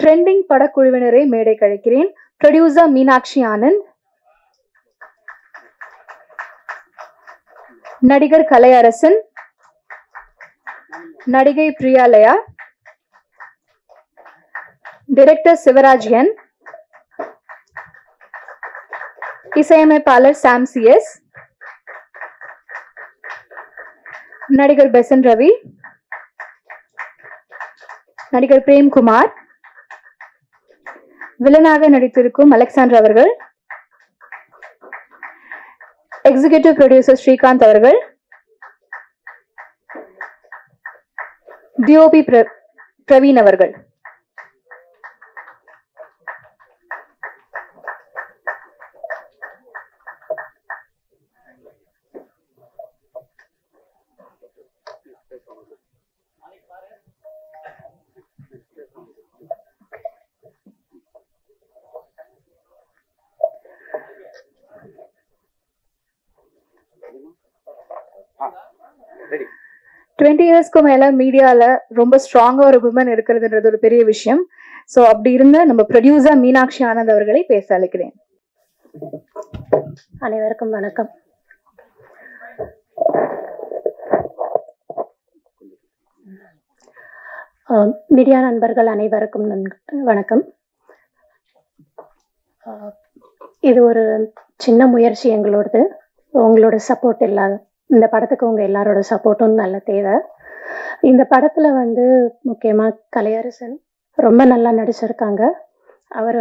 Trending படக்குழுவினரை மேடை கழிக்கிறேன். Producer Meenakshi Anand, நடிகர் கலையரசன், நடிகை பிரியாலயா, டைரக்டர் சிவராஜ் என், இசையமைப்பாளர் சாம் சிஎஸ், நடிகர் பெசன் ரவி, நடிகர் பிரேம்குமார், வில்லனாக நடித்திருக்கும் அலெக்சாண்டர் அவர்கள், எக்ஸிகியூட்டிவ் ப்ரொடியூசர் ஸ்ரீகாந்த் அவர்கள், டிஓபி பிரவீன் அவர்கள். Ready. 20 இயர்ஸ்க்கு மேல மீடியால ரொம்ப ஸ்ட்ராங்கா ஒரு விமன் இருக்கிறதுன்றது ஒரு பெரிய விஷயம். சோ அப்படி இருந்த நம்ம ப்ரொடியூசர் மீனாட்சி ஆனந்த் அவர்களை பேச அழைக்கிறேன். அனைவருக்கும் வணக்கம். மீடியா நண்பர்கள் அனைவருக்கும் வணக்கம். இது ஒரு சின்ன முயற்சி எங்களோடது. உங்களோட சப்போர்ட் இல்லாத இந்த படத்துக்கு உங்கள் எல்லாரோட சப்போர்ட்டும் நல்ல தேவை. இந்த படத்தில் முக்கியமாக கலையரசன் ரொம்ப நல்லா நடிச்சிருக்காங்க. அவர்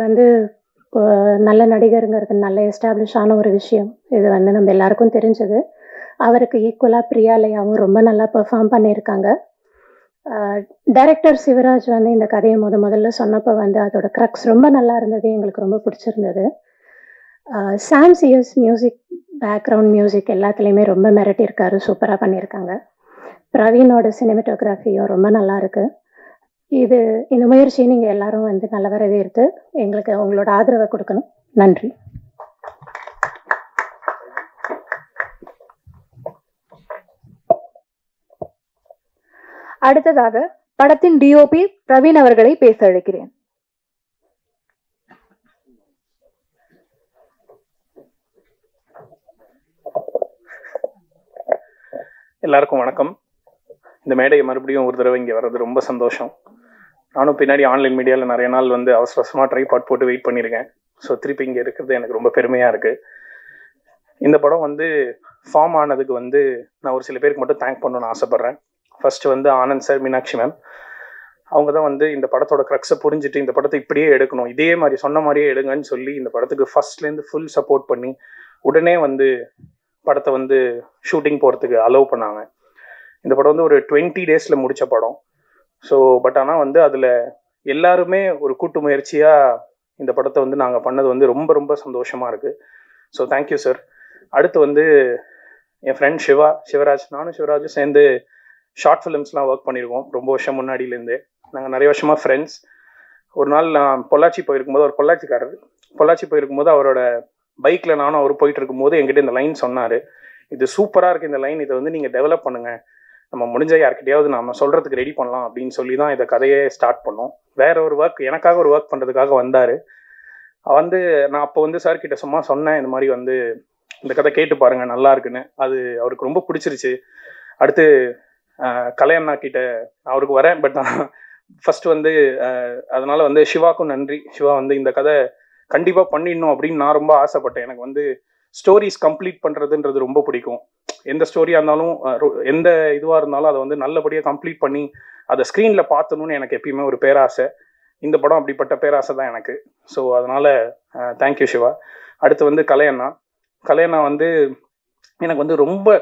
நல்ல நடிகருங்கிறது நல்ல எஸ்டாப்ளிஷ் ஆன ஒரு விஷயம். இது நம்ம எல்லாருக்கும் தெரிஞ்சது. அவருக்கு ஈக்குவலாக பிரியாலயாவும் ரொம்ப நல்லா பெர்ஃபார்ம் பண்ணியிருக்காங்க. டைரக்டர் சிவராஜ் இந்த கதையை முதல்ல சொன்னப்போ அதோட க்ரக்ஸ் ரொம்ப நல்லா இருந்தது. எங்களுக்கு ரொம்ப பிடிச்சிருந்தது. சாம் சிஎஸ் மியூசிக், பேக்ரவுண்ட் மியூசிக் எல்லாத்துலேயுமே ரொம்ப மிரட்டியிருக்காரு. சூப்பராக பண்ணியிருக்காங்க. பிரவீனோட சினிமேட்டோகிராஃபியும் ரொம்ப நல்லா இருக்கு. இந்த முயற்சியை நீங்கள் எல்லாரும் நல்ல வரவேற்று எங்களுக்கு உங்களோட ஆதரவை கொடுக்கணும். நன்றி. அடுத்ததாக படத்தின் டிஓபி பிரவீன் அவர்களை பேச அழைக்கிறேன். எல்லாருக்கும் வணக்கம். இந்த மேடையை மறுபடியும் ஒரு தடவை இங்கே வர்றது ரொம்ப சந்தோஷம். நானும் பின்னாடி ஆன்லைன் மீடியாவில் நிறைய நாள் அவசர அவசரமாக ட்ரைபாட் போட்டு வெயிட் பண்ணியிருக்கேன். ஸோ திருப்பி இங்கே இருக்கிறது எனக்கு ரொம்ப பெருமையாக இருக்குது. இந்த படம் ஃபார்ம் ஆனதுக்கு நான் ஒரு சில பேருக்கு மட்டும் தேங்க் பண்ணணும்னு ஆசைப்பட்றேன். First Anand sir, Meenakshi ma'am, அவங்க தான் இந்த படத்தோட க்ரக்ஸை புரிஞ்சுட்டு இந்த படத்தை இப்படியே எடுக்கணும், இதே மாதிரி சொன்ன மாதிரியே எடுங்கன்னு சொல்லி இந்த படத்துக்கு ஃபர்ஸ்ட்லேருந்து ஃபுல் சப்போர்ட் பண்ணி உடனே படத்தை ஷூட்டிங் போகிறதுக்கு அலோவ் பண்ணாங்க. இந்த படம் ஒரு 20 டேஸில் முடித்த படம். ஸோ பட் ஆனால் அதில் எல்லாருமே ஒரு கூட்டு முயற்சியாக இந்த படத்தை நாங்கள் பண்ணது ரொம்ப ரொம்ப சந்தோஷமாக இருக்குது. So thank you sir. அடுத்து என் ஃப்ரெண்ட் சிவராஜ், நானும் சிவராஜும் சேர்ந்து ஷார்ட் ஃபிலிம்ஸ்லாம் ஒர்க் பண்ணியிருக்கோம் ரொம்ப வருஷம் முன்னாடியிலேருந்து. நாங்கள் நிறைய வருஷமாக ஃப்ரெண்ட்ஸ். ஒரு நாள் நான் பொள்ளாச்சி போயிருக்கும்போது, ஒரு பொள்ளாச்சிக்காரர், பொள்ளாச்சி போயிருக்கும்போது அவரோட பைக்கில் நானும் அவர் போயிட்டு இருக்கும்போது என்கிட்ட இந்த லைன் சொன்னார். இது சூப்பராக இருக்குது இந்த லைன், இதை நீங்கள் டெவலப் பண்ணுங்கள், நம்ம முடிஞ்ச யார்கிட்டையாவது நம்ம சொல்கிறதுக்கு ரெடி பண்ணலாம் அப்படின்னு சொல்லி தான் இதை கதையே ஸ்டார்ட் பண்ணோம். வேற ஒரு ஒர்க், எனக்காக ஒரு ஒர்க் பண்ணுறதுக்காக வந்தார். நான் அப்போ சார்கிட்ட சும்மா சொன்னேன், இந்த மாதிரி இந்த கதை கேட்டு பாருங்கள் நல்லா இருக்குன்னு. அது அவருக்கு ரொம்ப பிடிச்சிருச்சு. அடுத்து கலையண்ணா கிட்ட அவருக்கு வரேன். பட் ஃபர்ஸ்ட் அதனால சிவாக்கும் நன்றி. சிவா இந்த கதை கண்டிப்பாக பண்ணிடணும் அப்படின்னு நான் ரொம்ப ஆசைப்பட்டேன். எனக்கு ஸ்டோரிஸ் கம்ப்ளீட் பண்ணுறதுன்றது ரொம்ப பிடிக்கும். எந்த ஸ்டோரியாக இருந்தாலும் எந்த இதுவாக இருந்தாலும் அதை நல்லபடியாக கம்ப்ளீட் பண்ணி அதை ஸ்க்ரீனில் பார்த்தணுன்னு எனக்கு எப்பயுமே ஒரு பேராசை. இந்த படம் அப்படிப்பட்ட பேராசை தான் எனக்கு. ஸோ அதனால் தேங்க்யூ சிவா. அடுத்து கலையண்ணா எனக்கு ரொம்ப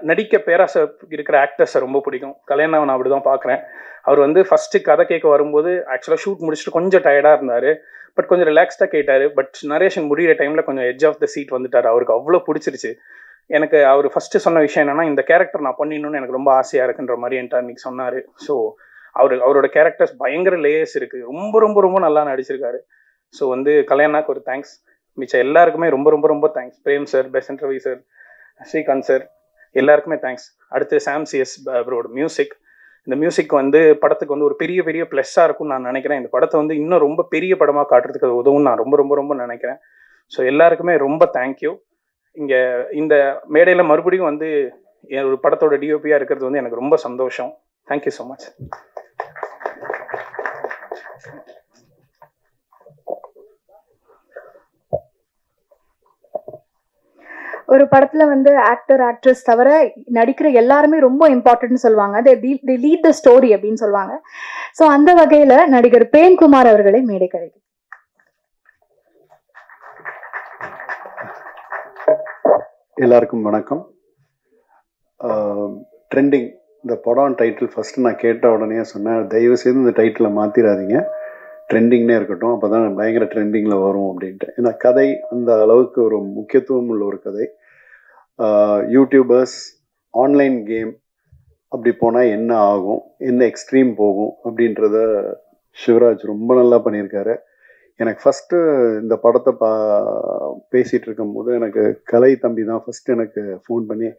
நடிக்க பேராசை இருக்கிற ஆக்டர்ஸை ரொம்ப பிடிக்கும். கல்யாணம் நான் அப்படி தான் பார்க்குறேன். அவர் ஃபஸ்ட்டு கதை கேட்க வரும்போது ஆக்சுவலாக ஷூட் முடிச்சுட்டு கொஞ்சம் டயர்டாக இருந்தார். பட் கொஞ்சம் ரிலாக்ஸ்டாக கேட்டார். பட் நரேஷன் முடிகிற டைமில் கொஞ்சம் எட்ஜ் ஆஃப் த சீட் வந்துட்டார். அவருக்கு அவ்வளோ பிடிச்சிருச்சு. எனக்கு அவர் ஃபஸ்ட்டு சொன்ன விஷயம் என்னென்னா, இந்த கேரக்டர் நான் பண்ணிடணும்னு எனக்கு ரொம்ப ஆசையாக இருக்குன்ற மாதிரி என்கிட்ட அன்றைக்கி சொன்னார். ஸோ அவரோட கேரக்டர்ஸ் பயங்கர லேயர்ஸ் இருக்குது. ரொம்ப ரொம்ப ரொம்ப நல்லா நடிச்சிருக்காரு. ஸோ கல்யாணாக்கு ஒரு தேங்க்ஸ். மிச்சம் எல்லாருக்குமே ரொம்ப ரொம்ப ரொம்ப தேங்க்ஸ். பிரேம் சார், பெசன் ரவி சார், ஸ்ரீகாந்த் சார், எல்லாருக்குமே தேங்க்ஸ். அடுத்து சாம் சிஎஸ் ப்ரோட மியூசிக், இந்த மியூசிக் வந்து படத்துக்கு வந்து ஒரு பெரிய பெரிய ப்ளஸ்ஸாக இருக்கும்னு நான் நினைக்கிறேன். இந்த படத்தை வந்து இன்னும் ரொம்ப பெரிய படமாக காட்டுறதுக்கு அது உதவும் நான் ரொம்ப ரொம்ப ரொம்ப நினைக்கிறேன். ஸோ எல்லாருக்குமே ரொம்ப தேங்க்யூ. இங்கே இந்த மேடையில் மறுபடியும் வந்து ஒரு படத்தோட டிஓபியாக இருக்கிறது வந்து எனக்கு ரொம்ப சந்தோஷம். Thank you so much. ஒரு படத்துல வந்து ஆக்டர் ஆக்ட்ரஸ் தவிர நடிக்கிற எல்லாருமே ரொம்ப இம்பார்ட்டன்ட்னு சொல்லுவாங்க. they lead the story அப்படின்னு சொல்லுவாங்க. ஸோ அந்த வகையில நடிகர் பிரேம்குமார் அவர்களை மேடை கிடைக்கும். எல்லாருக்கும் வணக்கம். ட்ரெண்டிங் இந்த படம் டைட்டில் ஃபஸ்ட்டு நான் கேட்ட உடனே சொன்னேன், தயவு செய்து இந்த டைட்டிலை மாற்றிடாதீங்க, ட்ரெண்டிங்னே இருக்கட்டும், அப்போ தான் பயங்கர ட்ரெண்டிங்கில் வரும் அப்படின்ட்டு. ஏன்னா கதை அந்த அளவுக்கு ஒரு முக்கியத்துவம் உள்ள ஒரு கதை. யூடியூபர்ஸ், ஆன்லைன் கேம் அப்படி போனால் என்ன ஆகும், என்ன எக்ஸ்ட்ரீம் போகும் அப்படின்றத சிவராஜ் ரொம்ப நல்லா பண்ணியிருக்காரு. எனக்கு ஃபஸ்ட்டு இந்த படத்தை பேசிகிட்டு இருக்கும்போது எனக்கு கலை தம்பி தான் ஃபஸ்ட்டு எனக்கு ஃபோன் பண்ணி,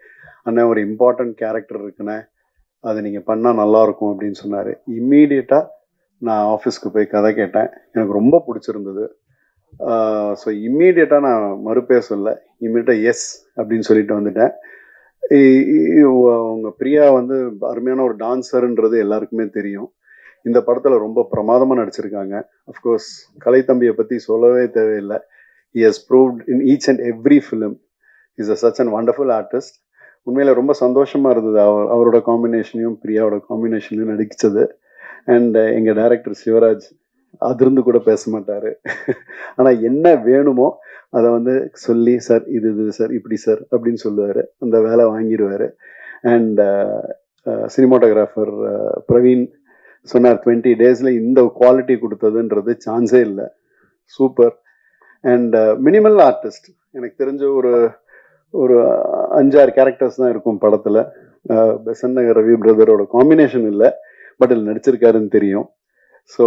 அண்ணன் ஒரு இம்பார்ட்டண்ட் கேரக்டர் இருக்குண்ணே, அதை நீங்கள் பண்ணால் நல்லாயிருக்கும் அப்படின்னு சொன்னார். இம்மீடியட்டாக நான் ஆஃபீஸ்க்கு போய் கதை கேட்டேன், எனக்கு ரொம்ப பிடிச்சிருந்தது. ஸோ இம்மீடியட்டாக நான் மறுப்பே சொல்ல, இம்மீடியட்டாக எஸ் அப்படின்னு சொல்லிட்டு வந்துட்டேன். உங்கள் பிரியா வந்து அருமையான ஒரு டான்ஸருன்றது எல்லாருக்குமே தெரியும். இந்த படத்தில் ரொம்ப பிரமாதமாக நடிச்சிருக்காங்க. அஃப்கோர்ஸ் கலை தம்பியை பற்றி சொல்லவே தேவையில்லை. He has proved in each and every film is such and wonderful artist. உண்மையில் ரொம்ப சந்தோஷமாக இருந்தது அவரோட காம்பினேஷனையும் பிரியாவோட காம்பினேஷனையும் நடிச்சது. அண்ட் எங்கள் டைரக்டர் சிவராஜ் அதிர்ந்து கூட பேச மாட்டார். ஆனால் என்ன வேணுமோ அதை வந்து சொல்லி, சார் இது சார் இப்படி சார் அப்படின்னு சொல்லுவார், அந்த வேலை வாங்கிடுவார். அண்ட் சினிமாட்டோகிராஃபர் பிரவீன் சொன்னார், 20 days இந்த குவாலிட்டி கொடுத்ததுன்றது சான்ஸே இல்லை, சூப்பர். அண்ட் மினிமல் ஆர்டிஸ்ட், எனக்கு தெரிஞ்ச ஒரு 5-6 கேரக்டர்ஸ் தான் இருக்கும் படத்தில். பெசன் நகர் ரவி பிரதரோட காம்பினேஷன் இல்லை, பட் இதில் நடிச்சிருக்காருன்னு தெரியும். ஸோ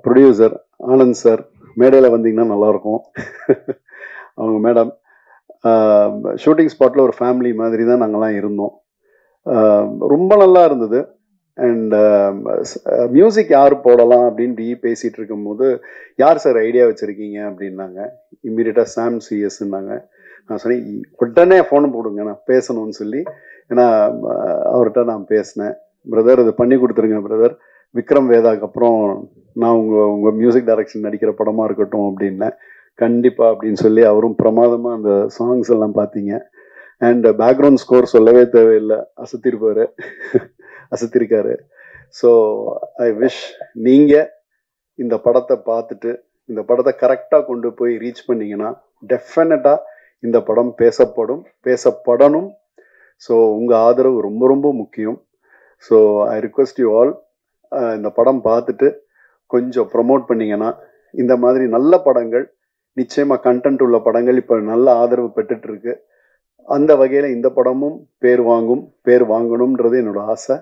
ப்ரொடியூசர் ஆனந்த் சார் மேடையில் வந்தீங்கன்னா நல்லாயிருக்கும். அவங்க மேடம் ஷூட்டிங் ஸ்பாட்டில் ஒரு ஃபேமிலி மாதிரி தான் நாங்கள்லாம் இருந்தோம். ரொம்ப நல்லா இருந்தது. அண்ட் மியூசிக் யார் போடலாம் அப்படின்னு பேசிகிட்டு இருக்கும்போது, யார் சார் ஐடியா வச்சுருக்கீங்க அப்படின்னாங்க. இம்மீடியட்டாக சாம் சிஎஸ்ன்னாங்க. நான் சொன்னேன், உடனே ஃபோன் போடுங்க, நான் பேசணும்னு சொல்லி. ஏன்னா அவர்கிட்ட நான் பேசினேன், பிரதர் இது பண்ணி கொடுத்துருங்க பிரதர், விக்ரம் வேதாக்கு அப்புறம் நான் உங்கள் மியூசிக் டைரக்ஷன் நடிக்கிற படமாக இருக்கட்டும் அப்படின்னேன். கண்டிப்பாக அப்படின்னு சொல்லி அவரும் பிரமாதமாக அந்த சாங்ஸ் எல்லாம் பார்த்தீங்க. அண்ட் பேக்ரவுண்ட் ஸ்கோர் சொல்லவே தேவையில்லை, அசத்திருக்காரு. ஸோ ஐ விஷ் நீங்கள் இந்த படத்தை பார்த்துட்டு இந்த படத்தை கரெக்டாக கொண்டு போய் ரீச் பண்ணிங்கன்னா டெஃபினட்டாக இந்த படம் பேசப்படணும். ஸோ உங்கள் ஆதரவு ரொம்ப ரொம்ப முக்கியம். So I request you all, இந்த படம் பார்த்துட்டு கொஞ்சம் ப்ரமோட் பண்ணிங்கன்னா, இந்த மாதிரி நல்ல படங்கள், நிச்சயமாக கண்டென்ட் உள்ள படங்கள் இப்போ நல்ல ஆதரவு பெற்றுட்ருக்கு. அந்த வகையில் இந்த படமும் பேர் வாங்கணுன்றது என்னோட ஆசை.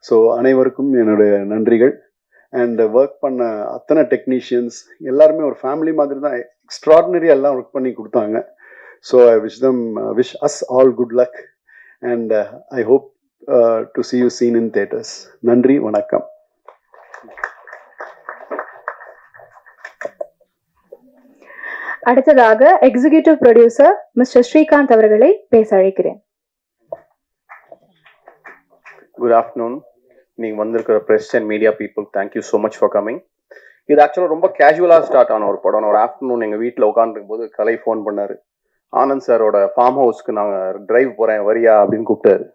ஸோ அனைவருக்கும் என்னுடைய நன்றிகள். அண்ட் ஒர்க் பண்ண அத்தனை டெக்னீஷியன்ஸ் எல்லாருமே ஒரு ஃபேமிலி மாதிரி தான், எக்ஸ்ட்ராடினரியாக எல்லாம் ஒர்க் பண்ணி கொடுத்தாங்க. So I wish as all good luck and I hope to see you seen in theaters. நன்றி, வணக்கம். அடுத்ததாக எக்ஸிகியூட்டிவ் ப்ரொடியூசர் மிஸ்டர் ஸ்ரீகாந்த் அவர்களை பேச அழைக்கிறேன். Good afternoon. நீங்கள் வந்திருக்கிற press and media people, thank you so much for coming. இது ஆக்சுவலாக ரொம்ப கேஷுவலாக ஸ்டார்ட் ஆன ஒரு படம். ஒரு ஆஃப்டர்நூன் எங்கள் வீட்டில் உட்காந்துருக்கும் போது கலை ஃபோன் பண்ணார். ஆனந்த் சாரோட ஃபார்ம் ஹவுஸ்க்கு நாங்கள் டிரைவ் போகிறேன் வரியா அப்படின்னு கூப்பிட்டாரு.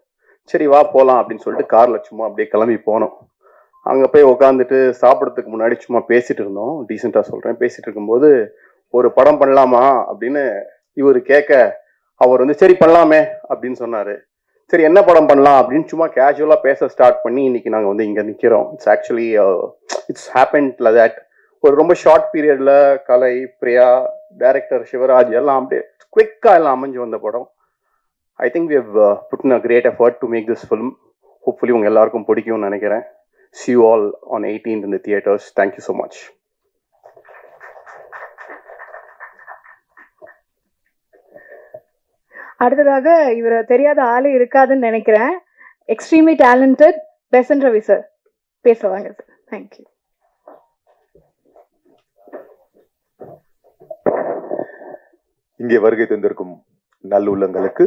சரி வா போகலாம் அப்படின்னு சொல்லிட்டு காரில் சும்மா அப்படியே கிளம்பி போனோம். அங்கே போய் உட்காந்துட்டு சாப்பிட்றதுக்கு முன்னாடி சும்மா பேசிகிட்டு இருந்தோம். டீசெண்டாக சொல்கிறேன். பேசிகிட்டு இருக்கும்போது ஒரு படம் பண்ணலாமா அப்படின்னு இவர் கேட்க, அவர் வந்து சரி பண்ணலாமே அப்படின்னு சொன்னார். சரி என்ன படம் பண்ணலாம் அப்படின்னு சும்மா கேஷுவலாக பேச ஸ்டார்ட் பண்ணி இன்னைக்கு நாங்கள் வந்து இங்கே நிற்கிறோம். It's actually it's happened like that. ஒரு ரொம்ப ஷார்ட் பீரியடில் கலை, பிரியா, டைரக்டர் சிவராஜ் எல்லாம் அப்படியே குவிக்காக எல்லாம் அமைஞ்சு வந்த படம். I think we have put in a great effort to make this film. Hopefully உங்க எல்லாருக்கும் பிடிக்கும்னு நினைக்கிறேன். See you all on 18th in the theaters. Thank you so much. அடுத்ததாக இவர் தெரியாத ஆளே இருக்காதுன்னு நினைக்கிறேன். Extremely talented Besant Ravi sir பேசுவாங்க சார். தேங்க்யூ. இங்கே வருகை தந்திருக்கும் நல்லுள்ளங்களுக்கு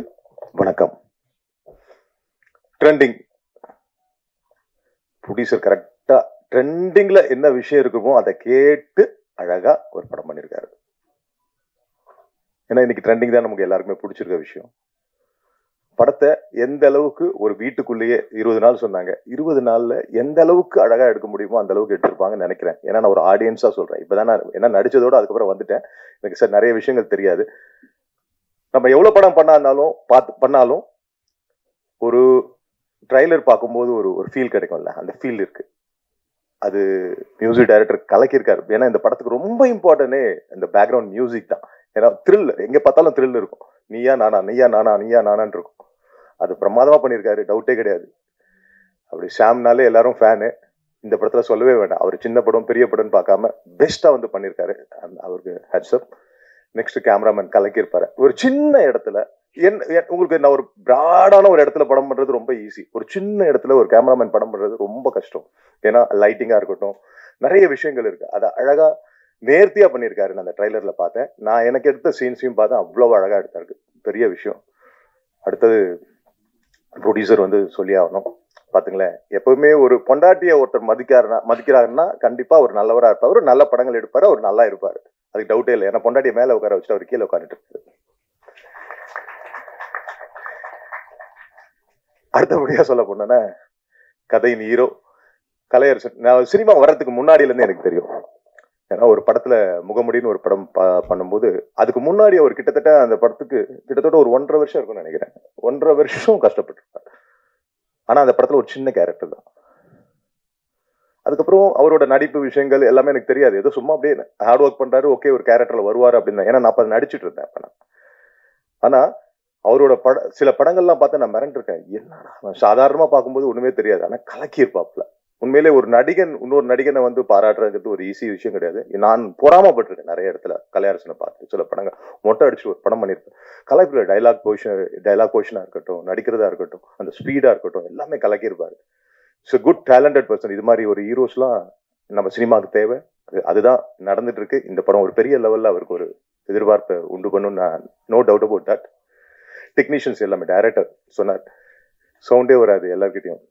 வணக்கம். ட்ரெண்டிங் ப்ரொடியூசர் கரெக்டா ட்ரெண்டிங்ல என்ன விஷயம் இருக்குமோ அதை கேட்டு அழகா ஒரு படம் பண்ணியிருக்காரு. ஏன்னா இன்னைக்கு ட்ரெண்டிங் தான் நமக்கு எல்லாருக்குமே பிடிச்சிருக்க விஷயம். படத்தை எந்த அளவுக்கு ஒரு வீட்டுக்குள்ளேயே 20 நாள் சொன்னாங்க, 20 நாள்ல எந்த அளவுக்கு அழகா எடுக்க முடியுமோ அந்த அளவுக்கு எடுத்திருப்பாங்கன்னு நினைக்கிறேன். ஏன்னா நான் ஒரு ஆடியன்ஸா சொல்றேன். இப்பதான் நான் என்ன நடிச்சதோட அதுக்கப்புறம் வந்துட்டேன். எனக்கு சார் நிறைய விஷயங்கள் தெரியாது. நம்ம எவ்வளவு படம் பண்ணாலும் ஒரு ட்ரைலர் பார்க்கும்போது ஒரு ஃபீல் கிடைக்கும்ல, அந்த ஃபீல் இருக்கு. அது மியூசிக் டைரக்டர் கலக்கியிருக்காரு. ஏன்னா இந்த படத்துக்கு ரொம்ப இம்பார்ட்டன்டே இந்த பேக்ரவுண்ட் மியூசிக் தான். ஏன்னா த்ரில், எங்க பார்த்தாலும் த்ரில் இருக்கும். நீயா நானா நீயா நானா நீயா நானான்னு இருக்கும். அது பிரமாதமா பண்ணியிருக்காரு, டவுட்டே கிடையாது. அப்படி ஷாம்னாலே எல்லாரும் ஃபேனு. இந்த படத்துல சொல்லவே வேண்டாம். அவர் சின்ன படம் பெரிய படம்னு பார்க்காம பெஸ்டா வந்து பண்ணியிருக்காரு. அவருக்கு ஹேட்ஸ்அப். Next cameraman கலக்கியிருப்பாரு. ஒரு சின்ன இடத்துல உங்களுக்கு நான் ஒரு பிராடான ஒரு இடத்துல படம் பண்றது ரொம்ப ஈஸி. ஒரு சின்ன இடத்துல ஒரு கேமராமேன் படம் பண்றது ரொம்ப கஷ்டம். ஏன்னா லைட்டிங்கா இருக்கட்டும், நிறைய விஷயங்கள் இருக்கு. அதை அழகா நேர்த்தியா பண்ணியிருக்காரு. நான் அந்த ட்ரைலர்ல பார்த்தேன். நான் எனக்கு எடுத்த சீன்ஸையும் பார்த்தேன். அவ்வளவு அழகா எடுத்தாரு. பெரிய விஷயம். அடுத்தது ப்ரொடியூசர் வந்து சொல்லி ஆகணும். பாத்துங்களேன், எப்பவுமே ஒரு பொண்டாட்டிய ஒருத்தர் மதிக்கிறாருன்னா கண்டிப்பா ஒரு நல்லவரா இருப்பாரு, ஒரு நல்ல படங்கள் எடுப்பாரு, அவர் நல்லா இருப்பாரு. அதுக்கு டவுட்டே இல்லை. ஏன்னா பொண்டாட்டிய மேல உட்கார வச்சுட்டு அவர் கீழே உட்காந்துட்டு இருக்காரு. அடுத்தபடியா சொல்ல போனா கதையின் ஹீரோ கலையரசன். நான் சினிமா வர்றதுக்கு முன்னாடியில இருந்து எனக்கு தெரியும். ஏன்னா ஒரு படத்துல முகமுடின்னு ஒரு படம் பண்ணும்போது அதுக்கு முன்னாடி அவர் கிட்டத்தட்ட அந்த படத்துக்கு கிட்டத்தட்ட ஒரு 1.5 வருஷம் இருக்கும்னு நினைக்கிறேன். 1.5 வருஷம் கஷ்டப்பட்டிருப்பாரு. ஆனா அந்த படத்துல ஒரு சின்ன கேரக்டர் தான். அதுக்கப்புறம் அவரோட நடிப்பு விஷயங்கள் எல்லாமே எனக்கு தெரியாது. ஏதோ சும்மா அப்படியே ஹார்ட் ஒர்க் பண்றாரு, ஓகே ஒரு கேரக்டர்ல வருவாரு அப்படின்னு. ஏன்னா நான் அப்ப நடிச்சுட்டு இருந்தேன் அப்ப நான். ஆனா அவரோட சில படங்கள்லாம் பார்த்து நான் மிரண்டிருக்கேன். என்னடா சாதாரணமா பார்க்கும்போது ஒண்ணுமே தெரியாது, ஆனா கலக்கியிருப்பாப்ல. உண்மையிலே ஒரு நடிகன் இன்னொரு நடிகனை வந்து பாராட்டுறது ஒரு ஈஸி விஷயம் கிடையாது. நான் பொறாமப்பட்டிருக்கேன் நிறைய இடத்துல கலையரசனை பார்த்து. சில படங்கள் மொட்டை அடிச்சு ஒரு படம் பண்ணியிருப்பேன். கலைப்புல டைலாக் பொசிஷனா இருக்கட்டும், நடிக்கிறதா இருக்கட்டும், அந்த ஸ்பீடா இருக்கட்டும், எல்லாமே கலக்கியிருப்பாரு. It's good talented person. இது மாதிரி ஒரு ஹீரோஸ்லாம் நம்ம சினிமாவுக்கு தேவை. அதுதான் நடந்துட்டு இருக்கு. இந்த படம் ஒரு பெரிய லெவல்ல அவருக்கு ஒரு எதிர்பார்ப்பை உண்டு பண்ணும். நான் no doubt about that. Technicians எல்லாமே, டைரக்டர் சொன்னார், சவுண்டே வராது எல்லார்கிட்டையும்.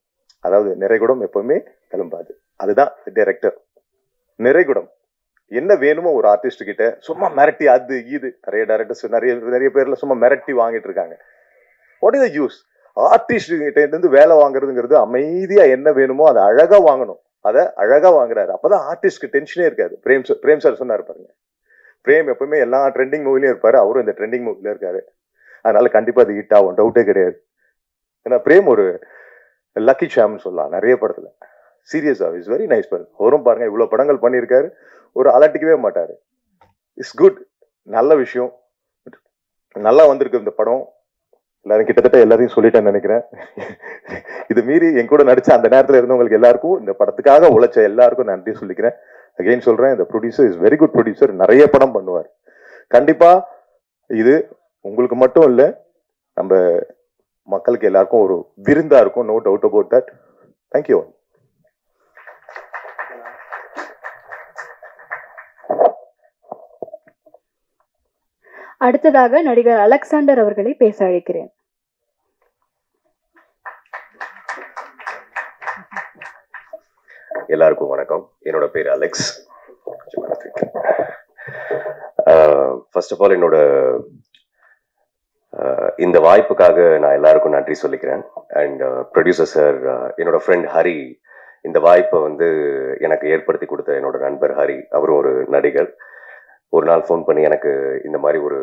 அதாவது நிறைகுடம் எப்பவுமே கிளம்பாது. அதுதான் டைரக்டர். நிறைகுடம் என்ன வேணுமோ ஒரு ஆர்டிஸ்ட் கிட்ட சும்மா மிரட்டி அது இது. நிறைய டைரக்டர்ஸ் நிறைய பேர்ல சும்மா மிரட்டி வாங்கிட்டு இருக்காங்க. What is the use? Artist கிட்ட இருந்து வேலை வாங்குறதுங்கிறது அமைதியா என்ன வேணுமோ அதை அழகா வாங்கணும். அதை அழகா வாங்குறாரு. அப்பதான் ஆர்டிஸ்ட்க்கு டென்ஷனே இருக்காது. பிரேம் சார் சொன்னாரு பாருங்க. பிரேம் எப்பவுமே எல்லா ட்ரெண்டிங் மூவிலையும் இருப்பாரு, அவரும் இந்த ட்ரெண்டிங் மூவில இருக்காரு. அதனால கண்டிப்பா அது ஹிட் ஆகும், டவுட்டே கிடையாது. ஏன்னா பிரேம் ஒரு லக்கி ஷாம்னு சொல்லலாம் நிறைய படத்துல. சீரியஸா இஸ் வெரி நைஸ் பர்சன். அவரும் பாருங்க இவ்வளவு படங்கள் பண்ணியிருக்காரு, ஒரு அலட்டிக்கவே மாட்டாரு. இட்ஸ் குட், நல்ல விஷயம். நல்லா வந்திருக்கு இந்த படம். எல்லாரும் கிட்டத்தட்ட எல்லாரையும் சொல்லிட்டேன்னு நினைக்கிறேன். இது மீறி என் கூட நடிச்ச அந்த நேரத்துல இருந்தவங்களுக்கு எல்லாருக்கும், இந்த படத்துக்காக உழைச்ச எல்லாருக்கும் நன்றி சொல்லிக்கிறேன். அகைன் சொல்றேன், இந்த producer is very good producer. நிறைய படம் பண்ணுவார். கண்டிப்பா இது உங்களுக்கு மட்டும் இல்ல, நம்ம மக்களுக்கு எல்லாருக்கும் ஒரு விருந்தா இருக்கும். No doubt about that. Thank you. அடுத்ததாக நடிகர் அலெக்சாண்டர் அவர்களை பேச அழைக்கிறேன். எல்லாருக்கும் வணக்கம். என்னோட பேர் அலெக்ஸ். ஃபர்ஸ்ட் ஆஃப் ஆல் என்னோட இந்த வாய்ப்புக்காக நான் எல்லாருக்கும் நன்றி சொல்லிக்கிறேன். அண்ட் ப்ரொடியூசர் சார், என்னோட ஃப்ரெண்ட் ஹரி இந்த வாய்ப்பை வந்து எனக்கு ஏற்படுத்தி கொடுத்த என்னோட நண்பர் ஹரி, அவரும் ஒரு நடிகர். ஒரு நாள் ஃபோன் பண்ணி எனக்கு இந்த மாதிரி ஒரு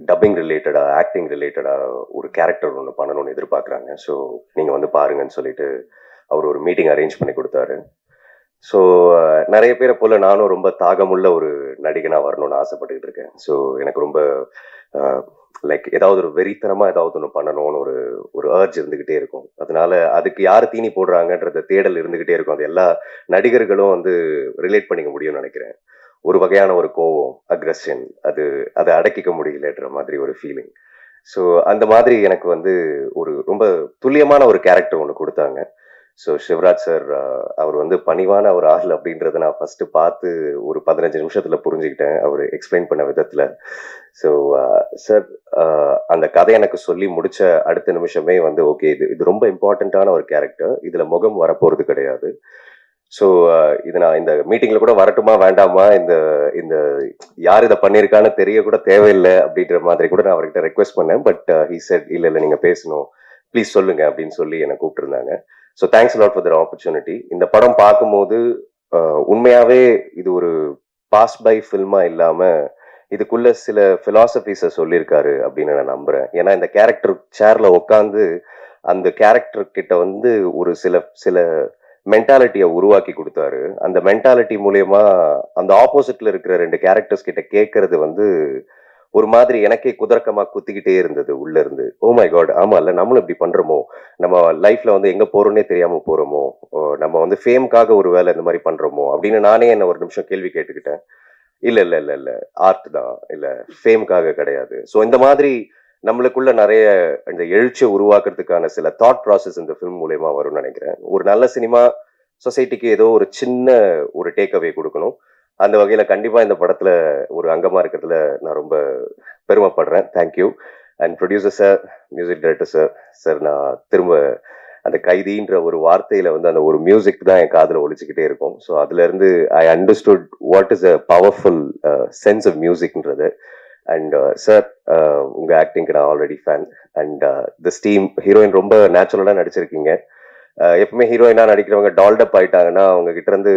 டப்பிங் ரிலேட்டடா, ஆக்டிங் ரிலேட்டடா ஒரு கேரக்டர் ஒன்று பண்ணணும்னு எதிர்பார்க்குறாங்க, ஸோ நீங்கள் வந்து பாருங்கன்னு சொல்லிட்டு அவர் ஒரு மீட்டிங் அரேஞ்ச் பண்ணி கொடுத்தாரு. ஸோ நிறைய பேரை போல நானும் ரொம்ப தாகமுள்ள ஒரு நடிகனாக வரணும்னு ஆசைப்பட்டுக்கிட்டு இருக்கேன். ஸோ எனக்கு ரொம்ப லைக் ஏதாவது ஒரு வெறித்தனமா ஏதாவது ஒன்று பண்ணணும்னு ஒரு அர்ஜ் இருந்துகிட்டே இருக்கும். அதனால அதுக்கு யார் தீனி போடுறாங்கன்றத தேடல் இருந்துகிட்டே இருக்கும். அது எல்லா நடிகர்களும் வந்து ரிலேட் பண்ணிக்க முடியும்னு நினைக்கிறேன். ஒரு வகையான ஒரு கோவம், அக்ரஷன், அதை அடக்கிக்க முடியலன்ற மாதிரி ஒரு ஃபீலிங். ஸோ அந்த மாதிரி எனக்கு வந்து ஒரு ரொம்ப துல்லியமான ஒரு கேரக்டர் ஒன்று கொடுத்தாங்க. ஸோ சிவராஜ் சார் அவர் வந்து பணிவான ஒரு ஆள் அப்படின்றத நான் ஃபர்ஸ்ட் பார்த்து ஒரு 15 நிமிஷத்துல புரிஞ்சுக்கிட்டேன் அவர் எக்ஸ்பிளைன் பண்ண விதத்துல. ஸோ சார் அந்த கதை எனக்கு சொல்லி முடிச்ச அடுத்த நிமிஷமே வந்து ஓகே இது ரொம்ப இம்பார்ட்டண்ட்டான ஒரு கேரக்டர், இதுல முகம் வரப்போறது கிடையாது. ஸோ இது நான் இந்த மீட்டிங்ல கூட வரட்டுமா வேண்டாமா, இந்த இந்த யார் இதை பண்ணியிருக்கான்னு தெரிய கூட தேவையில்லை அப்படின்ற மாதிரி கூட நான் அவர்கிட்ட ரெக்வெஸ்ட் பண்ணேன். பட் ஹீ செட் இல்லை நீங்க பேசணும், ப்ளீஸ் சொல்லுங்க அப்படின்னு சொல்லி என்னை கூப்பிட்டுருந்தாங்க. So thanks lot for the opportunity. இந்த படம் பார்க்கும்போது உண்மையாவே இது ஒரு பாஸ் பை ஃபில்மா இல்லாம இதுக்குள்ள சில பிலாசபிஸை சொல்லியிருக்காரு அப்படின்னு நான் நம்புறேன். ஏன்னா இந்த கேரக்டர் சேர்ல உட்காந்து அந்த கேரக்டர் கிட்ட வந்து ஒரு சில மென்டாலிட்டியை உருவாக்கி கொடுத்தாரு. அந்த மென்டாலிட்டி மூலியமா அந்த ஆப்போசிட்ல இருக்கிற 2 கேரக்டர்ஸ் கிட்ட கேட்கறது வந்து ஒரு மாதிரி எனக்கே குதர்க்கமா குத்திக்கிட்டே இருந்தது உள்ள இருந்து. ஓ மை காட், ஆமா இல்ல நம்மளும் இப்படி பண்றோமோ, நம்ம லைஃப்ல வந்து எங்க போறோன்னே தெரியாம போறோமோ, நம்ம வந்து ஃபேம்காக ஒரு வேலை இந்த மாதிரி பண்றோமோ அப்படின்னு நானே என்ன ஒரு நிமிஷம் கேள்வி கேட்டுக்கிட்டேன். இல்ல ஆர்ட் தான், இல்ல ஃபேம்காக கிடையாது. ஸோ இந்த மாதிரி நம்மளுக்குள்ள நிறைய இந்த எழுச்சியை உருவாக்குறதுக்கான சில தாட் ப்ராசஸ் இந்த ஃபிலிம் மூலயமா வரும்னு நினைக்கிறேன். ஒரு நல்ல சினிமா சொசைட்டிக்கு ஏதோ ஒரு சின்ன ஒரு டேக் அவே கொடுக்கணும். அந்த வகையில கண்டிப்பா இந்த படத்துல ஒரு அங்கமா இருக்கிறதுல நான் ரொம்ப பெருமைப்படுறேன். Thank you. And producer sir, music director sir, நான் திரும்ப அந்த கைதின்ற ஒரு வார்த்தையில வந்து அந்த ஒரு மியூசிக் தான் என் காதுல ஒழிச்சுக்கிட்டே இருக்கும். ஸோ அதுல இருந்து I understood what is a powerful sense of மியூசிக்ன்றது. அண்ட் சார், உங்க ஆக்டிங்க்கு நான் already fan. And this team, heroine ரொம்ப நேச்சுரலா நடிச்சிருக்கீங்க. எப்பவுமே ஹீரோயினா நடிக்கிறவங்க டால்டப் ஆயிட்டாங்கன்னா அவங்க கிட்ட இருந்து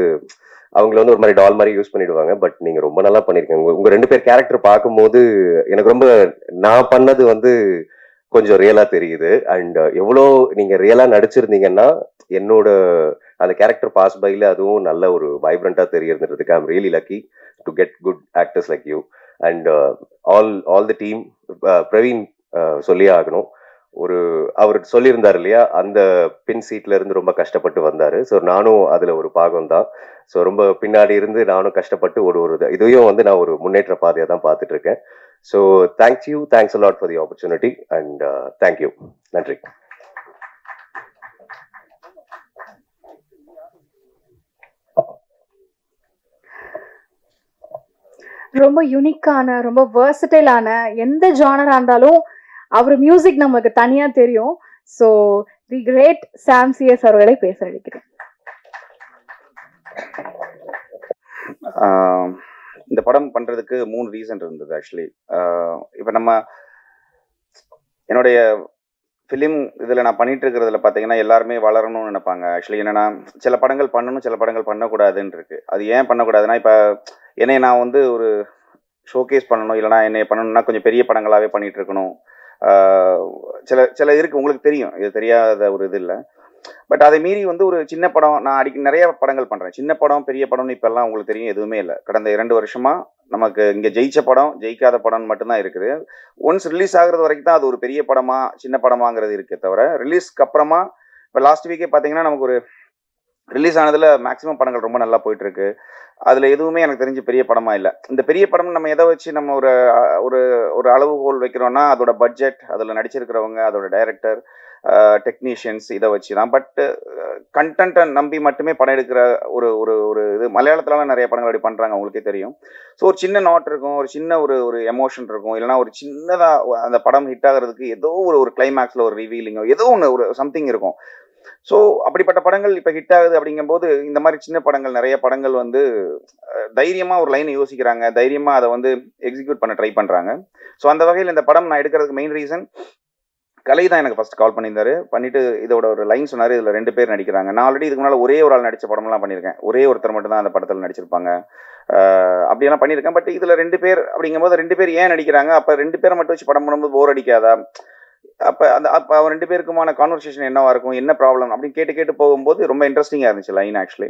அவங்கள வந்து ஒரு மாதிரி டால் மாதிரி யூஸ் பண்ணிடுவாங்க. பட் நீங்க ரொம்ப நல்லா பண்ணிருக்கீங்க. உங்க 2 பேர் கேரக்டர் பார்க்கும்போது எனக்கு ரொம்ப நான் பண்ணது வந்து கொஞ்சம் ரியலா தெரியுது. அண்ட் எவ்வளோ நீங்க ரியலா நடிச்சிருந்தீங்கன்னா என்னோட அந்த கேரக்டர் பாஸ் பைல அதுவும் நல்ல ஒரு வைப்ரண்டா தெரியுதுன்றதுக்கு I'm really lucky to get good actors like you. And all the team. Praveen சொல்லியே ஆகணும், அவர் சொல்லியிருந்தார் இல்லையா, அந்த பின் சீட்ல இருந்து ரொம்ப கஷ்டப்பட்டு வந்தாரு. ஸோ நானும் அதுல ஒரு பாகம் தான். ஸோ ரொம்ப பின்னாடி இருந்து நானும் கஷ்டப்பட்டு ஒரு இதையும் வந்து நான் ஒரு முன்னேற்ற பாதையா தான் பார்த்துட்டு இருக்கேன். So thanks a lot for the opportunity and thank you. நன்றி. ரொம்ப யூனிக்கான, ரொம்ப வேர்சடைலான, எந்த ஜானரா இருந்தாலும் அவர் மியூசிக் நமக்கு தனியா தெரியும். So the great Sam CS அவர்களை பேச அழைக்கிறேன். இந்த படம் பண்றதுக்கு 3 ரீசன் இருந்தது ஆக்சுவலி. இப்போ என்னுடைய ஃபிலிம் இதில் நான் பண்ணிட்டு இருக்கிறதுல பார்த்தீங்கன்னா எல்லாருமே வளரணும்னு நினைப்பாங்க. ஆக்சுவலி என்னன்னா, சில படங்கள் பண்ணணும், சில படங்கள் பண்ணக்கூடாதுன்னு இருக்கு. அது ஏன் பண்ணக்கூடாதுன்னா, இப்போ என்னை நான் வந்து ஒரு ஷோகேஸ் பண்ணணும், இல்லைனா என்னை பண்ணணும்னா கொஞ்சம் பெரிய படங்களாகவே பண்ணிட்டு இருக்கணும். சில இருக்கு, உங்களுக்கு தெரியும், இது தெரியாத ஒரு இது இல்லை. பட் அதை மீறி வந்து ஒரு சின்ன படம், நான் நிறைய படங்கள் பண்றேன். சின்ன படம் பெரிய படம்னு இப்பெல்லாம் உங்களுக்கு தெரியும் எதுவுமே இல்லை. கடந்த 2 வருஷமா நமக்கு இங்க ஜெயிச்ச படம், ஜெயிக்காத படம் மட்டும்தான் இருக்குது. ஒன்ஸ் ரிலீஸ் ஆகுறது வரைக்கும் தான் அது ஒரு பெரிய படமா சின்ன படமாங்கிறது இருக்கே தவிர, ரிலீஸ்க்கு அப்புறமா இப்போ லாஸ்ட் வீக்கே பார்த்தீங்கன்னா நமக்கு ஒரு ரிலீஸ் ஆனதுல மேக்ஸிமம் படங்கள் ரொம்ப நல்லா போயிட்டு இருக்கு. அதுல எதுவுமே எனக்கு தெரிஞ்சு பெரிய படமா இல்லை. இந்த பெரிய படம் நம்ம எதை வச்சு நம்ம ஒரு அளவுகோல் வைக்கிறோம்னா அதோட பட்ஜெட், அதில் நடிச்சிருக்கிறவங்க, அதோட டைரக்டர், டெக்னீஷியன்ஸ், இதை வச்சு தான். பட் கண்டென்ட்டை நம்பி மட்டுமே படம் எடுக்கிற ஒரு இது மலையாளத்துலாம் நிறைய படங்கள் அப்படி பண்ணுறாங்க, உங்களுக்கே தெரியும். ஸோ ஒரு சின்ன நாட் இருக்கும், ஒரு சின்ன ஒரு எமோஷன் இருக்கும், இல்லைனா ஒரு சின்னதாக அந்த படம் ஹிட் ஆகிறதுக்கு ஏதோ ஒரு கிளைமேக்ஸில் ஒரு ரிவீலிங்கோ ஏதோ ஒன்று ஒரு சம்திங் இருக்கும். ஸோ அப்படிப்பட்ட படங்கள் இப்போ ஹிட் ஆகுது. அப்படிங்கும்போது இந்த மாதிரி சின்ன படங்கள், நிறைய படங்கள் வந்து தைரியமாக ஒரு லைனை யோசிக்கிறாங்க, தைரியமாக அதை வந்து எக்ஸிக்யூட் பண்ண ட்ரை பண்ணுறாங்க. ஸோ அந்த வகையில் இந்த படம் நான் எடுக்கிறதுக்கு மெயின் ரீசன், கலை தான் எனக்கு ஃபர்ஸ்ட் கால் பண்ணியிருந்தாரு. பண்ணிட்டு இதோட ஒரு லைன் சொன்னார், இதில் 2 பேர் நடிக்கிறாங்க. நான் ஆல்ரெடி இதுக்கு முன்னால் ஒரே ஒரு ஆள் நடித்த படம்லாம் பண்ணியிருக்கேன். ஒரே ஒருத்தர் மட்டும் தான் அந்த படத்தில் நடிச்சிருப்பாங்க. அப்படியெல்லாம் பண்ணியிருக்கேன். பட் இதில் 2 பேர் அப்படிங்கும்போது 2 பேர் ஏன் நடிக்கிறாங்க, அப்போ 2 பேரை மட்டும் வச்சு படம் பண்ணும்போது போர் அடிக்காதா, அப்போ அவன் 2 பேருக்குமான கான்வர்சேஷன் என்னவா இருக்கும், என்ன ப்ராப்ளம் அப்படின்னு கேட்டு போகும்போது ரொம்ப இன்ட்ரெஸ்டிங்காக இருந்துச்சு லைன் ஆக்சுவலி.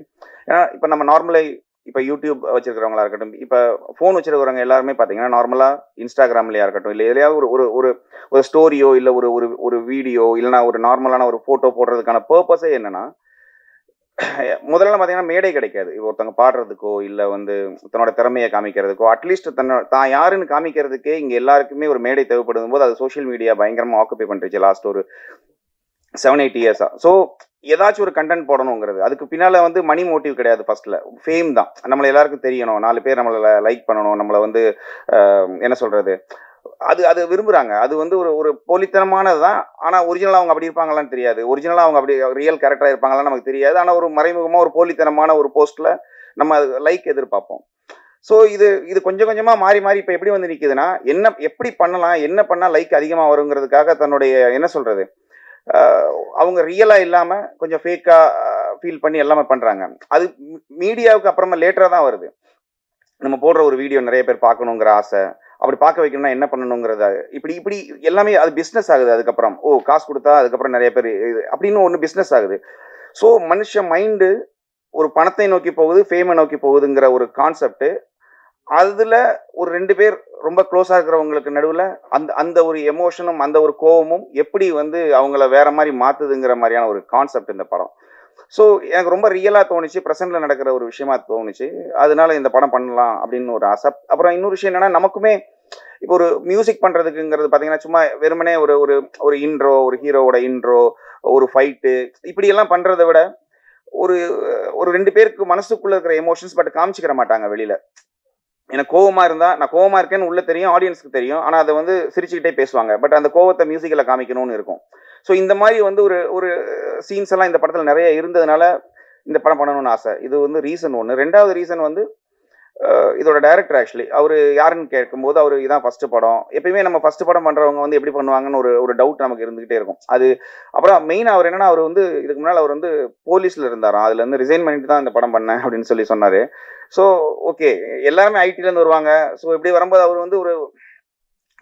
ஏன்னா இப்போ நம்ம நார்மலாக இப்போ யூடியூப் வச்சிருக்கிறவங்களா இருக்கட்டும், இப்போ ஃபோன் வச்சிருக்கிறவங்க எல்லாருமே பார்த்தீங்கன்னா நார்மலாக இன்ஸ்டாகிராம்லையா இருக்கட்டும், இல்லை எதுலையாவது ஒரு ஸ்டோரியோ இல்லை ஒரு வீடியோ இல்லைனா ஒரு நார்மலான ஒரு ஃபோட்டோ போடுறதுக்கான பர்பஸே என்னன்னா, முதல்ல பார்த்தீங்கன்னா மேடை கிடைக்காது. ஒருத்தவங்க பாடுறதுக்கோ இல்லை வந்து தன்னோட திறமையை காமிக்கிறதுக்கோ, அட்லீஸ்ட் தான் யாருன்னு காமிக்கிறதுக்கே இங்கே எல்லாருக்குமே ஒரு மேடை தேவைப்படும் போது அது சோஷியல் மீடியா பயங்கரமாக ஆக்குபை பண்ணிருச்சு லாஸ்ட் ஒரு 7-8 இயர்ஸா. ஸோ ஏதாச்சும் ஒரு கண்டென்ட் போடணுங்கிறது, அதுக்கு பின்னால வந்து மணி மோட்டிவ் கிடையாது. ஃபர்ஸ்ட்ல ஃபேம் தான். நம்மள எல்லாருக்கும் தெரியணும், 4 பேர் நம்மள லைக் பண்ணணும், நம்மள வந்து என்ன சொல்றது, அது விரும்புறாங்க. அது வந்து ஒரு போலித்தனமானது தான். ஆனா ஒரிஜினலா அவங்க அப்படி இருப்பாங்களான்னு தெரியாது. ஒரிஜினலா அவங்க அப்படி ரியல் கேரக்டரா இருப்பாங்களான்னு நமக்கு தெரியாது. ஆனா ஒரு மறைமுகமா ஒரு போலித்தனமான ஒரு போஸ்ட்ல நம்ம லைக் எதிர்பார்ப்போம். ஸோ இது கொஞ்சம் கொஞ்சமா மாறி மாறி இப்போ எப்படி வந்து நிற்குதுன்னா, எப்படி பண்ணலாம், என்ன பண்ணா லைக் அதிகமாக வருங்கிறதுக்காக தன்னுடைய என்ன சொல்றது, அவங்க ரியலா இல்லாம கொஞ்சம் ஃபேக்கா ஃபீல் பண்ணி எல்லாமே பண்றாங்க. அது மீடியாவுக்கு அப்புறமா லேட்டரா தான் வருது. நம்ம போடுற ஒரு வீடியோ நிறைய பேர் பார்க்கணுங்கிற ஆசை, அப்படி பார்க்க வைக்கணும்னா என்ன பண்ணணுங்கிறத, இப்படி எல்லாமே அது பிஸ்னஸ் ஆகுது. அதுக்கப்புறம் காசு கொடுத்தா அதுக்கப்புறம் நிறைய பேர் இது அப்படின்னு ஒன்று பிஸ்னஸ் ஆகுது. ஸோ மனுஷ மைண்டு ஒரு பணத்தை நோக்கி போகுது, ஃபேமை நோக்கி போகுதுங்கிற ஒரு கான்செப்ட். அதுல ஒரு 2 பேர் ரொம்ப க்ளோஸா இருக்கிறவங்களுக்கு நடுவில் அந்த ஒரு எமோஷனும் அந்த ஒரு கோவமும் எப்படி வந்து அவங்கள வேற மாதிரி மாத்துதுங்கிற மாதிரியான ஒரு கான்செப்ட் இந்த படம். ஸோ எனக்கு ரொம்ப ரியலா தோணுச்சு, ப்ரெசென்ட்ல நடக்கிற ஒரு விஷயமா தோணுச்சு. அதனால இந்த படம் பண்ணலாம் அப்படின்னு ஒரு ஆசை. அப்புறம் இன்னொரு விஷயம் என்னன்னா, நமக்குமே இப்போ ஒரு மியூசிக் பண்றதுக்குங்கிறது பாத்தீங்கன்னா சும்மா வெறுமனே ஒரு இன்ட்ரோ, ஒரு ஹீரோவோட இன்ட்ரோ, ஒரு ஃபைட்டு, இப்படி எல்லாம் பண்றதை விட ஒரு 2 பேருக்கு மனசுக்குள்ள இருக்கிற எமோஷன்ஸ் பட் காமிச்சிக்கிற மாட்டாங்க வெளியில. எனக்கு கோவமா இருந்தா நான் கோவமா இருக்கேன்னு உள்ள தெரியும், ஆடியன்ஸ்க்கு தெரியும். ஆனா அதை வந்து சிரிச்சுக்கிட்டே பேசுவாங்க. பட் அந்த கோவத்தை மியூசிக்கில் காமிக்கணும்னு இருக்கும். ஸோ இந்த மாதிரி வந்து ஒரு சீன்ஸ் எல்லாம் இந்த படத்தில் நிறைய இருந்ததுனால இந்த படம் பண்ணணும்னு ஆசை. இது வந்து ரீசன் ஒன்று. 2வது ரீசன் வந்து இதோட டைரக்டர் ஆக்சுவலி அவர் யாருன்னு கேட்கும்போது அவர் இதான் ஃபர்ஸ்ட் படம். எப்பயுமே நம்ம ஃபர்ஸ்ட் படம் பண்றவங்க வந்து எப்படி பண்ணுவாங்கன்னு ஒரு டவுட் நமக்கு இருந்துகிட்டே இருக்கும். அது அப்புறம் மெயின் அவர் என்னன்னா, அவர் வந்து இதுக்கு முன்னால் அவர் வந்து போலீஸ்ல இருந்தாராம். அதுல இருந்து ரிசைன் பண்ணிட்டு தான் இந்த படம் பண்ணேன் அப்படின்னு சொல்லி சொன்னாரு. ஸோ ஓகே, எல்லாருமே ஐடில இருந்து வருவாங்க. ஸோ இப்படி வரும்போது அவர் வந்து ஒரு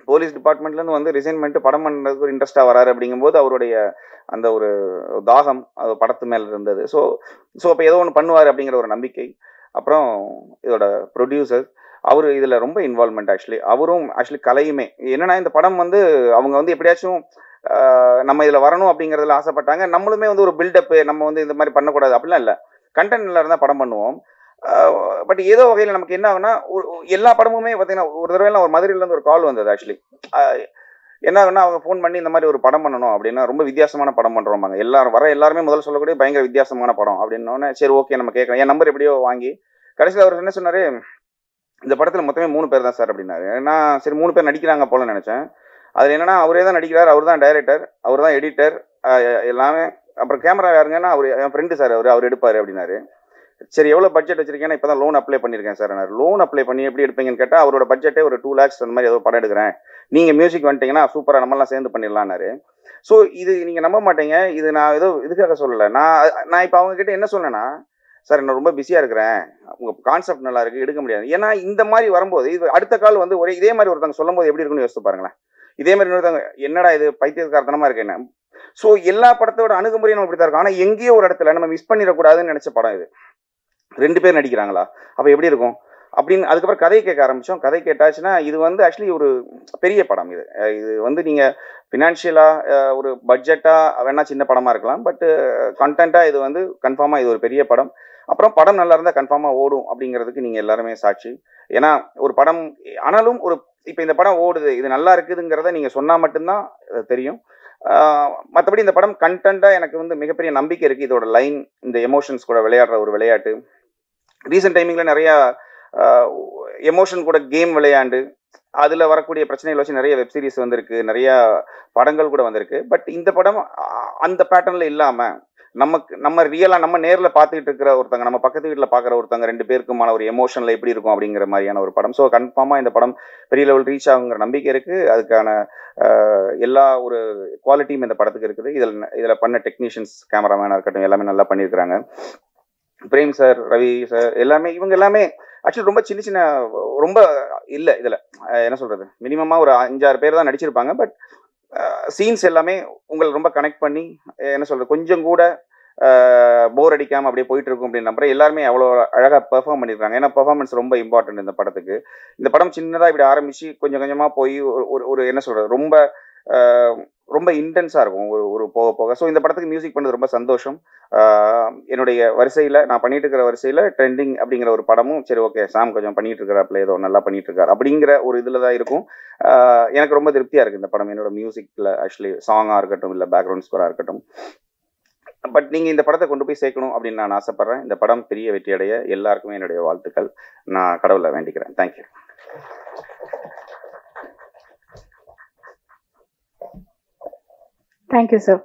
போலீஸ் டிபார்ட்மெண்ட்ல இருந்து வந்து ரிசைன் பண்ணிட்டு படம் பண்றதுக்கு ஒரு இன்ட்ரெஸ்டா வராரு. அப்படிங்கும்போது அவருடைய அந்த ஒரு தாகம் அது படத்து மேல இருந்தது. ஸோ அப்போ ஏதோ ஒன்று பண்ணுவார் அப்படிங்கிற ஒரு நம்பிக்கை. அப்புறம் இதோட ப்ரொடியூசர் அவர் இதுல ரொம்ப இன்வால்மெண்ட். அவரும் கலையுமே என்னன்னா, இந்த படம் வந்து அவங்க வந்து எப்படியாச்சும் நம்ம இதுல வரணும் அப்படிங்கறதுல ஆசைப்பட்டாங்க. நம்மளுமே வந்து ஒரு பில்டப், நம்ம வந்து இந்த மாதிரி பண்ணக்கூடாது அப்படிலாம் இல்லை, கண்டென்ட் நல்லா இருந்தா படம் பண்ணுவோம். பட் ஏதோ வகையில் நமக்கு என்ன ஆகுனா, எல்லா படமுமே பார்த்தீங்கன்னா ஒரு தடவை ஒரு மதுரையிலேருந்து ஒரு கால் வந்தது. என்ன ஆகுனா, அவங்க ஃபோன் பண்ணி இந்த மாதிரி ஒரு படம் பண்ணணும் அப்படின்னா, ரொம்ப வித்தியாசமான படம் பண்ணுறோம்பாங்க. எல்லாருமே முதல்ல சொல்லக்கூடிய பயங்கர வித்தியாசமான படம் அப்படின்னோடனே சரி ஓகே நம்ம கேட்கலாம். என் நம்பர் எப்படியோ வாங்கி கடைசியில் அவர் என்ன சொன்னார், இந்த படத்தில் மொத்தமே 3 பேர் தான் சார் அப்படின்னாரு. நான் சரி 3 பேர் நடிக்கிறாங்க போல நினச்சேன். அதில் என்னன்னா, அவரே தான் நடிக்கிறார், அவர் தான் டைரக்டர், அவர் தான் எடிட்டர் எல்லாமே. அப்புறம் கேமரா யாருங்கன்னா, அவர் என் ஃப்ரெண்டு சார், அவர் எடுப்பார் அப்படின்னாரு. சரி எவ்வளோ பட்ஜெட் வச்சிருக்கேன்னா, இப்போ தான் லோன் அப்ளை பண்ணியிருக்கேன் சார். லோன் அப்ளை பண்ணி எப்படி எடுப்பீங்கன்னு கேட்டால், அவரோட பட்ஜெட்டே ஒரு 2 lakhs அந்த மாதிரி ஏதோ படம் எடுக்கிறேன், நீங்கள் மியூசிக் வந்துட்டீங்கன்னா சூப்பராக நம்மளாம் சேர்ந்து பண்ணிடலான்னாரு. ஸோ இது நீங்கள் நம்ப மாட்டீங்க, இது நான் ஏதோ இதுக்காக சொல்லலை. நான் இப்போ அவங்க கிட்ட என்ன சொன்னேன்னா, சார் நான் ரொம்ப பிஸியாக இருக்கிறேன், உங்கள் கான்செப்ட் நல்லா இருக்குது, எடுக்க முடியாது. ஏன்னா இந்த மாதிரி வரும்போது இது அடுத்த கால் வந்து இதே மாதிரி ஒருத்தவங்க சொல்லும் போது எப்படி இருக்குன்னு யோசிச்சு பாருங்களேன். இதே மாதிரி ஒருத்தவங்க என்னடா இது பைத்தியக்காரத்தனமாக இருக்கு என்ன. ஸோ எல்லா படத்தோட அணுகுமுறையும் நம்ம இப்படி தான் இருக்கும். ஆனால் எங்கேயோ ஒரு இடத்துல நம்ம மிஸ் பண்ணிடக்கூடாதுன்னு நினச்ச படம் இது. 2 பேர் நடிக்கிறாங்களா, அப்போ எப்படி இருக்கும் அப்படின்னு. அதுக்கப்புறம் கதை கேட்க ஆரம்பித்தோம். கதை கேட்டாச்சுன்னா இது வந்து ஒரு பெரிய படம். இது வந்து நீங்கள் ஃபினான்ஷியலாக ஒரு பட்ஜெட்டாக வேணால் சின்ன படமாக இருக்கலாம், பட் கண்டென்ட்டாக இது வந்து கன்ஃபார்மாக இது ஒரு பெரிய படம். அப்புறம் படம் நல்லா இருந்தால் கன்ஃபார்மாக ஓடும் அப்படிங்கிறதுக்கு நீங்கள் எல்லாருமே சாட்சி. ஏன்னா ஒரு படம் ஆனாலும் இப்போ இந்த படம் ஓடுது, இது நல்லா இருக்குதுங்கிறத நீங்கள் சொன்னால் மட்டும்தான் தெரியும். மற்றபடி இந்த படம் கண்டென்ட்டாக எனக்கு வந்து மிகப்பெரிய நம்பிக்கை இருக்குது. இதோட லைன், இந்த எமோஷன்ஸ் கூட விளையாடுற ஒரு விளையாட்டு. ரீசெண்ட் டைமிங்கில் நிறையா எமோஷன் கூட கேம் விளையாண்டு அதில் வரக்கூடிய பிரச்சனைகள் வச்சு நிறைய வெப்சீரிஸ் வந்திருக்கு, நிறையா படங்கள் கூட வந்திருக்கு. பட் இந்த படம் அந்த பேட்டர்னில் இல்லாமல் நம்ம ரியலாக நம்ம நேரில் பார்த்துக்கிட்டு இருக்கிற ஒருத்தங்க, நம்ம பக்கத்து வீட்டில் பார்க்குற ஒருத்தங்க 2 பேருக்குமான ஒரு எமோஷனில் எப்படி இருக்கும் அப்படிங்கிற மாதிரியான ஒரு படம். ஸோ கன்ஃபார்மாக இந்த படம் பெரிய லெவல் ரீச் ஆகுங்கிற நம்பிக்கை இருக்குது. அதுக்கான எல்லா ஒரு குவாலிட்டியும் இந்த படத்துக்கு இருக்குது. இதில் பண்ண டெக்னீஷியன்ஸ், கேமராமேனாக இருக்கட்டும், எல்லாமே நல்லா பண்ணியிருக்கிறாங்க. பிரேம் சார், ரவி சார், இவங்க எல்லாமே ரொம்ப சின்ன ரொம்ப இல்லை இதில் என்ன சொல்கிறது, மினிமமாக ஒரு 5-6 பேர் தான் நடிச்சிருப்பாங்க. பட் சீன்ஸ் எல்லாமே உங்களை ரொம்ப கனெக்ட் பண்ணி என்ன சொல்கிறது, கொஞ்சம் கூட போர் அடிக்காமல் அப்படியே போயிட்டு இருக்கும் அப்படின்னு நம்புறேன். எல்லாருமே அவ்வளோ அழகாக பெர்ஃபார்ம் பண்ணியிருக்காங்க. ஏன்னா பெர்ஃபார்மன்ஸ் ரொம்ப இம்பார்ட்டன்ட் இந்த படத்துக்கு. இந்த படம் சின்னதாக இப்படி ஆரம்பித்து கொஞ்சம் கொஞ்சமாக போய் ஒரு என்ன சொல்கிறது, ரொம்ப ரொம்ப இன்டென்ஸாக இருக்கும் ஒரு போக போக. ஸோ இந்த படத்துக்கு மியூசிக் பண்ணது ரொம்ப சந்தோஷம். என்னுடைய வரிசையில் நான் பண்ணிட்டு இருக்கிற வரிசையில் ட்ரெண்டிங் அப்படிங்கிற ஒரு படமும் சரி ஓகே சாம் கொஞ்சம் பண்ணிட்டு இருக்கிறாப்புல ஏதோ நல்லா பண்ணிட்டு இருக்காரு அப்படிங்கிற ஒரு இதில் தான் இருக்கும். எனக்கு ரொம்ப திருப்தியாக இருக்குது இந்த படம். என்னோட மியூசிக்கில் ஆக்சுவலி சாங்காக இருக்கட்டும் இல்லை பேக்ரவுண்ட் ஸ்கோராக இருக்கட்டும். பட் நீங்கள் இந்த படத்தை கொண்டு போய் சேர்க்கணும் அப்படின்னு நான் ஆசைப்பட்றேன். இந்த படம் பெரிய வெற்றியடைய எல்லாருக்குமே என்னுடைய வாழ்த்துக்கள். நான் கடவுளை வேண்டிக்கிறேன். தேங்க்யூ. Thank you sir.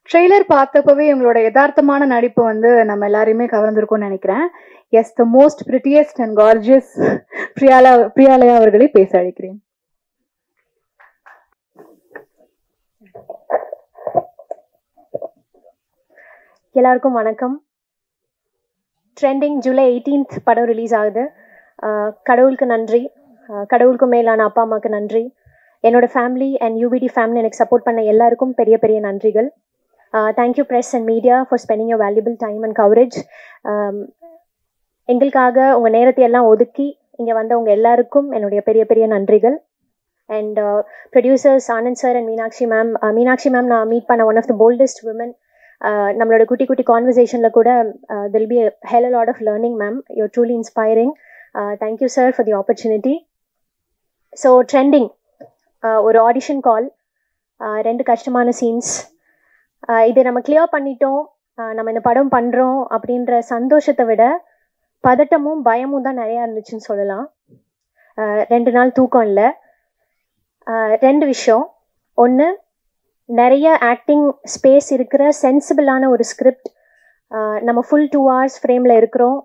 ட்ரெய்லர் பார்த்தப்பவே உங்களோட யதார்த்தமான நடிப்பு வந்து நம்ம எல்லாரையுமே கவர்ந்திருக்கும்னு நினைக்கிறேன். Yes, the most prettiest and gorgeous Priyalaya அவர்களை பேச அழைக்கிறேன். எல்லாருக்கும் வணக்கம். ட்ரெண்டிங் ஜூலை 18th படம் ரிலீஸ் ஆகுது. கடவுளுக்கு நன்றி, கடவுளுக்கு மேலான அப்பா அம்மாவுக்கு நன்றி, என்னோட ஃபேமிலி அண்ட் யூபிடி ஃபேமிலி எனக்கு சப்போர்ட் பண்ண எல்லாருக்கும் பெரிய பெரிய நன்றிகள். Thank you press and media for spending your valuable time and coverage. எங்களுக்காக உங்கள் நேரத்தை எல்லாம் ஒதுக்கி இங்கே வந்தவங்க எல்லாருக்கும் என்னுடைய பெரிய பெரிய நன்றிகள். And producers Anand sir and Meenakshi ma'am நான் மீட் பண்ண one of the boldest women. நம்மளோட குட்டி குட்டி கான்வர்சேஷனில் கூட there'll be hell a lot of learning ma'am. You're truly inspiring. Thank you sir for the opportunity. So trending ஒரு ஆடிஷன் கால், 2 கஷ்டமான scenes. இதை நம்ம கிளியர் பண்ணிட்டோம், நம்ம இந்த படம் பண்ணுறோம் அப்படின்ற சந்தோஷத்தை விட பதட்டமும் பயமும் தான் நிறையா இருந்துச்சுன்னு சொல்லலாம். 2 நாள் தூக்கம் இல்லை. 2 விஷயம். ஒன்று, நிறைய ஆக்டிங் ஸ்பேஸ் இருக்கிற சென்சிபிளான ஒரு ஸ்கிரிப்ட். நம்ம ஃபுல் 2 hours ஃப்ரேமில் இருக்கிறோம்,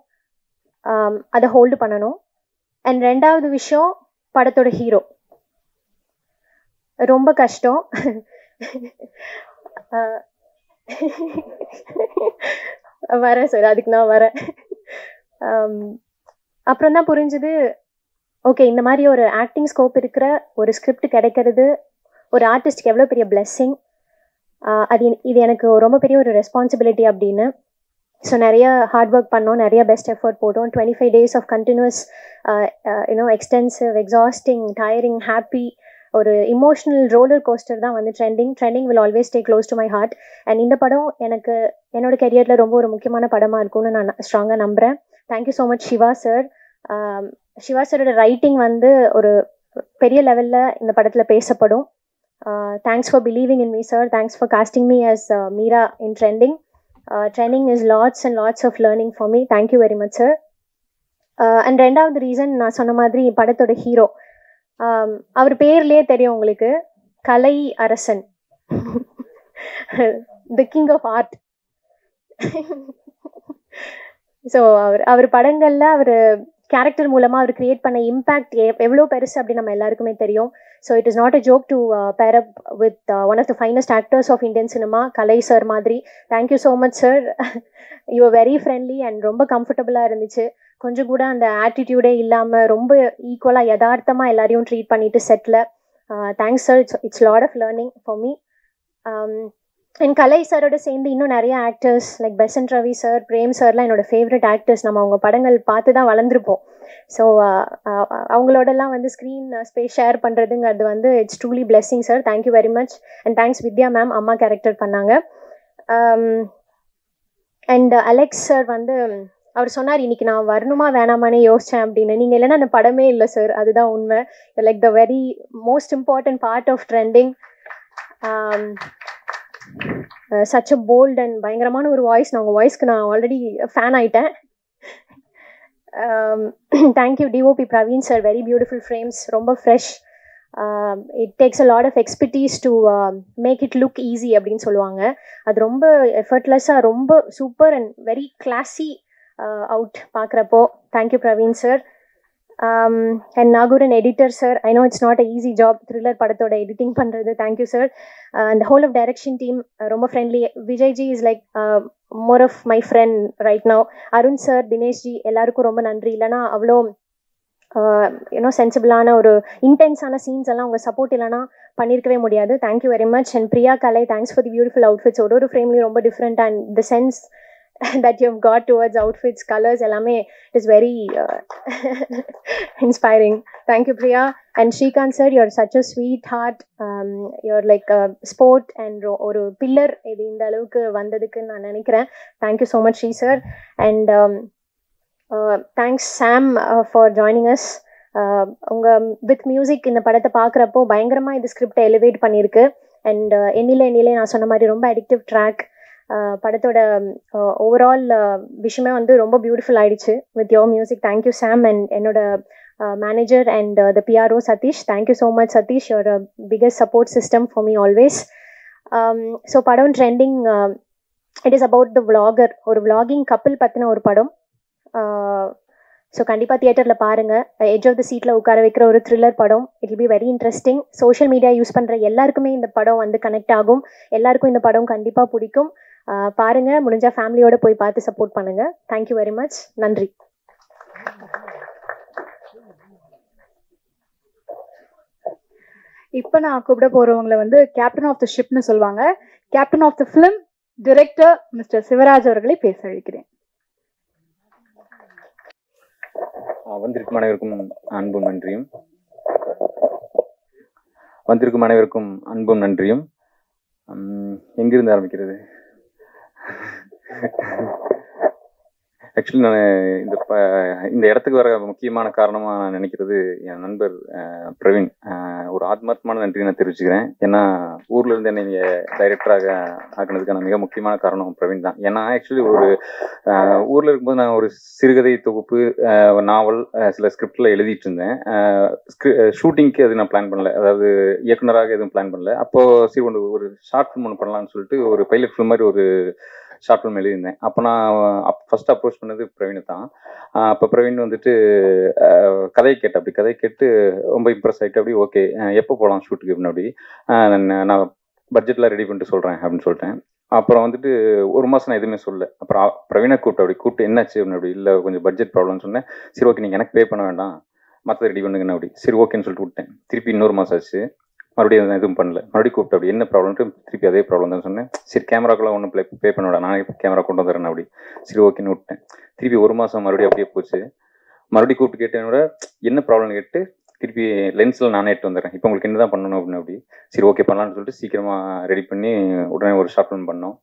அதை ஹோல்டு பண்ணணும். அண்ட் 2வது விஷயம், படத்தோட ஹீரோ. ரொம்ப கஷ்டம். வரேன் சார், அதுக்கு நான் வரேன். அப்புறம் தான் புரிஞ்சுது, ஓகே இந்த மாதிரி ஒரு ஆக்டிங் ஸ்கோப் இருக்கிற ஒரு ஸ்கிரிப்ட் கிடைக்கிறது ஒரு ஆர்டிஸ்ட்க்கு எவ்வளோ பெரிய பிளெஸ்ஸிங். இது எனக்கு ரொம்ப பெரிய ஒரு ரெஸ்பான்சிபிலிட்டி அப்படின்னு. ஸோ நிறைய ஹார்ட் ஒர்க் பண்ணோம், நிறைய பெஸ்ட் எஃபர்ட் போட்டோம். 25 days of continuous extensive, exhausting, tiring, happy, ஒரு இமோஷனல் ரோலர் கோஸ்டர் தான் வந்து trending will always stay close to my heart. And இந்த படம் எனக்கு என்னோட கெரியரில் ரொம்ப ஒரு முக்கியமான படமாக இருக்கும்னு நான் ஸ்ட்ராங்காக நம்புகிறேன். Thank you so much Siva sir. Siva சாரோட ரைட்டிங் வந்து ஒரு பெரிய லெவலில் இந்த படத்தில் பேசப்படும். Thanks for believing in me sir. Thanks for casting me as Meera in trending. Trending is lots and lots of learning for me. Thank you very much sir. And 2வது reason, நான் சொன்ன மாதிரி படத்தோட ஹீரோ, அவர் பேர்லேயே தெரியும் உங்களுக்கு, Kalai Arasan, the king of art. So அவர் படங்களில் அவர் கேரக்டர் மூலமாக அவர் கிரியேட் பண்ண இம்பேக்ட் எவ்வளோ பெருசு அப்படின்னு நம்ம எல்லாருக்குமே தெரியும். So it is not a joke to pair up with one of the finest actors of Indian cinema, Kalai sir மாதிரி. Thank you so much sir. You are very friendly and ரொம்ப கம்ஃபர்டபுளாக இருந்துச்சு. கொஞ்சம் கூட அந்த ஆட்டிடியூடே இல்லாமல் ரொம்ப ஈக்குவலாக யதார்த்தமாக எல்லாரையும் ட்ரீட் பண்ணிட்டு செட்டில். Thanks sir. It's lot of learning for me. And Kalai சாரோட சேர்ந்து இன்னும் நிறைய actors like Besant Ravi sir, Prem சார்லாம் என்னோட ஃபேவரட் ஆக்டர்ஸ். நம்ம அவங்க படங்கள் பார்த்து தான் வளர்ந்துருப்போம். ஸோ அவங்களோடலாம் வந்து ஸ்க்ரீன் ஸ்பேஸ் ஷேர் பண்ணுறதுங்கிறது வந்து it's truly blessing sir. Thank you very much. And thanks Vidya ma'am, அம்மா கேரக்டர் பண்ணாங்க. அண்ட் அலெக்ஸ் சார் வந்து அவர் சொன்னார், இன்னைக்கு நான் வரணுமா வேணாமானே யோசித்தேன் அப்படின்னு. நீங்கள் இல்லைன்னா அந்த படமே இல்லை சார், அதுதான் உண்மை. Like the very most important part of trending. Such a bold and பயங்கரமான ஒரு வாய்ஸ். நான் உங்கள் வாய்ஸ்க்கு நான் ஆல்ரெடி ஃபேன் ஆகிட்டேன். Thank you DOP Praveen sir. Very beautiful frames, ரொம்ப fresh. It takes a lot of expertise to make it look easy அப்படின்னு சொல்லுவாங்க. அது ரொம்ப எஃபர்ட்லெஸ்ஸாக ரொம்ப super and very classy out பார்க்குறப்போ. Thank you Praveen sir. And Nagooran editor sir. I know it's not a easy job, thriller படத்தோட editing பண்ணுறது. Thank you sir. அந்த ஹோல் ஆஃப் டைரக்ஷன் டீம் ரொம்ப friendly. Vijayji is like more of my friend right now. Arun sir, Dineshji, எல்லாருக்கும் ரொம்ப நன்றி. இல்லைனா அவ்வளோ சென்சிபிளான ஒரு இன்டென்ஸான சீன்ஸ் எல்லாம் உங்கள் சப்போர்ட் இல்லைனா பண்ணியிருக்கவே முடியாது. Thank you very much. And Priya Kalai, thanks for the beautiful outfits. ஒரு ஃப்ரேம்லையும் ரொம்ப different and the sense that you've got towards outfits, colors, எல்லாமே it is very inspiring. Thank you, Priya. And Srikanth sir, you're such a sweetheart. You're like a sport and ஒரு pillar இது இந்த அளவுக்கு வந்ததுக்கு நான் நினைக்கிறேன். Thank you so much, Sri sir. And thanks Sam for joining us. உங்க with music இந்த படத்தை பார்க்குறப்போ பயங்கரமாக இந்த ஸ்கிரிப்டை எலிவேட் பண்ணியிருக்கு. அண்ட் எண்ணிலே நான் சொன்ன மாதிரி ரொம்ப அடிக்டிவ் ட்ராக். படத்தோட ஓவரால் விஷயமே வந்து ரொம்ப பியூட்டிஃபுல் ஆயிடுச்சு with your music. Thank you Sam. And என்னோட manager and the PRO Satish, thank you so much Satish. Your biggest support system for me always. So படம் trending. It is about the vlogger. ஒரு விளாகிங் கப்பிள் பற்றின ஒரு படம். ஸோ கண்டிப்பாக தியேட்டரில் பாருங்கள். எட்ஜ் ஆஃப் த சீட்டில் உட்கார வைக்கிற ஒரு த்ரில்லர் படம். It will be very interesting. Social media use பண்ணுற எல்லாருக்குமே இந்த படம் வந்து கனெக்ட் ஆகும். எல்லாருக்கும் இந்த படம் கண்டிப்பாக பிடிக்கும். பாருங்கள், முடிஞ்சால் ஃபேமிலியோடு போய் பார்த்து சப்போர்ட் பண்ணுங்கள். Thank you very much. நன்றி. இப்போ நான் கூப்பிட போகிறவங்களை வந்து கேப்டன் ஆஃப் த ஷிப்னு சொல்லுவாங்க. Captain of the film director mister Sivaraj அவர்களை பேச அழைக்கிறேன். வந்திருக்கும் அனைவருக்கும் அன்பும் நன்றியும். வந்திருக்கும் அனைவருக்கும் அன்பும் நன்றியும். எங்கிருந்து ஆரம்பிக்கிறது? ஆக்சுவலி நான் இந்த இடத்துக்கு வர முக்கியமான காரணமாக நான் நினைக்கிறது என் நண்பர் பிரவீன். ஒரு ஆத்மார்த்தமான நன்றி நான் தெரிவிச்சுக்கிறேன். ஏன்னா ஊரில் இருந்து என்னை டைரக்டராக ஆக்கினதுக்கான மிக முக்கியமான காரணம் பிரவீன் தான். ஏன்னா ஆக்சுவலி ஒரு ஊரில் இருக்கும்போது நான் ஒரு சிறுகதை தொகுப்பு, நாவல், சில ஸ்கிரிப்டில் எழுதிட்டு இருந்தேன். ஷூட்டிங்க்கு அது நான் பிளான் பண்ணல, அதாவது இயக்குனராக எதுவும் பிளான் பண்ணல. அப்போது சரி ஒரு ஷார்ட் ஃபிலிம் ஒன்று பண்ணலான்னு சொல்லிட்டு ஒரு பைலட் ஃபிலிம் மாதிரி ஒரு ஷார்ட் ஃபிலிம் எழுதியிருந்தேன். அப்போ நான் ஃபர்ஸ்ட் அப்ரோச் பண்ணது பிரவீனை தான். அப்போ பிரவீன் வந்துட்டு கதையை கேட்டேன். அப்படி கதையை கேட்டு ரொம்ப இம்ப்ரெஸ் ஆகிட்டு அப்படி ஓகே எப்போ போகலாம் ஷூட்டுக்கு அப்படின்னு அப்படி நான் பட்ஜெட்லாம் ரெடி பண்ணிட்டு சொல்கிறேன் அப்படின்னு சொல்லிட்டேன். அப்புறம் வந்துட்டு ஒரு மாதம் நான் எதுவுமே சொல்லலை. அப்புறம் பிரவீனை கூப்பிட்டு என்னாச்சு அப்படின்னு அப்படி இல்லை கொஞ்சம் பட்ஜெட் ப்ராப்ளம்னு சொன்னேன். சரி ஓகே நீங்கள் எனக்கு பே பண்ண வேண்டாம், மற்ற ரெடி பண்ணுங்கன்னு அப்படி சரி ஓகேன்னு சொல்லிட்டு விட்டேன். திருப்பி இன்னொரு மாதம் ஆச்சு, மறுபடியும் எதுவும் பண்ணல. மறுபடியும் கூப்பிட்டு அப்படி என்ன ப்ராப்ளம்ட்டு திருப்பி அதே ப்ராப்ளம் தான் சொன்னேன். சரி கேமராக்கெல்லாம் ஒன்றும் பே பண்ண விட, நானே கேமரா கொண்டு வந்துடுறேன் அப்படி சரி ஓகேன்னு விட்டேன். திருப்பி ஒரு மாதம் மறுபடியும் அப்படியே போச்சு. மறுபடியும் கூப்பிட்டு கேட்டேனோட என்ன ப்ராப்ளம்னு கேட்டு திருப்பி லென்ஸில் நானே எடுத்து வந்துடுறேன். இப்போ உங்களுக்கு என்ன தான் பண்ணணும் அப்படின்னு அப்படி சரி ஓகே பண்ணலான்னு சொல்லிட்டு சீக்கிரமாக ரெடி பண்ணி உடனே ஒரு ஷார்ட் ஃபிலிம் பண்ணோம்.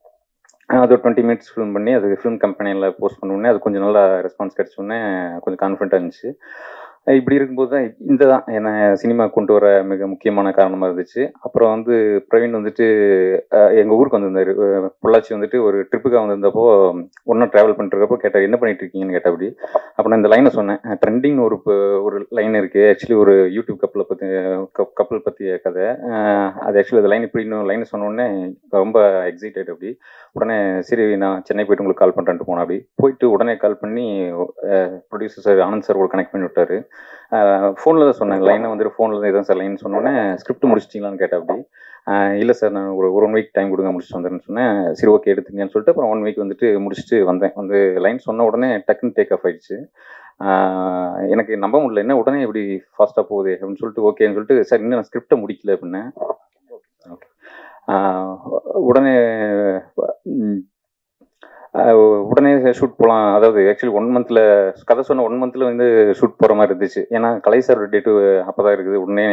அது ஒரு 20 மினிட்ஸ் ஃபிலிம் பண்ணி அது ஃபிலிம் கம்பெனியில் போஸ்ட் பண்ணோடனே அது கொஞ்சம் நல்லா ரெஸ்பான்ஸ் கிடச்சோடனே கொஞ்சம் கான்ஃபிடென்ட்டாக இருந்துச்சு. இப்படி இருக்கும்போது தான் இந்த தான் என்னை சினிமா கொண்டு வர மிக முக்கியமான காரணமாக இருந்துச்சு. அப்புறம் வந்து பிரவீன் வந்துட்டு எங்கள் ஊருக்கு வந்திருந்தார். பொள்ளாச்சி வந்துட்டு ஒரு ட்ரிப்புக்காக வந்திருந்தப்போ ஒன்றா ட்ராவல் பண்ணிட்டுருக்கப்போ கேட்டார் என்ன பண்ணிட்டு இருக்கீங்கன்னு கேட்டால் அப்படி. அப்போ நான் இந்த லைனை சொன்னேன். ட்ரெண்டிங் ஒரு லைன் இருக்குது ஆக்சுவலி, ஒரு யூடியூப் கப்பல் பற்றிய கதை. அது ஆக்சுவலி அந்த லைன் இப்படி இன்னும் லைனை சொன்னோடனே ரொம்ப எக்ஸைட்டட் அப்படி. உடனே சரி நான் சென்னை போய்ட்டு உங்களுக்கு கால் பண்ணுறேன்ட்டு போனேன். அப்படி போயிட்டு உடனே கால் பண்ணி ப்ரொடியூசர் சார் ஆனந்த் சார் கூட கனெக்ட் பண்ணி விட்டார். ஃபோனில் தான் சொன்னேன் லைனை வந்துட்டு ஃபோனில் தான் இதான் சார் லைன் சொன்னோன்னே ஸ்கிரிப்ட் முடிச்சிட்டிங்களான்னு கேட்டேன் அப்படி. இல்லை சார் நான் ஒரு 1 வீக் டைம் கொடுங்க முடிச்சுட்டு வந்துடுன்னு சொன்னேன். சரி ஓகே எடுத்துங்கன்னு சொல்லிட்டு அப்புறம் 1 வீக் வந்துட்டு முடிச்சுட்டு வந்தேன். வந்து லைன் சொன்ன உடனே டக்குன்னு டேக் ஆஃப் ஆயிடுச்சு. எனக்கு நம்ப முடியல, என்ன உடனே இப்படி ஃபாஸ்ட்டாக போகுது அப்படின்னு சொல்லிட்டு ஓகேன்னு சொல்லிட்டு சார் இன்னும் நான் ஸ்கிரிப்டை முடிக்கல அப்படின்னேன். ஓகே உடனே ஷூட் போகலாம். அதாவது ஆக்சுவலி 1 மந்த்தில் கதை சொன்ன 1 மந்த்தில் வந்து ஷூட் போகிற மாதிரி இருந்துச்சு. ஏன்னா கலை சார் டேட்டு அப்போ தான் இருக்குது. உடனே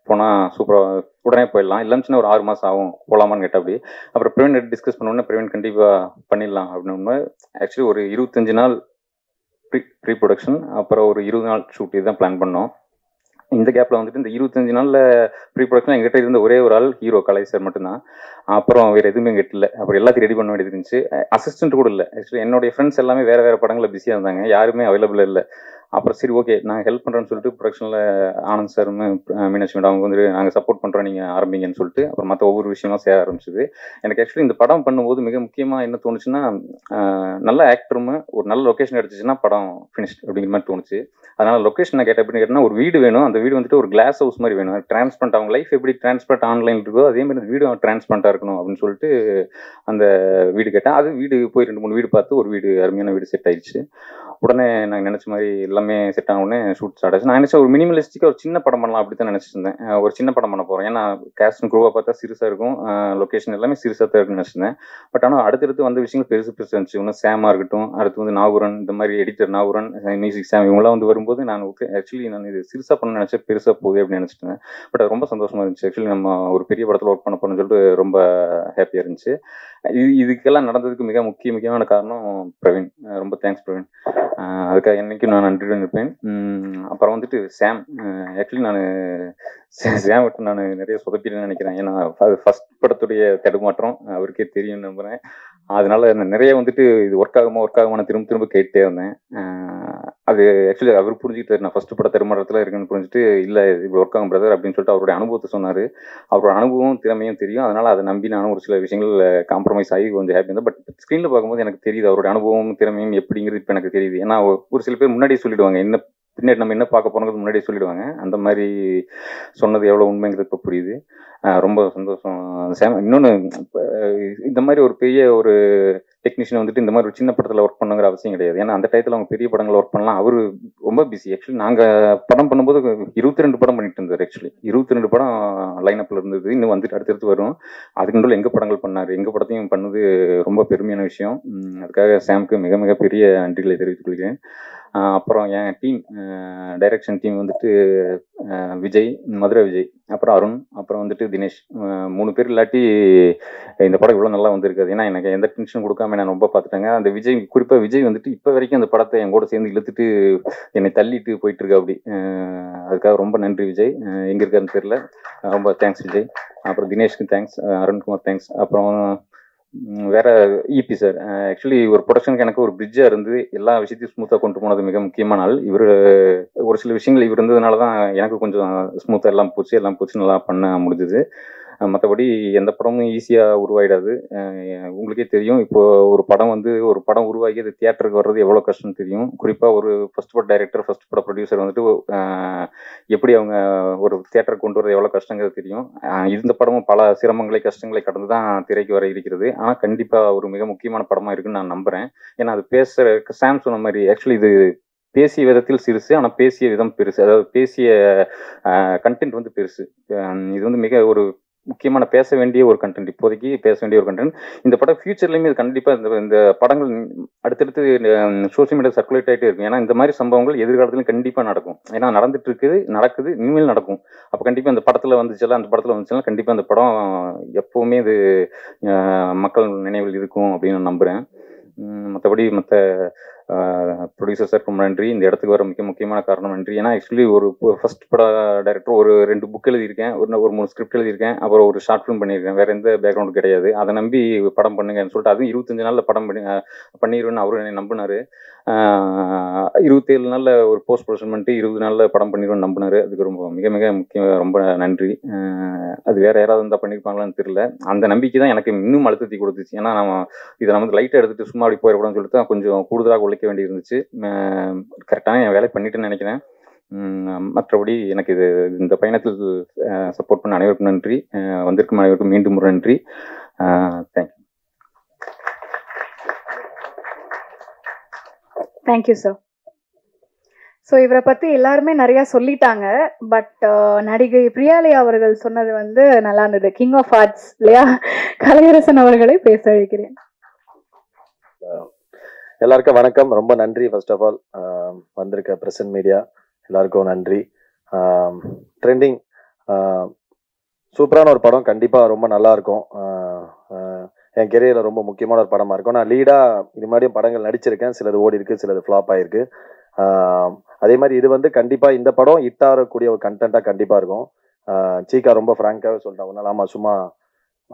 போனால் சூப்பராக உடனே போயிடலாம், இல்லைன்னு ஒரு 6 மாதம் ஆகும் போகலாமான்னு கேட்டால் அப்படி. அப்புறம் பிரவீன் டிஸ்கஸ் பண்ணோன்னே பிரவீன் கண்டிப்பாக பண்ணிடலாம் அப்படின்னு. ஆக்சுவலி ஒரு 25 நாள் ப்ரீ ப்ரொடக்ஷன், அப்புறம் ஒரு 20 நாள் ஷூட் இதுதான் பிளான் பண்ணோம். இந்த கேப்பில் வந்துட்டு இந்த 25 நாளில் ப்ரீ ப்ரொடக்ஷன் எங்கிட்ட இருந்த ஒரே ஒரு ஆள் ஹீரோ கலை சார் மட்டும்தான். அப்புறம் வேறு எதுவுமே எங்கிட்ட இல்லை. அப்புறம் எல்லாத்தையும் ரெடி பண்ண வேண்டியது இருந்துச்சு. அசிஸ்டன்ட் கூட இல்லை. ஆக்சுவலி என்னுடைய ஃப்ரெண்ட்ஸ் எல்லாமே வேறு படங்களில் பிஸியாக இருந்தாங்க, யாருமே அவைலபிள் இல்லை. அப்புறம் சரி ஓகே நான் ஹெல்ப் பண்ணுறேன்னு சொல்லிட்டு ப்ரொடக்ஷனில் ஆனந்த் சாரும் மீனாட்சி மேடம் அவங்க வந்துட்டு நாங்கள் சப்போர்ட் பண்ணுறோம் நீங்கள் ஆரம்பிங்கன்னு சொல்லிட்டு அப்புறம் மற்ற ஒவ்வொரு விஷயமா செய்ய ஆரம்பிச்சிது. எனக்கு ஆக்சுவலி இந்த படம் பண்ணும்போது மிக முக்கியமாக என்ன தோணுச்சுன்னா, நல்ல ஆக்டரும் ஒரு நல்ல லொக்கேஷன் கிடச்சிச்சின்னா படம் ஃபினிஷ்ட் அப்படிங்கிற மாதிரி தோணுச்சு. அதனால் லொக்கேஷன் நான் கேட்டேன் அப்படின்னு கேட்டால் ஒரு வீடு வேணும். அந்த வீடு வந்துட்டு ஒரு கிளாஸ் ஹவுஸ் மாதிரி வேணும். டிரான்ஸ்பரண்ட், அவங்க லைஃப் எப்படி டிரான்ஸ்பரண்ட் ஆன்லைன் இருக்கோ அதே மாதிரி அந்த வீடு டிரான்ஸ்பரண்ட்டாக இருக்கணும் அப்படின்னு சொல்லிட்டு அந்த வீடு கேட்டேன். அது வீடு போய் 2-3 வீடு பார்த்து ஒரு வீடு அருமையான வீடு செட் ஆயிடுச்சு. உடனே நாங்கள் நினச்ச மாதிரி எல்லாமே செட் ஆன உடனே ஷூட் ஸ்டார்ட் ஆச்சு. நான் நினச்சேன் ஒரு மினிமலிஸ்டிக்காக ஒரு சின்ன படம் பண்ணலாம் அப்படி தான் நினச்சிட்டு இருந்தேன். ஒரு சின்ன படம் பண்ண போகிறோம், ஏன்னா கேஸ்ட் அண்ட் க்ரூவாக பார்த்தா சிறுசாக இருக்கும், லொக்கேஷன் எல்லாமே சிறுசாக தான் இருக்குன்னு நினச்சிருந்தேன். பட் ஆனால் அடுத்தடுத்து வந்த விஷயங்கள் பெருசு பெருசு இருந்துச்சு. இன்னும் சேமாக இருக்கட்டும், அடுத்து வந்து நாகூரன், இந்த மாதிரி எடிட்டர் நாகூரன், மியூசிக் சாம், இவங்களாம் வந்து வரும்போது நான் ஆக்சுவலி நான் இது சிறுசாக பண்ண நினச்சேன், பெருசாக போகுது அப்படின்னு நினச்சிட்டேன். பட் அது ரொம்ப சந்தோஷமாக இருந்துச்சு. ஆக்சுவலி நம்ம ஒரு பெரிய படத்தில் ஒர்க் பண்ண போகிறோம்னு சொல்லிட்டு ரொம்ப ஹாப்பியாக இருந்துச்சு. இதுக்கெல்லாம் நடந்ததுக்கு மிக முக்கியமான காரணம் பிரவீன். ரொம்ப தேங்க்ஸ் பிரவீன், அதுக்காக என்னைக்கும் நான் நன்றியுடன் இருப்பேன். அப்புறம் வந்துட்டு சாம், ஆக்சுவலி நான் சாம் விட்டு நான் நிறைய சொதப்பிடுன்னு நினைக்கிறேன். ஏன்னா அது ஃபர்ஸ்ட் படத்துடைய தடுமாற்றம் அவருக்கே தெரியும் நம்புறேன். அதனால நிறைய வந்துட்டு இது ஒர்க் ஆகுமா திரும்ப திரும்ப கேட்டே இருந்தேன். அது ஆக்சுவலி அவர் புரிஞ்சுக்கிட்டாரு, நான் ஃபர்ஸ்ட் பட தடுமாற்றத்தில் இருக்குன்னு புரிஞ்சுட்டு, இல்லை இப்படி ஒர்க் ஆகும் பிரதர் அப்படின்னு சொல்லிட்டு அவருடைய அனுபவத்தை சொன்னார். அவரோட அனுபவம் திறமையும் தெரியும், அதனால அதை நம்பி நானும் ஒரு சில விஷயங்கள் காம்ப்ரமைஸ் ஆகி கொஞ்சம் ஹாப்பி இருந்தேன். பட் ஸ்க்ரீனில் பார்க்கும்போது எனக்கு தெரியுது அவருடைய அனுபவம் திறமையும் எப்படிங்கிறது இப்போ எனக்கு தெரியுது. ஏன்னா ஒரு சில பேர் முன்னாடியே சொல்லிடுவாங்க, என்ன பின்னாடி நம்ம என்ன பார்க்க போறோங்கிறது முன்னாடியே சொல்லிடுவாங்க. அந்த மாதிரி சொன்னது எவ்வளோ உண்மைங்கிறது இப்போ புரியுது. ரொம்ப சந்தோஷம் சாம். இன்னொன்று, இந்த மாதிரி ஒரு பெரிய ஒரு டெக்னீஷியன் வந்துட்டு இந்த மாதிரி ஒரு சின்ன படத்தில் ஒர்க் பண்ணுங்கிற அவசியம் கிடையாது. ஏன்னா அந்த டயத்தில் அவங்க பெரிய படங்கள் ஒர்க் பண்ணலாம். அவர் ரொம்ப பிஸி. ஆக்சுவலி நாங்கள் படம் பண்ணும்போது 22 படம் பண்ணிட்டு இருந்தார். ஆக்சுவலி 22 படம் லைனப்பில் இருந்தது, இன்னும் வந்துட்டு அடுத்தடுத்து வரும். அதுக்கு நடுவில் எங்கள் படங்கள் பண்ணார், எங்கள் படத்தையும் பண்ணது ரொம்ப பெருமையான விஷயம். அதுக்காக சாம்க்கு மிக மிக பெரிய நன்றிகளை தெரிவித்துக் கொள்கிறேன். அப்புறம் என் டீம், டைரக்ஷன் டீம் வந்துட்டு விஜய், மதுரை விஜய், அப்புறம் அருண், அப்புறம் வந்துட்டு தினேஷ், 3 பேர் இல்லாட்டி இந்த படம் இவ்வளோ நல்லா வந்திருக்காது. ஏன்னா எனக்கு எந்த டென்ஷன் கொடுக்காம நான் ரொம்ப பார்த்துட்டாங்க. அந்த விஜய், குறிப்பாக விஜய் வந்துட்டு இப்போ வரைக்கும் அந்த படத்தை என் கூட சேர்ந்து இழுத்துட்டு என்னை தள்ளிட்டு போயிட்டு இருக்கா அப்படி. அதுக்காக ரொம்ப நன்றி விஜய். எங்கே இருக்காருன்னு தெரியல, ரொம்ப தேங்க்ஸ் விஜய். அப்புறம் தினேஷ்க்கு தேங்க்ஸ், அருண்குமார் தேங்க்ஸ். அப்புறம் வேற இபி சார், ஆக்சுவலி ஒரு ப்ரொடக்ஷனுக்கு எனக்கு ஒரு பிரிட்ஜாக இருந்து எல்லா விஷயத்தையும் ஸ்மூத்தாக கொண்டு போனது மிக முக்கியமான நாள் இவர். ஒரு சில விஷயங்கள் இவர் இருந்ததுனால தான் எனக்கு கொஞ்சம் ஸ்மூத்தாக எல்லாம் போச்சு நல்லா பண்ண முடிஞ்சுது. மற்றபடி எந்த படமும் ஈஸியாக உருவாயிடாது. உங்களுக்கே தெரியும், இப்போ ஒரு படம் உருவாகி அது தியேட்டருக்கு வர்றது எவ்வளோ கஷ்டம்னு தெரியும். குறிப்பாக ஒரு ஃபர்ஸ்ட் பட டைரக்டர், ஃபர்ஸ்ட் பட ப்ரொடியூசர் வந்துட்டு எப்படி அவங்க ஒரு தியேட்டருக்கு கொண்டு வரது எவ்வளோ கஷ்டங்கிறது தெரியும். இந்த படமும் பல சிரமங்களை கஷ்டங்களை கடந்து தான் திரைக்கு வர இருக்கிறது. ஆனால் கண்டிப்பாக ஒரு மிக முக்கியமான படமாக இருக்குன்னு நான் நம்புகிறேன். ஏன்னா அது சாம் சொன்ன மாதிரி ஆக்சுவலி இது பேசிய விதத்தில் சிறுசு, ஆனால் பேசிய விதம் பெருசு. அதாவது பேசிய கண்டென்ட் வந்து பெருசு. இது வந்து மிக ஒரு முக்கியமான பேச வேண்டிய ஒரு கண்டென்ட், இப்போதைக்கு பேச வேண்டிய ஒரு கண்டென்ட். இந்த படம் ஃபியூச்சர்லையுமே இது கண்டிப்பாக இந்த படங்கள் அடுத்தடுத்து சோசியல் மீடியா சர்க்குலேட் ஆகிட்டே இருக்கும். ஏன்னா இந்த மாதிரி சம்பவங்கள் எதிர்காலத்துலையும் கண்டிப்பாக நடக்கும். ஏன்னா நடக்குது, இனிமேல் நடக்கும். அப்போ கண்டிப்பாக அந்த படத்தில் வந்துச்சுன்னா கண்டிப்பாக அந்த படம் எப்போவுமே இது மக்கள் நினைவில் இருக்கும் அப்படின்னு நான் நம்புகிறேன். மற்றபடி மற்ற ப்ரொடியூசர் சார் ரொம்ப நன்றி. இந்த இடத்துக்கு வர முக்கியமான காரணம் நன்றி. ஏன்னா ஆக்சுவலி ஒரு ஃபர்ஸ்ட் பட டைரக்டர், ஒரு 2 புக் எழுதியிருக்கேன், ஒரு 3 ஸ்கிரிப்ட் எழுதியிருக்கேன், அப்புறம் ஒரு ஷார்ட் ஃபிலிம் பண்ணியிருக்கேன். வேற எந்த பேக்ரவுண்ட் கிடையாது. அதை நம்பி படம் பண்ணுங்கன்னு சொல்லிட்டு, அதுவும் 25 நாளில் படம் பண்ணிடுவேன்னு அவரு என்னை நம்பினாரு. 27 நாளில் ஒரு போஸ்ட் ப்ரொடக்ஷன் பண்ணிட்டு 20 நாளில் படம் பண்ணிடுவேன்னு நம்பினாரு. அதுக்கு மிக மிக ரொம்ப நன்றி. அது வேற யாராவது இருந்தால் பண்ணியிருப்பாங்களான்னு தெரியல. அந்த நம்பிக்கை தான் எனக்கு இன்னும் அழுத்தத்தை கொடுத்துச்சு. ஏன்னா இதை நம்ம வந்து லைட்டாக எடுத்துட்டு சும்மா அப்படி போயிடக்கூடாதுன்னு சொல்லிட்டு தான் கொஞ்சம் கூடுதலாக உழைக்க வேண்டி இருந்துச்சு. கரெக்டான என் வேலை பண்ணிட்டேன்னு நினைக்கிறேன். மற்றபடி எனக்கு இந்த பயணத்தில் சப்போர்ட் பண்ண அனைவருக்கும் நன்றி. வந்திருக்கும் அனைவருக்கும் மீண்டும் ஒரு நன்றி. தேங்க்யூ. Thank you sir. ஸோ இவரை பற்றி எல்லாருமே நிறையா சொல்லிட்டாங்க. பட் நடிகை பிரியாலயா அவர்கள் சொன்னது வந்து நல்லா இருந்தது. கிங் ஆஃப் ஆர்ட்ஸ் இல்லையா, கலையரசன் அவர்களை பேச அழைக்கிறேன். எல்லாருக்கும் வணக்கம். ரொம்ப நன்றி. ஃபர்ஸ்ட் ஆஃப் ஆல் வந்திருக்க பிரசன்ட் மீடியா எல்லாருக்கும் நன்றி. ட்ரெண்டிங் சூப்பரான ஒரு படம், கண்டிப்பாக ரொம்ப நல்லா இருக்கும். என் கெரியரில் ரொம்ப முக்கியமான ஒரு படமாக இருக்கும். நான் லீடாக இது மாதிரியும் படங்கள் நடிச்சிருக்கேன். சிலது ஓடி இருக்கு, சிலது ஃப்ளாப் ஆகிருக்கு. அதே மாதிரி இது வந்து கண்டிப்பாக இந்த படம் ஹிட் ஆகக்கூடிய ஒரு கண்டென்ட்டாக கண்டிப்பாக இருக்கும். சீக்கா ரொம்ப ஃப்ராங்காகவே சொல்லிட்டேன் ஒரு நாள். ஆமாம், சும்மா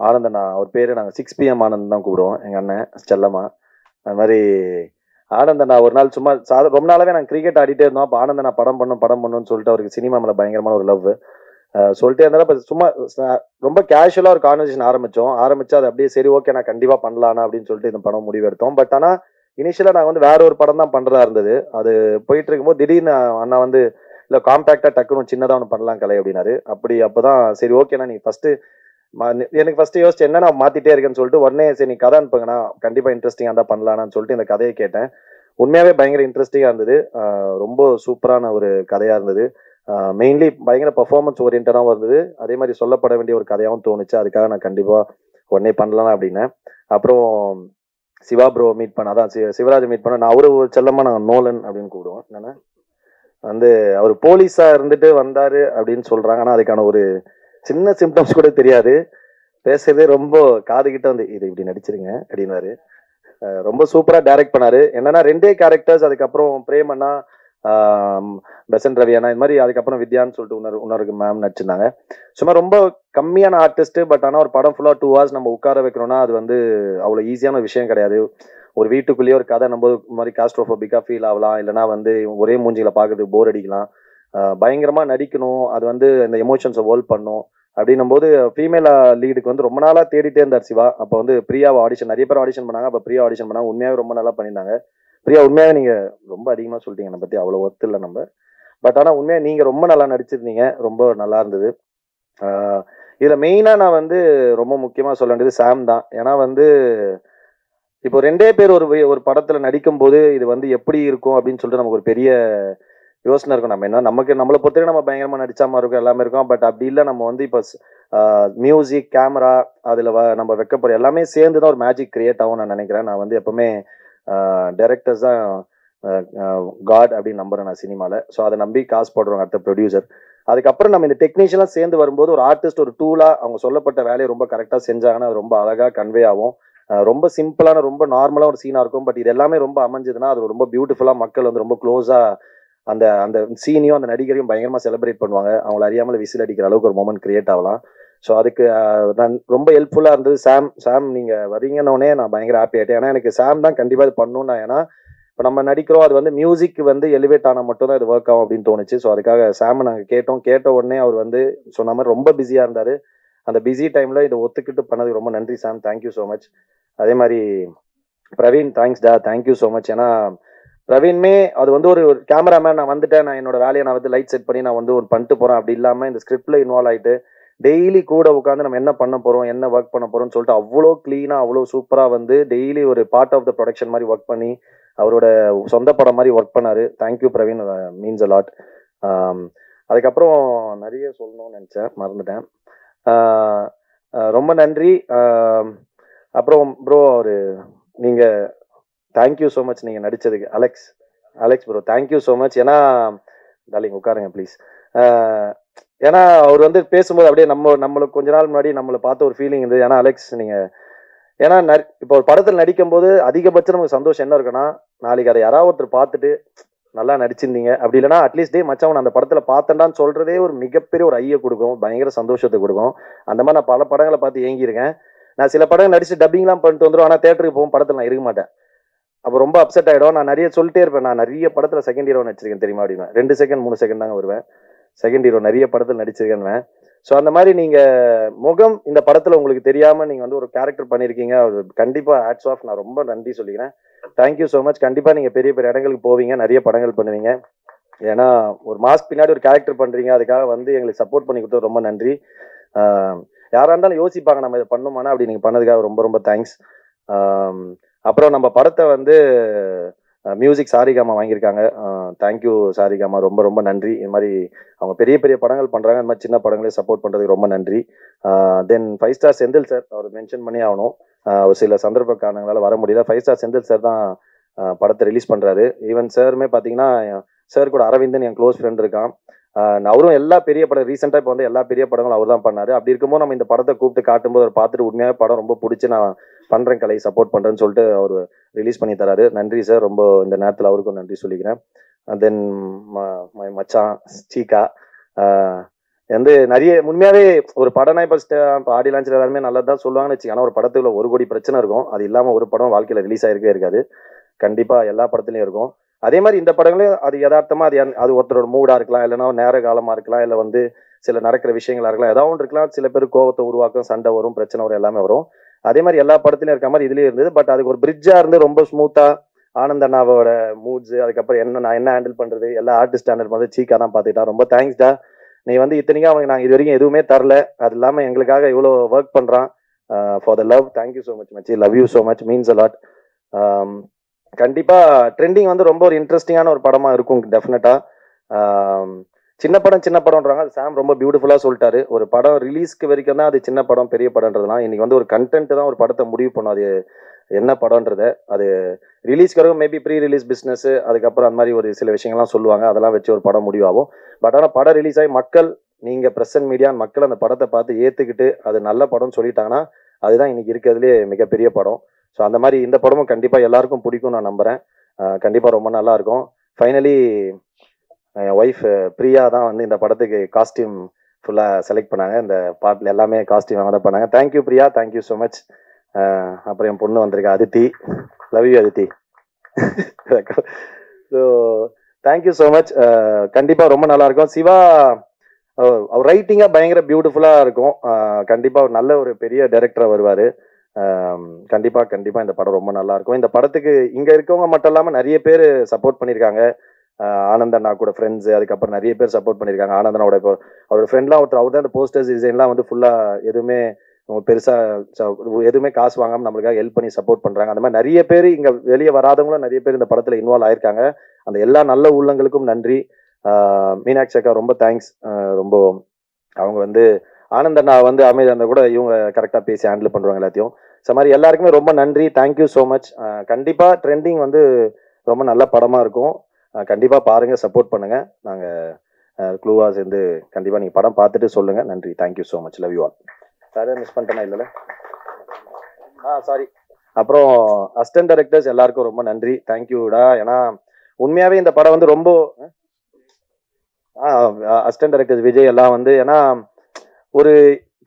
ஆனந்தண்ணா அவர் பேர் நாங்கள் 6 PM ஆனந்த் தான் கூப்பிடுவோம், எங்கள் அண்ணன் செல்லம்மா. அது மாதிரி ஆனந்தண்ணா ஒரு நாள் சும்மா ரொம்ப நாளாவே நாங்கள் கிரிக்கெட் ஆடிட்டே இருந்தோம். அப்போ ஆனந்தண்ணா படம் பண்ணுன்னு சொல்லிட்டு அவருக்கு சினிமா மேலே பயங்கரமான ஒரு லவ் சொல்லிட்டே இருந்தாலும் இப்போ சும்மா ரொம்ப கேஷுவலாக ஒரு கான்வர்சேஷன் ஆரம்பிச்சு அது அப்படியே சரி ஓகே நான் கண்டிப்பாக பண்ணலானா அப்படின்னு சொல்லிட்டு இந்த படம் முடிவெடுத்தோம். பட் ஆனால் இனிஷியலாக நாங்கள் வந்து வேற ஒரு படம் தான் பண்ணுறதா இருந்தது. அது போயிட்டு இருக்கும்போது திடீர்னு அண்ணா வந்து இல்லை காம்பேக்டாக டக்குன்னு சின்னதாக ஒன்று பண்ணலாம் கலை அப்படின்னாரு. அப்போ தான் சரி ஓகேண்ணா நீ ஃபஸ்ட்டு எனக்கு ஃபஸ்ட்டு யோசிச்சு என்ன நான் மாற்றிட்டே இருக்கேன்னு சொல்லிட்டு உடனே சரி நீ கதை அனுப்புங்கண்ணா கண்டிப்பாக இன்ட்ரெஸ்டிங்காக தான் பண்ணலான்னு சொல்லிட்டு இந்த கதையை கேட்டேன். உண்மையாகவே பயங்கர இன்ட்ரெஸ்டிங்காக இருந்தது. ரொம்ப சூப்பரான ஒரு கதையாக இருந்தது. மெயின்லி பயங்கர பர்ஃபார்மன்ஸ் ஓரியன்டாகவும் இருந்தது. அதே மாதிரி சொல்லப்பட வேண்டிய ஒரு கதையாகவும் தோணுச்சு. அதுக்காக நான் கண்டிப்பாக உடனே பண்ணலாம் அப்படின்னேன். அப்புறம் சிவா ப்ரோ மீட் பண்ண, அதான் சிவராஜ் மீட் பண்ண, நான் அவரு செல்லமாக நான் நோலன் அப்படின்னு கூப்பிடுவோம். என்னன்னா வந்து அவர் போலீஸாக இருந்துட்டு வந்தார் அப்படின்னு சொல்கிறாங்க. ஆனால் அதுக்கான ஒரு சின்ன சிம்டம்ஸ் கூட தெரியாது. பேசுறதே ரொம்ப காதுகிட்ட வந்து இது இப்படி நடிச்சிருங்க அப்படின்னாரு. ரொம்ப சூப்பராக டைரக்ட் பண்ணாரு. என்னன்னா 2 கேரக்டர்ஸ், அதுக்கப்புறம் பிரேம் அண்ணா, பெசன்ட் ரவி அண்ணா, இது மாதிரி அதுக்கப்புறம் வித்யான்னு சொல்லிட்டு இன்னொரு மேம் நடிச்சிருந்தாங்க. சும்மா ரொம்ப கம்மியான ஆர்டிஸ்ட். பட் ஆனால் ஒரு படம் ஃபுல்லாக 2 hours நம்ம உட்கார வைக்கிறோம்னா அது வந்து அவ்வளோ ஈஸியான விஷயம் கிடையாது. ஒரு வீட்டுக்குள்ளேயே ஒரு கதை நம்ம மாதிரி காஸ்ட்ரோஃபோபிக்காக ஃபீல் ஆகலாம், இல்லைனா வந்து ஒரே மூஞ்சிகளை பார்க்கறதுக்கு போர் அடிக்கலாம். பயங்கரமாக நடிக்கணும், அது வந்து இந்த எமோஷன்ஸை ஹோல்ட் பண்ணும். அப்படின்னும் போது ஃபீமேல் லீடுக்கு வந்து ரொம்ப நாளாக தேடிட்டே இருந்தார் சிவா. அப்போ வந்து பிரியாவை ஆடிஷன், நிறைய பேர் ஆடிஷன் பண்ணாங்க. அப்போ பிரியா ஆடிஷன் பண்ணாங்க. உண்மையாகவே ரொம்ப நல்லா பண்ணியிருந்தாங்க. பிரியா, உண்மையாகவே நீங்கள் ரொம்ப அதிகமாக சொல்லிட்டீங்க என்னை பற்றி, அவ்வளோ ஒர்த்து இல்லை நம்ம. பட் ஆனால் உண்மையாக நீங்கள் ரொம்ப நல்லா நடிச்சிருந்தீங்க, ரொம்ப நல்லா இருந்தது. இதில் மெயினாக நான் வந்து ரொம்ப முக்கியமாக சொல்ல வேண்டியது சாம் தான். ஏன்னா வந்து இப்போ 2 பேர் ஒரு படத்தில் நடிக்கும்போது இது வந்து எப்படி இருக்கும் அப்படின்னு சொல்லிட்டு நமக்கு ஒரு பெரிய யோசனை இருக்கும். நம்ம என்ன நம்மளை பொறுத்தவரை நம்ம பயங்கரமாக நடிச்சா மாதிரி இருக்கும், எல்லாமே இருக்கும். பட் அப்படி இல்லை, நம்ம வந்து இப்போ மியூசிக், கேமரா, அதில் நம்ம வைக்க போகிற எல்லாமே சேர்ந்து தான் ஒரு மேஜிக் கிரியேட் ஆகும் நான் நினைக்கிறேன். நான் வந்து எப்பவுமே டைரக்டர்ஸ் தான் காட் அப்படின்னு நம்புறேன் நான் சினிமாவில். ஸோ அதை நம்பி காசு போடுறோம் அடுத்த ப்ரொடியூசர். அதுக்கப்புறம் நம்ம இந்த டெக்னீஷியன்லாம் சேர்ந்து வரும்போது ஒரு ஆர்டிஸ்ட் ஒரு டூலாக அவங்க சொல்லப்பட்ட வேலையை ரொம்ப கரெக்டாக செஞ்சாங்கன்னா அது ரொம்ப அழகாக கன்வே ஆகும். ரொம்ப சிம்பிளான ரொம்ப நார்மலாக ஒரு சீனாக இருக்கும். பட் இது எல்லாமே ரொம்ப அமைஞ்சதுன்னா அது ரொம்ப பியூட்டிஃபுல்லாக மக்கள் வந்து ரொம்ப க்ளோஸாக அந்த அந்த சீனையும் அந்த நடிகரையும் பயங்கரமாக செலிப்ரேட் பண்ணுவாங்க. அவங்கள அறியாமல் விசில் அடிக்கிற அளவுக்கு ஒரு மொமெண்ட் கிரியேட் ஆகலாம். ஸோ அதுக்கு நான் ரொம்ப ஹெல்ப்ஃபுல்லாக இருந்தது. சாம் நீங்கள் வரீங்கன்னொடனே நான் பயங்கர ஹாப்பி ஆகிட்டேன். ஏன்னா எனக்கு சாம் தான் கண்டிப்பாக இது பண்ணணும்னா, ஏன்னா இப்போ நம்ம நடிக்கிறோம், அது வந்து மியூசிக் வந்து எலிவேட் ஆனால் மட்டும் தான் இது ஒர்க் ஆகும் அப்படின்னு தோணுச்சு. ஸோ அதுக்காக சாம் நாங்கள் கேட்ட உடனே அவர் வந்து சொன்ன மாதிரி ரொம்ப பிஸியாக இருந்தார். அந்த பிஸி டைமில் இதை ஒத்துக்கிட்டு பண்ணதுக்கு ரொம்ப நன்றி சாம், தேங்க்யூ ஸோ மச். அதே மாதிரி பிரவீன், தேங்க்ஸ் டா, தேங்க்யூ ஸோ மச். ஏன்னா பிரவீன்மே அது வந்து ஒரு கேமராமேன், நான் வந்துட்டேன், நான் என்னோட வேலையை நான் வந்து லைட் செட் பண்ணி நான் வந்து ஒரு பண்ணிட்டு போகிறேன் அப்படி இல்லாமல் இந்த ஸ்கிரிப்டில் இன்வால்வ் ஆகிட்டு டெய்லி கூட உட்காந்து நம்ம என்ன பண்ண போகிறோம், என்ன ஒர்க் பண்ண போகிறோம்னு சொல்லிட்டு அவ்வளோ க்ளீனாக அவ்வளோ சூப்பராக வந்து டெய்லி ஒரு பார்ட் ஆஃப் த ப்ரொடக்ஷன் மாதிரி ஒர்க் பண்ணி அவரோட சொந்த படம் மாதிரி ஒர்க் பண்ணார். Thank you Praveen, means a lot. அதுக்கப்புறம் நிறைய சொல்லணும்னு நினச்சேன், மறந்துட்டேன். ரொம்ப நன்றி. அப்புறம் ப்ரோ நீங்கள் தேங்க்யூ ஸோ மச் நீங்கள் நடித்ததுக்கு. Alex bro thank you so much. ஏன்னா டார்லிங் உட்காருங்க ப்ளீஸ். ஏன்னா அவர் வந்து பேசும்போது அப்படியே நம்மளுக்கு கொஞ்ச நாள் முன்னாடி நம்மளை பார்த்த ஒரு ஃபீலிங் இருந்தது. ஏன்னா அலெக்ஸ் நீங்கள் ஏன்னா இப்போ ஒரு படத்தில் நடிக்கும் போது அதிகபட்சம் நமக்கு சந்தோஷம் என்ன இருக்குன்னா, நாளைக்கு அதை யாராவது ஒருத்தர் பார்த்துட்டு நல்லா நடிச்சிருந்தீங்க, அப்படி இல்லைனா அட்லீஸ்ட் மச்சவன் அந்த படத்தில் பார்த்தேன்டான்னு சொல்கிறதே ஒரு மிகப்பெரிய ஒரு ஐயை கொடுக்கும், பயங்கர சந்தோஷத்தை கொடுக்கும். அந்த மாதிரி நான் பல படங்களை பார்த்து ஏங்கியிருக்கேன். நான் சில படங்கள் நடிச்சு டப்பிங்லாம் பண்ணிட்டு வந்துடும், ஆனால் தேட்டருக்கு போகும் படத்தில் நான் இருக்க மாட்டேன். அப்போ ரொம்ப அப்செட் ஆகிடும். நான் நிறைய சொல்லிட்டே இருப்பேன், நான் நிறைய படத்தில் செகண்ட் ஹீரோ நடிச்சிருக்கேன் தெரியுமா அப்படின்னு. 2 செகண்ட் 3 செகண்ட் தாங்க வருவேன், செகண்ட் ஹீரோ நிறைய படத்தில் நடிச்சிருக்கேன்னு. ஸோ அந்த மாதிரி நீங்கள் முகம் இந்த படத்தில் உங்களுக்கு தெரியாமல் நீங்கள் வந்து ஒரு கேரக்டர் பண்ணியிருக்கீங்க, கண்டிப்பாக ஹேட்ஸ் ஆஃப், நான் ரொம்ப நன்றி சொல்லிக்கிறேன். Thank you so much. கண்டிப்பாக நீங்கள் பெரிய பெரிய இடங்களுக்கு போவீங்க, நிறைய படங்கள் பண்ணுவீங்க. ஏன்னா ஒரு மாஸ்க் பின்னாடி ஒரு கேரக்டர் பண்ணுறீங்க, அதுக்காக வந்து எங்களுக்கு சப்போர்ட் பண்ணி கொடுத்தது ரொம்ப நன்றி. யாராக இருந்தாலும் யோசிப்பாங்க நம்ம இதை பண்ணுமானா, அப்படி நீங்கள் பண்ணதுக்காக ரொம்ப ரொம்ப தேங்க்ஸ். அப்புறம் நம்ம படத்தை வந்து மியூசிக் சாரிகாமா வாங்கியிருக்காங்க. தேங்க்யூ சாரிகாமா, ரொம்ப ரொம்ப நன்றி. இது மாதிரி அவங்க பெரிய பெரிய படங்கள் பண்ணுறாங்க, இந்த மாதிரி சின்ன படங்களே சப்போர்ட் பண்ணுறதுக்கு ரொம்ப நன்றி. தென் 5 ஸ்டார் செந்தில் சார், அவர் மென்ஷன் பண்ணி ஆகணும், ஒரு சில சந்தர்ப்ப காரணங்களால் வர முடியல. 5 ஸ்டார் செந்தில் சார் தான் படத்தை ரிலீஸ் பண்ணுறாரு. ஈவன் சாருமே பார்த்தீங்கன்னா சார் கூட அரவிந்தன் என் க்ளோஸ் ஃப்ரெண்ட் இருக்கான். அவரும் எல்லா பெரிய படம் ரீசெண்டாக இப்போ வந்து எல்லா பெரிய படங்களும் அவர் தான் பண்ணார். அப்படி இருக்கும்போது நம்ம இந்த படத்தை கூப்பிட்டு காட்டும்போது அவர் பார்த்துட்டு உண்மையாக படம் ரொம்ப பிடிச்சி நான் பண்ணுறேன், கலை சப்போர்ட் பண்ணுறேன்னு சொல்லிட்டு அவர் ரிலீஸ் பண்ணி தராரு. நன்றி சார், ரொம்ப இந்த நேரத்தில் அவருக்கும் நன்றி சொல்லிக்கிறேன். தென் மச்சான் சீக்கா வந்து நிறைய உண்மையாகவே ஒரு படம்னா இப்போ ஆடி லான்ச்சில் எல்லாருமே நல்லா தான் சொல்லுவாங்கன்னு வச்சு, ஆனால் ஒரு படத்துக்குள்ள 1 கோடி பிரச்சனை இருக்கும். அது இல்லாமல் ஒரு படம் வாழ்க்கையில் ரிலீஸ் ஆகிருக்கவே இருக்காது, கண்டிப்பாக எல்லா படத்துலையும் இருக்கும். அதே மாதிரி இந்த படங்களையும் அது யதார்த்தமாக அது ஒருத்தரோட மூடாக இருக்கலாம், இல்லைன்னா நேர காலமாக இருக்கலாம், இல்லை வந்து சில நடக்கிற விஷயங்களா இருக்கலாம், ஏதாவது ஒன்று இருக்கலாம். சில பேர் கோவத்தை உருவாக்கும், சண்டை வரும், பிரச்சனை வரும், எல்லாமே வரும். அதே மாதிரி எல்லா படத்துலையும் இருக்க மாதிரி இதுலேயும் இருந்தது. பட் அதுக்கு ஒரு பிரிட்ஜாக இருந்து ரொம்ப ஸ்மூத்தாக ஆனந்த் அண்ணாவோட மூட்ஸு, அதுக்கப்புறம் நான் என்ன ஹேண்டில் பண்ணுறது, எல்லா ஆர்டிஸ்ட் ஹேண்டில் பண்ணுறது சீக்கா தான் பார்த்துக்கிட்டா. ரொம்ப தேங்க்ஸ் டா, நீ வந்து இத்தனைக்கும் அவங்க நாங்கள் இது வரைக்கும் எதுவுமே தரல, அது இல்லாமல் எங்களுக்காக இவ்வளோ ஒர்க் பண்ணுறான். For the love, thank you so much மச்சி, love you so much, means a lot. கண்டிப்பாக ட்ரெண்டிங் வந்து ரொம்ப ஒரு இன்ட்ரெஸ்டிங்கான ஒரு படமாக இருக்கும் டெஃபினட்டாக. சின்ன படம்ன்றாங்க, அது சாம் ரொம்ப பியூட்டிஃபுல்லாக சொல்லிட்டாரு. ஒரு படம் ரிலீஸ்க்கு வரைக்கும் தான் அது சின்ன படம் பெரிய படம்ன்றதுலாம், இன்னைக்கு வந்து ஒரு கண்டென்ட் தான் ஒரு படத்தை முடிவு பண்ணும் அது என்ன படம்ன்றத. அது ரிலீஸ்க்கு வரைக்கும் மேபி ப்ரீ ரிலீஸ் பிஸ்னஸ், அதுக்கப்புறம் அந்த மாதிரி ஒரு சில விஷயங்கள்லாம் சொல்லுவாங்க, அதெல்லாம் வச்சு ஒரு படம் முடிவாகும். பட் ஆனால் படம் ரிலீஸ் ஆகி மக்கள், நீங்கள் ப்ரெஸ் அண்ட் மீடியா மக்கள் அந்த படத்தை பார்த்து ஏற்றுக்கிட்டு அது நல்ல படம்னு சொல்லிட்டாங்கன்னா அதுதான் இன்னைக்கு இருக்கிறதுலே மிகப்பெரிய படம். ஸோ அந்த மாதிரி இந்த படமும் கண்டிப்பாக எல்லாருக்கும் பிடிக்கும் நான் நம்புகிறேன். கண்டிப்பாக ரொம்ப நல்லா இருக்கும். ஃபைனலி என் ஒய்ஃப் பிரியா தான் வந்து இந்த படத்துக்கு காஸ்டியூம் ஃபுல்லாக செலக்ட் பண்ணாங்க. இந்த பாட்டில் எல்லாமே காஸ்டியூம் அவங்க தான் பண்ணாங்க. Thank you Priya, thank you so much. அப்புறம் என் பொண்ணு வந்திருக்கா Aditi, love you Aditi. So thank you so much. கண்டிப்பாக ரொம்ப நல்லா இருக்கும். சிவா அவர் ரைட்டிங்காக பயங்கர பியூட்டிஃபுல்லாக இருக்கும். கண்டிப்பாக ஒரு நல்ல ஒரு பெரிய டைரக்டராக வருவார். கண்டிப்பாக இந்த படம் ரொம்ப நல்லா இருக்கும். இந்த படத்துக்கு இங்கே இருக்கவங்க மட்டும் இல்லாமல் நிறைய பேர் சப்போர்ட் பண்ணியிருக்காங்க. ஆனந்தண்ணா கூட ஃப்ரெண்ட்ஸ், அதுக்கப்புறம் நிறைய பேர் சப்போர்ட் பண்ணியிருக்காங்க. ஆனந்தனோட இப்போ அவரோட ஃப்ரெண்ட்லாம் ஒருத்தர், அவர் தான் அந்த போஸ்டர்ஸ் டிசைன்லாம் வந்து ஃபுல்லாக எதுவுமே பெருசாக எதுவுமே காசு வாங்காமல் நம்மளுக்காக ஹெல்ப் பண்ணி சப்போர்ட் பண்ணுறாங்க. அந்த மாதிரி நிறைய பேர் இங்கே வெளியே வராதவங்களும் நிறைய பேர் இந்த படத்தில் இன்வால்வ் ஆயிருக்காங்க. அந்த எல்லா நல்ல உள்ளங்களுக்கும் நன்றி. மீனாட்சி அக்கா ரொம்ப தேங்க்ஸ். ரொம்ப அவங்க வந்து ஆனந்தண்ணா வந்து அமைதியாக கூட இவங்க கரெக்டாக பேசி ஹேண்டில் பண்ணுவாங்க எல்லாத்தையும். ஸோ மாதிரி எல்லாருக்குமே ரொம்ப நன்றி, தேங்க்யூ ஸோ மச். கண்டிப்பாக ட்ரெண்டிங் வந்து ரொம்ப நல்ல படமாக இருக்கும். கண்டிப்பாக பாருங்கள், சப்போர்ட் பண்ணுங்கள். நாங்கள் க்ளூவாக சேர்ந்து கண்டிப்பாக நீங்கள் படம் பார்த்துட்டு சொல்லுங்கள். நன்றி, thank you so much, love you all. Sir miss பண்ணிட்டேனா இல்லைல்ல? சாரி. அப்புறம் அசிஸ்டன்ட் டைரக்டர்ஸ் எல்லாருக்கும் ரொம்ப நன்றி, தேங்க்யூடா. ஏன்னா உண்மையாகவே இந்த படம் வந்து ரொம்ப அசிஸ்டன்ட் டைரக்டர்ஸ் விஜய் எல்லாம் வந்து, ஏன்னா ஒரு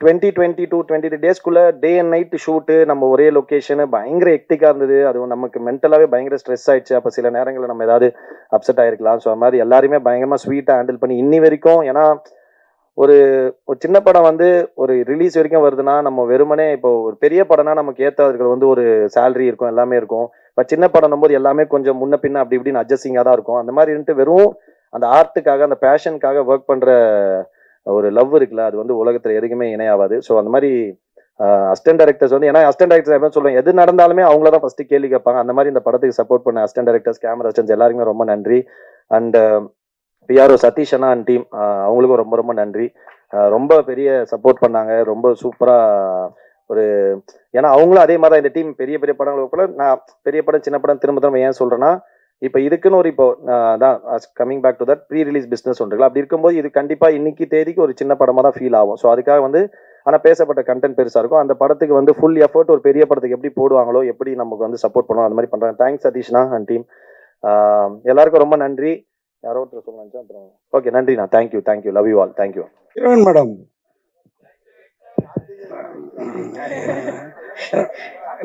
20-22 டேஸ்க்குள்ள டே அண்ட் நைட் ஷூட்டு, நம்ம ஒரே லொக்கேஷனு, பயங்கர ஹெக்டிக்காக இருந்தது. அது நமக்கு மென்டலாகவே பயங்கர ஸ்ட்ரெஸ் ஆயிடுச்சு. அப்போ சில நேரங்களில் நம்ம ஏதாவது அப்செட் ஆகிருக்கலாம். ஸோ அது மாதிரி எல்லாருமே பயங்கரமாக ஸ்வீட்டாக ஹேண்டில் பண்ணி இன்னி வரைக்கும், ஏன்னா ஒரு சின்ன படம் வந்து ஒரு ரிலீஸ் வரைக்கும் வருதுன்னா, நம்ம வெறுமனே இப்போ ஒரு பெரிய படம்னா நமக்கு ஏற்ற இருக்கிற வந்து ஒரு சேலரி இருக்கும், எல்லாமே இருக்கும். பட் சின்ன படம் போது எல்லாமே கொஞ்சம் முன்ன பின்ன அப்படி இப்படின்னு அட்ஜஸ்டிங்காக தான் இருக்கும். அந்த மாதிரி இருந்துட்டு வெறும் அந்த ஆர்ட்டுக்காக, அந்த பேஷனுக்காக ஒர்க் பண்ணுற ஒரு லவ் இருக்குல்ல, அது வந்து உலகத்தில் எதுக்குமே இணையாவாது. ஸோ அந்த மாதிரி அசிஸ்டன்ட் டைரக்டர்ஸ் வந்து, ஏன்னா அசிஸ்டன்ட் டைரக்டர்ஸ் எப்போ சொல்லுவேன், எது நடந்தாலுமே அவங்கள தான் ஃபஸ்ட்டு கேள்வி கேட்பாங்க. அந்த மாதிரி இந்த படத்துக்கு சப்போர்ட் பண்ண அசிஸ்டன்ட் டைரக்டர்ஸ், கேமரா அசிஸ்டன்ஸ் எல்லாருக்குமே ரொம்ப நன்றி. அண்ட் பிஆர்ஓ சதீஷ் அண்ணா அண்ட் டீம், அவங்களுக்கும் ரொம்ப ரொம்ப நன்றி. ரொம்ப பெரிய சப்போர்ட் பண்ணாங்க, ரொம்ப சூப்பராக ஒரு, ஏன்னா அவங்களும் அதே மாதிரி தான். இந்த டீம் பெரிய பெரிய படங்களுக்கு கூட, நான் பெரிய படம் சின்ன படம் திரும்ப திரும்ப ஏன் சொல்கிறேன்னா, இப்போ இதுக்குன்னு ஒரு இப்போ தான் coming back to that pre release business ஒன்றுங்களா, அப்படி இருக்கும்போது இது கண்டிப்பாக இன்னைக்கு தேதிக்கு ஒரு சின்ன படமாக தான் ஃபீல் ஆகும். ஸோ அதுக்காக வந்து ஆனால் பேசப்பட்ட கண்டென்ட் பெருசாக இருக்கும். அந்த படத்துக்கு வந்து ஃபுல் எஃபர்ட் ஒரு பெரிய படத்துக்கு எப்படி போடுவாங்களோ, எப்படி நமக்கு வந்து சப்போர்ட் பண்ணுவோம், அந்த மாதிரி பண்ணுறாங்க. தேங்க்ஸ் சதீஷ்னா அண்ட் டீம், எல்லாருக்கும் ரொம்ப நன்றி. யாரோ ஒருத்தர் சொல்லுங்க. அப்புறம் ஓகே, நன்றிண்ணா, thank you, love you all, thank you. Heroine madam,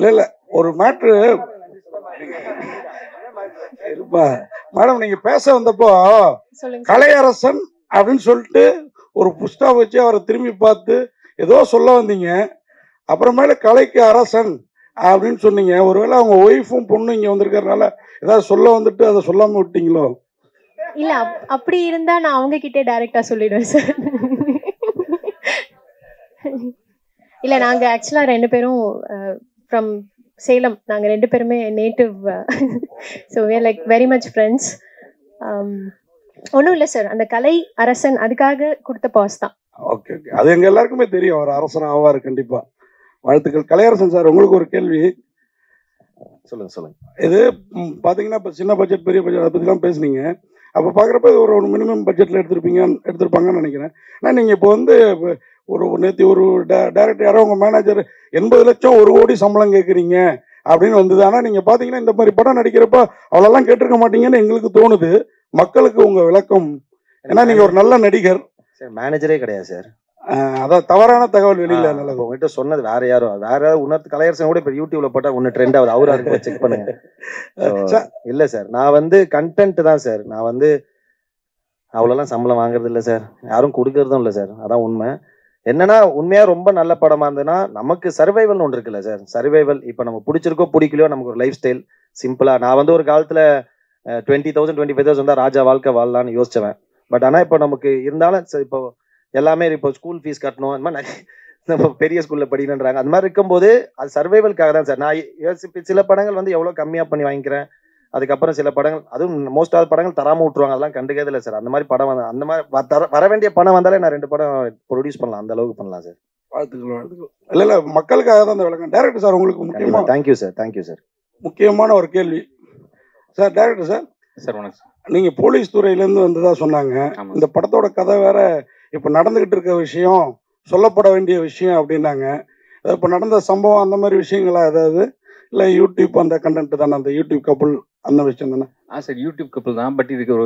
இல்லை ஒரு மேட்ரு இருப்பா மேடம், நீங்க பேச வந்தப்போ கலையரசன் அப்படின்னு சொல்லிட்டு ஒரு புஸ்தா வச்சு அவரை திரும்பி பார்த்து ஏதோ சொல்ல வந்தீங்க. அப்புறமேல கலைக்கு அரசன் அப்படின்னு சொன்னீங்க. ஒருவேளை அவங்க ஒய்ஃபும் பொண்ணும் இங்க வந்திருக்கறனால ஏதாவது சொல்ல வந்துட்டு அதை சொல்லாம விட்டீங்களோ? இல்ல, அப்படி இருந்தா நான் அவங்க கிட்டே டைரக்டா சொல்லிடுவேன் சார். இல்ல, நாங்க ஆக்சுவலா 2 பேரும் ஃப்ரம் சேலம். நாங்க 2 பேருமே native. So we are like very much friends. ஒன்றும் இல்லை சார், அந்த கலை அரசன் அதுக்காக கொடுத்த பாஸ் தான். ஓகே, அது எங்க எல்லாருக்குமே தெரியும், அவர் அரசன் ஆவார் கண்டிப்பா. வாழ்த்துக்கள். கலையரசன் சார், உங்களுக்கு ஒரு கேள்வி. சொல்லுங்க. இது பாத்தீங்கன்னா இப்போ சின்ன பட்ஜெட் பெரிய பட்ஜெட் அதை பற்றிலாம் பேசுனீங்க. அப்போ பார்க்குறப்ப ஒரு மினிமம் பட்ஜெட்டில் எடுத்திருப்பாங்கன்னு நினைக்கிறேன். ஆனால் நீங்கள் இப்போ வந்து நேற்று ஒரு டைரக்டர் யாரோ உங்கள் மேனேஜர் 80 லட்சம் 1 கோடி சம்பளம் கேட்குறீங்க அப்படின்னு வந்தது. ஆனால் நீங்கள் பார்த்தீங்கன்னா இந்த மாதிரி படம் நடிக்கிறப்ப அவ்வளோலாம் கேட்டிருக்க மாட்டீங்கன்னு எங்களுக்கு தோணுது. மக்களுக்கு உங்கள் விளக்கம், ஏன்னா நீங்கள் ஒரு நல்ல நடிகர். சார் மேனேஜரே கிடையாது சார், அதான் தவறான தகவல் வெளியில். நல்லது, உங்ககிட்ட சொன்னது வேற யாராவது உணர்த்து. கலையரசன் கூட இப்போ யூடியூப்ல போட்டால் ஒன்று ட்ரெண்ட் ஆகுது, அவரா இருக்கு, செக் பண்ணுங்க. இல்லை சார், நான் வந்து கண்டென்ட் தான் சார். நான் வந்து அவ்வளோலாம் சம்பளம் வாங்குறது இல்லை சார், யாரும் கொடுக்கறதும் இல்லை சார். அதான் உண்மை. என்னன்னா உண்மையா ரொம்ப நல்ல படமா இருந்ததுன்னா நமக்கு சர்வைவல்னு ஒன்று இருக்குல்ல சார். சர்வைவல் இப்போ நம்ம பிடிச்சிருக்கோ பிடிக்கலையோ, நமக்கு ஒரு லைஃப் ஸ்டைல் சிம்பிளா. நான் வந்து ஒரு காலத்துல 20,000 25,000 தான் ராஜா வாழ்க்கை வாழலான்னு யோசிச்சவன். பட் ஆனால் இப்போ நமக்கு இருந்தாலும் இப்போ எல்லாமே இப்போ ஸ்கூல் ஃபீஸ் கட்டணும், அந்த மாதிரி நம்ம பெரிய ஸ்கூல்ல படிக்கணுன்றாங்க. அந்த மாதிரி இருக்கும்போது அது சர்வைவல்காக தான் சார். நான் யோசிப்பு சில படங்கள் வந்து எவ்வளோ கம்மியாக பண்ணி வாங்கிக்கிறேன், அதுக்கப்புறம் சில படங்கள், அதுவும் மோஸ்ட் ஆஃப் படங்கள் தராம விட்டுருவாங்க, அதெல்லாம் கண்டுக்கவே இல்லை சார். அந்த மாதிரி படம் வந்து அந்த மாதிரி வர வேண்டிய பணம் வந்தாலே நான் 2 படம் ப்ரொடியூஸ் பண்ணலாம், அந்த அளவுக்கு பண்ணலாம் சார். வாழ்த்துக்கள். இல்லை மக்களுக்காக தான் அந்த விளக்கம். டைரக்டர் சார், உங்களுக்கு முக்கியமாக தேங்க்யூ சார். முக்கியமான ஒரு கேள்வி சார். டைரக்டர் சார், வணக்கம். நீங்க போலீஸ் துறையிலேருந்து வந்ததா சொன்னாங்க. இந்த படத்தோட கதை வேற இப்போ நடந்துகிட்டு இருக்க விஷயம், சொல்லப்பட வேண்டிய விஷயம் அப்படின்னாங்க. இப்போ நடந்த சம்பவம் அந்த மாதிரி விஷயங்களா ஏதாவது, இல்லை யூடியூப் அந்த கண்டென்ட் தானே, அந்த யூடியூப் கப்புள் அந்த விஷயம் தானே? சார் யூடியூப் கப்புள் தான். பட் இதுக்கு ஒரு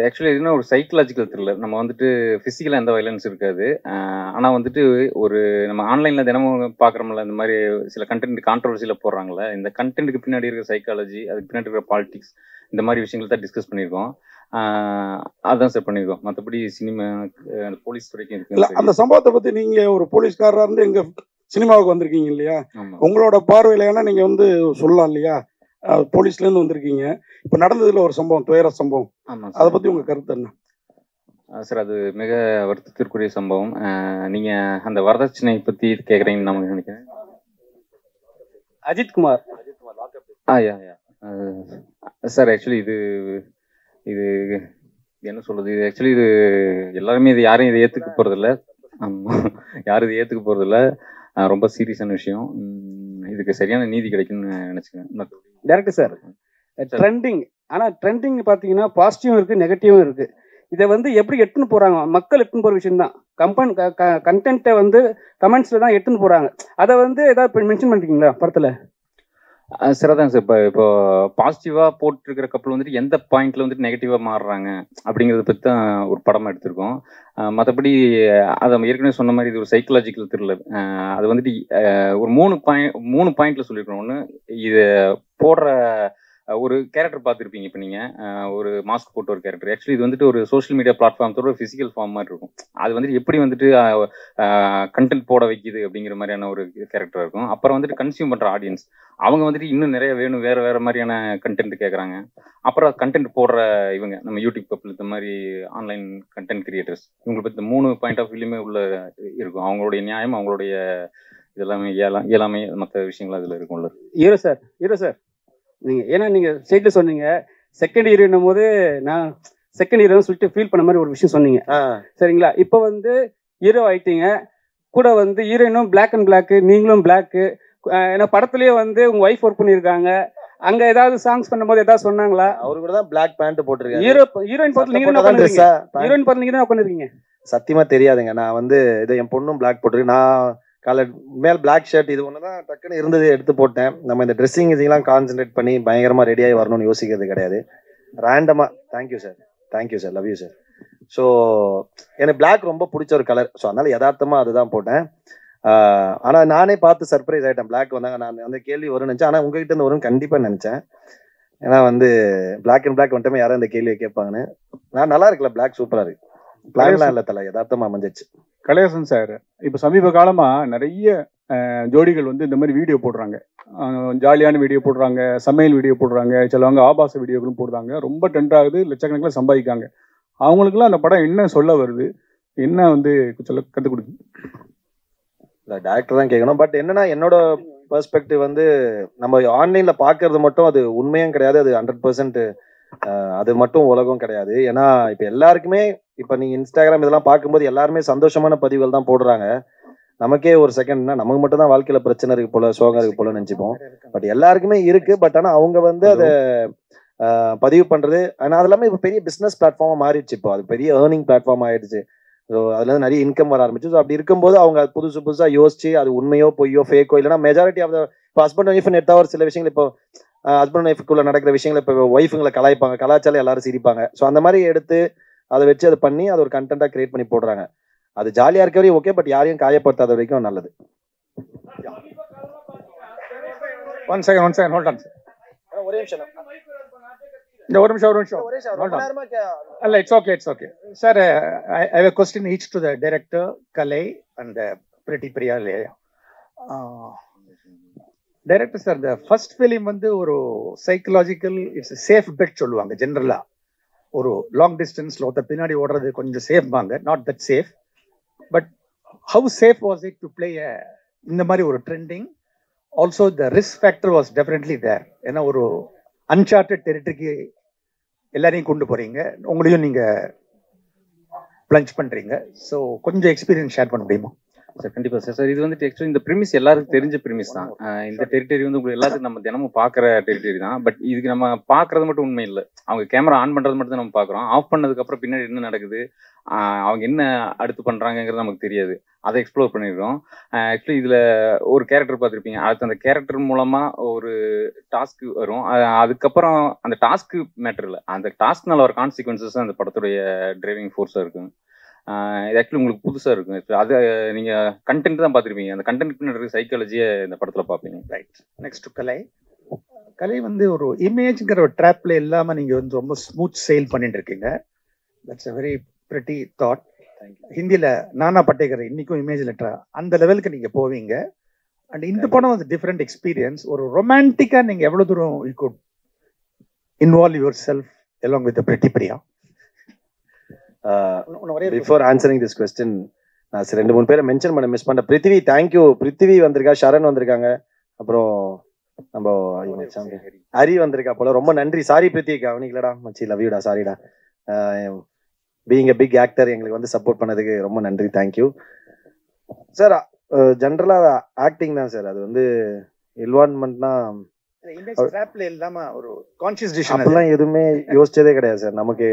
ஆக்சுவலி இதுனா ஒரு சைக்கலாஜிக்கல் த்ரில்லர். நம்ம வந்துட்டு ஃபிசிக்கலாக எந்த வயலன்ஸ் இருக்காது. ஆனால் வந்துட்டு ஒரு நம்ம ஆன்லைனில் தினமும் பார்க்குறோம்ல, இந்த மாதிரி சில கண்டென்ட் கான்ட்ரவர்சியில் போடுறாங்களே, இந்த கண்டென்ட்டுக்கு பின்னாடி இருக்கிற சைக்காலஜி, அதுக்கு பின்னாடி இருக்கிற பாலிடிக்ஸ், இந்த மாதிரி விஷயங்கள் தான் டிஸ்கஸ் பண்ணியிருக்கோம். அதான் சார் பண்ணியிருக்கோம். மற்றபடி சினிமா போலீஸ் துறைக்கும் இருக்கு. அந்த சம்பவத்தை பற்றி நீங்கள் ஒரு போலீஸ்காரராக இருந்து எங்கள் சினிமாவுக்கு வந்திருக்கீங்க இல்லையா, உங்களோட பார்வையில் ஏன்னா நீங்கள் வந்து சொல்லலாம் இல்லையா, போலீஸ்லேருந்து வந்திருக்கீங்க. இப்போ நடந்ததுல ஒரு சம்பவம், துயர சம்பவம், அதை பற்றி உங்கள் கருத்து என்ன? சார் அது மிக வருத்தத்திற்குரிய சம்பவம். நீங்கள் அந்த வரதட்சணை பற்றி கேட்குறீங்கன்னு நான் நினைக்கிறேன். அஜித்குமார் சார் ஆக்சுவலி இது என்ன சொல்றது, இது ஆக்சுவலி இது எல்லாருமே இது யாரும் இதை ஏற்றுக்க போகிறதில்ல. யாரும் இதை ஏற்றுக்க போகிறதில்ல. ரொம்ப சீரியஸான விஷயம். இதுக்கு சரியான நீதி கிடைக்கும்னு நினச்சிக்கிறேன். டைரக்டர் சார், ட்ரெண்டிங், ஆனால் ட்ரெண்டிங் பார்த்தீங்கன்னா பாசிட்டிவும் இருக்குது, நெகட்டிவும் இருக்குது. இதை வந்து எப்படி எடுத்துன்னு போகிறாங்க, மக்கள் எடுத்துன்னு போகிற விஷயம் தான். கண்டென்ட்டை வந்து கமெண்ட்ஸில் தான் எடுத்துன்னு போகிறாங்க. அதை வந்து ஏதாவது மென்ஷன் பண்ணிருக்கீங்களா படத்தில்? சார் அதான் சார், இப்போ பாசிட்டிவாக போட்டிருக்கிற கப்பல் வந்துட்டு எந்த பாயிண்ட்ல வந்துட்டு நெகட்டிவாக மாறுறாங்க அப்படிங்கிறத பற்றி தான் ஒரு படமாக எடுத்திருக்கோம். மற்றபடி அதை ஏற்கனவே சொன்ன மாதிரி இது ஒரு சைக்கலாஜிக்கல் த்ரில்லர். அது வந்துட்டு ஒரு 3 பாயிண்ட்ல சொல்லியிருக்கோம். ஒன்று, இது போடுற ஒரு கேரக்டர் பார்த்துருப்பீங்க. இப்போ நீங்கள் ஒரு மாஸ்க் போட்ட ஒரு கேரக்டர், ஆக்சுவலி இது வந்துட்டு ஒரு சோஷியல் மீடியா பிளாட்ஃபார்ம்ஸோட ஒரு ஃபிசிக்கல் ஃபார்ம் மாதிரி இருக்கும். அது வந்துட்டு எப்படி வந்துட்டு கண்டென்ட் போட வைக்குது அப்படிங்கிற மாதிரியான ஒரு கேரக்டர் இருக்கும். அப்புறம் வந்துட்டு கன்சியூம் பண்ணுற ஆடியன்ஸ், அவங்க வந்துட்டு இன்னும் நிறைய வேணும், வேறு மாதிரியான கண்டென்ட் கேட்குறாங்க. அப்புறம் கண்டென்ட் போடுற இவங்க நம்ம யூடியூப் கப்பில் இந்த மாதிரி ஆன்லைன் கண்டென்ட் கிரியேட்டர்ஸ், இவங்களை பற்றி 3 பாயிண்ட் ஆஃப் வியூலையுமே உள்ள இருக்கும். அவங்களுடைய நியாயம், அவங்களுடைய இதெல்லாமே இயலாமை, மற்ற விஷயங்கள் அதில் இருக்கும்ல. ஹீரோ சார் நீங்கள் ஏன்னா நீங்கள் ஸ்டேட்டில் சொன்னீங்க செகண்ட் ஹீரோன்னும் போது நான் செகண்ட் ஹீரோன்னு சொல்லிட்டு ஃபீல் பண்ண மாதிரி ஒரு விஷயம் சொன்னீங்க, சரிங்களா? இப்போ வந்து ஹீரோ ஆயிட்டீங்க, கூட வந்து ஹீரோயினும் பிளாக் அண்ட் பிளாக்கு, நீங்களும் பிளாக்கு. ஏன்னா படத்துலேயே வந்து உங்கள் ஒய்ஃப் ஒர்க் பண்ணியிருக்காங்க. அங்கே ஏதாவது சாங்ஸ் பண்ணும்போது ஏதாவது சொன்னாங்களா? அவரு கூட தான் பிளாக் பேண்ட் போட்டிருக்காங்க. ஹீரோயின் பார்த்து நீங்கள் என்ன பண்ணுறீங்க? ஹீரோயின் பார்த்து நீங்கள் என்ன பண்ணிருக்கீங்க? சத்தியமா தெரியாதுங்க. நான் வந்து இது என் பொண்ணும் பிளாக் போட்டிருக்கு. நான் காலை மேல் பிளாக் ஷர்ட் இது ஒன்று தான் டக்குன்னு இருந்தது, எடுத்து போட்டேன். நம்ம இந்த ட்ரெஸ்ஸிங் இதெல்லாம் கான்சென்ட்ரேட் பண்ணி பயங்கரமாக ரெடியாகி வரணும்னு யோசிக்கிறது கிடையாது. ரேண்டமாக thank you sir, love you sir. So எனக்கு பிளாக் ரொம்ப பிடிச்ச ஒரு கலர். ஸோ அதனால யதார்த்தமாக அதுதான் போட்டேன். ஆனால் நானே பார்த்து சர்ப்ரைஸ் ஆகிட்டேன். பிளாக் வந்தாங்க, நான் அந்த கேள்வி வரும்னு நினச்சேன். ஆனால் உங்ககிட்ட இருந்து வரும்னு கண்டிப்பாக நினச்சேன். ஏன்னா வந்து பிளாக் அண்ட் பிளாக் வந்துட்டு யாரும் இந்த கேள்வியை கேட்பாங்கன்னு. நான் நல்லா இருக்குல்ல, பிளாக் சூப்பராக இருக்கு. பிளான்லாம் இல்லை, தலை யதார்த்தமாக அமைஞ்சிச்சு. கலையரசன் சார், இப்போ சமீப காலமாக நிறைய ஜோடிகள் வந்து இந்த மாதிரி வீடியோ போடுறாங்க. ஜாலியான வீடியோ போடுறாங்க, சமையல் வீடியோ போடுறாங்க, சிலவங்க ஆபாச வீடியோக்களும் போடுறாங்க. ரொம்ப ட்ரெண்ட் ஆகுது, லட்சக்கணக்கில் சம்பாதிக்காங்க. அவங்களுக்குலாம் அந்த படம் என்ன சொல்ல வருது, என்ன வந்து சொல்ல கற்றுக் கொடுக்கு? இல்லை, டேரக்டர் தான் கேட்கணும். பட் என்னன்னா, என்னோட பெர்ஸ்பெக்டிவ் வந்து நம்ம ஆன்லைனில் பார்க்கறது மட்டும் அது உண்மையும் கிடையாது, அது 100% அது மட்டும் உலகம் கிடையாது. ஏன்னா இப்போ எல்லாருக்குமே, இப்போ நீங்கள் இன்ஸ்டாகிராம் இதெல்லாம் பார்க்கும்போது எல்லாருமே சந்தோஷமான பதிவுகள் தான் போடுறாங்க. நமக்கே ஒரு செகண்ட்னா நமக்கு மட்டும் தான் வாழ்க்கையில பிரச்சனை இருக்கு போல, சோகம் இருக்கு போல நினைச்சுப்போம். பட் எல்லாருக்குமே இருக்கு. பட் ஆனால் அவங்க வந்து அதை பதிவு பண்றது, ஆனால் அது எல்லாமே இப்போ பெரிய பிஸ்னஸ் பிளாட்ஃபார்மா மாறிடுச்சு. இப்போ அது பெரிய ஏர்னிங் பிளாட்ஃபார்ம் ஆயிடுச்சு. ஸோ அதுல இருந்து நிறைய இன்கம் வர ஆரம்பிச்சு. ஸோ அப்படி இருக்கும்போது அவங்க புதுசா யோசிச்சு அது உண்மையோ பொய்யோ ஃபேக்கோ, இல்லைன்னா மெஜாரிட்டி ஆஃப் த இப்போ ஹஸ்பண்ட் ஒய்ஃப்னு எடுத்தா ஒரு சில விஷயங்கள், இப்போ ஹஸ்பண்ட் ஒய்ஃபுக்குள்ள நடக்கிற விஷயங்கள் இப்போ ஒய்ஃபுங்களை கலாய்ப்பாங்க, கலாச்சாரம் எல்லாரும் சிரிப்பாங்க. ஸோ அந்த மாதிரி எடுத்து அதை வச்சு அதை பண்ணி அதை ஒரு கண்டென்ட்டா கிரியேட் பண்ணி போடுறாங்க. அது ஜாலியா இருக்க வரையும் ஓகே, பட் யாரையும் காயப்படுத்தாத வரைக்கும் நல்லது. One second hold on sir. ஒரே நிமிஷம் அல்ல, it's okay sir. I have a question each to the director Kalai and Pretty Priya. Director sir, the first film வந்து ஒரு சைக்கலாஜிக்கல், இட்ஸ் சேஃப் பெட் சொல்லுவாங்க ஜென்ரலா. ஒரு லாங் டிஸ்டன்ஸ்ல ஒருத்தர் பின்னாடி ஓடுறது கொஞ்சம் சேஃப் வாங்க, not that safe. But how safe was it to play இந்த மாதிரி ஒரு trending? Also the risk factor was definitely there. ஏன்னா ஒரு அன்சார்ட்டட் டெரிட்டரிக்கு எல்லாரையும் கொண்டு போகிறீங்க, உங்களையும் நீங்கள் பிளஞ்ச் பண்ணுறீங்க. ஸோ கொஞ்சம் எக்ஸ்பீரியன்ஸ் ஷேர் பண்ண முடியுமா? சார் கண்டிப்பா சார். சார் இது வந்துட்டு ஆக்சுவலி இந்த ப்ரிமிஸ் எல்லாருக்கும் தெரிஞ்ச ப்ரிமிஸ் தான். இந்த டெரிட்டரி வந்து உங்களுக்கு எல்லாத்துக்கும் நம்ம தினமும் பார்க்குற டெரிட்டரி தான். பட் இதுக்கு நம்ம பார்க்கறது மட்டும் உண்மை இல்லை. அவங்க கேமரா ஆன் பண்றது மட்டும் தான் நம்ம பார்க்குறோம். ஆஃப் பண்ணதுக்கு அப்புறம் பின்னாடி என்ன நடக்குது, அவங்க என்ன அடுத்து பண்றாங்கிறது நமக்கு தெரியாது. அதை எக்ஸ்ப்ளோர் பண்ணிடுறோம். ஆக்சுவலி இதுல ஒரு கேரக்டர் பார்த்துருப்பீங்க. அடுத்து அந்த கேரக்டர் மூலமா ஒரு டாஸ்க் வரும். அதுக்கப்புறம் அந்த டாஸ்க் மேட்டர் இல்லை, அந்த டாஸ்க்னால ஒரு கான்சிக்வன்சஸ் அந்த படத்துடைய டிரைவிங் ஃபோர்ஸாக இருக்கும். இது ஆக்சுவலி உங்களுக்கு புதுசாக இருக்கும். அது நீங்கள் கண்டென்ட் தான் பார்த்துருப்பீங்க. அந்த கண்டென்ட் பின்னாடி சைக்காலஜியை இந்த படத்தில் பார்ப்பீங்க. ரைட். நெக்ஸ்ட் கலை. கலை வந்து ஒரு இமேஜ்ங்கிற ஒரு ட்ராப்ல இல்லாமல் நீங்கள் வந்து ரொம்ப ஸ்மூத் சேல் பண்ணிட்டு இருக்கீங்க. That's a very pretty thought. ஹிந்தியில் நானா பட்டேகர் இன்னைக்கும் இமேஜ் லெட்டரா அந்த லெவலுக்கு நீங்கள் போவீங்க. அண்ட் இந்த படம் வந்து டிஃப்ரெண்ட் எக்ஸ்பீரியன்ஸ். ஒரு ரொமான்டிக்காக நீங்கள் எவ்வளோ தூரம் you good involve your self along with the pretty Priya? Before answering this question நான் 2-3 பேரை மென்ஷன் பண்ண மிஸ் பண்ண. பிருத்திவி, தேங்க்யூ. பிருத்திவி வந்திருக்கா, ஷரண் வந்திருக்காங்க, அப்புறம் நம்ம ஹரி வந்திருக்கா போல. ரொம்ப நன்றி. சாரி பிருத்திவி, கவனிக்கலடா மச்சி, லவ் யூடா, சாரிடா. பீயிங் எ பிக் ஆக்டர் எங்களுக்கு வந்து சப்போர்ட் பண்ணதுக்கு ரொம்ப நன்றி, தேங்க்யூ சார். ஜென்ரலாக ஆக்டிங் தான் சார். அது வந்து இன்வால்வ்மெண்ட்னா அப்படிலாம் எதுவுமே யோசிச்சதே கிடையாது சார். நமக்கு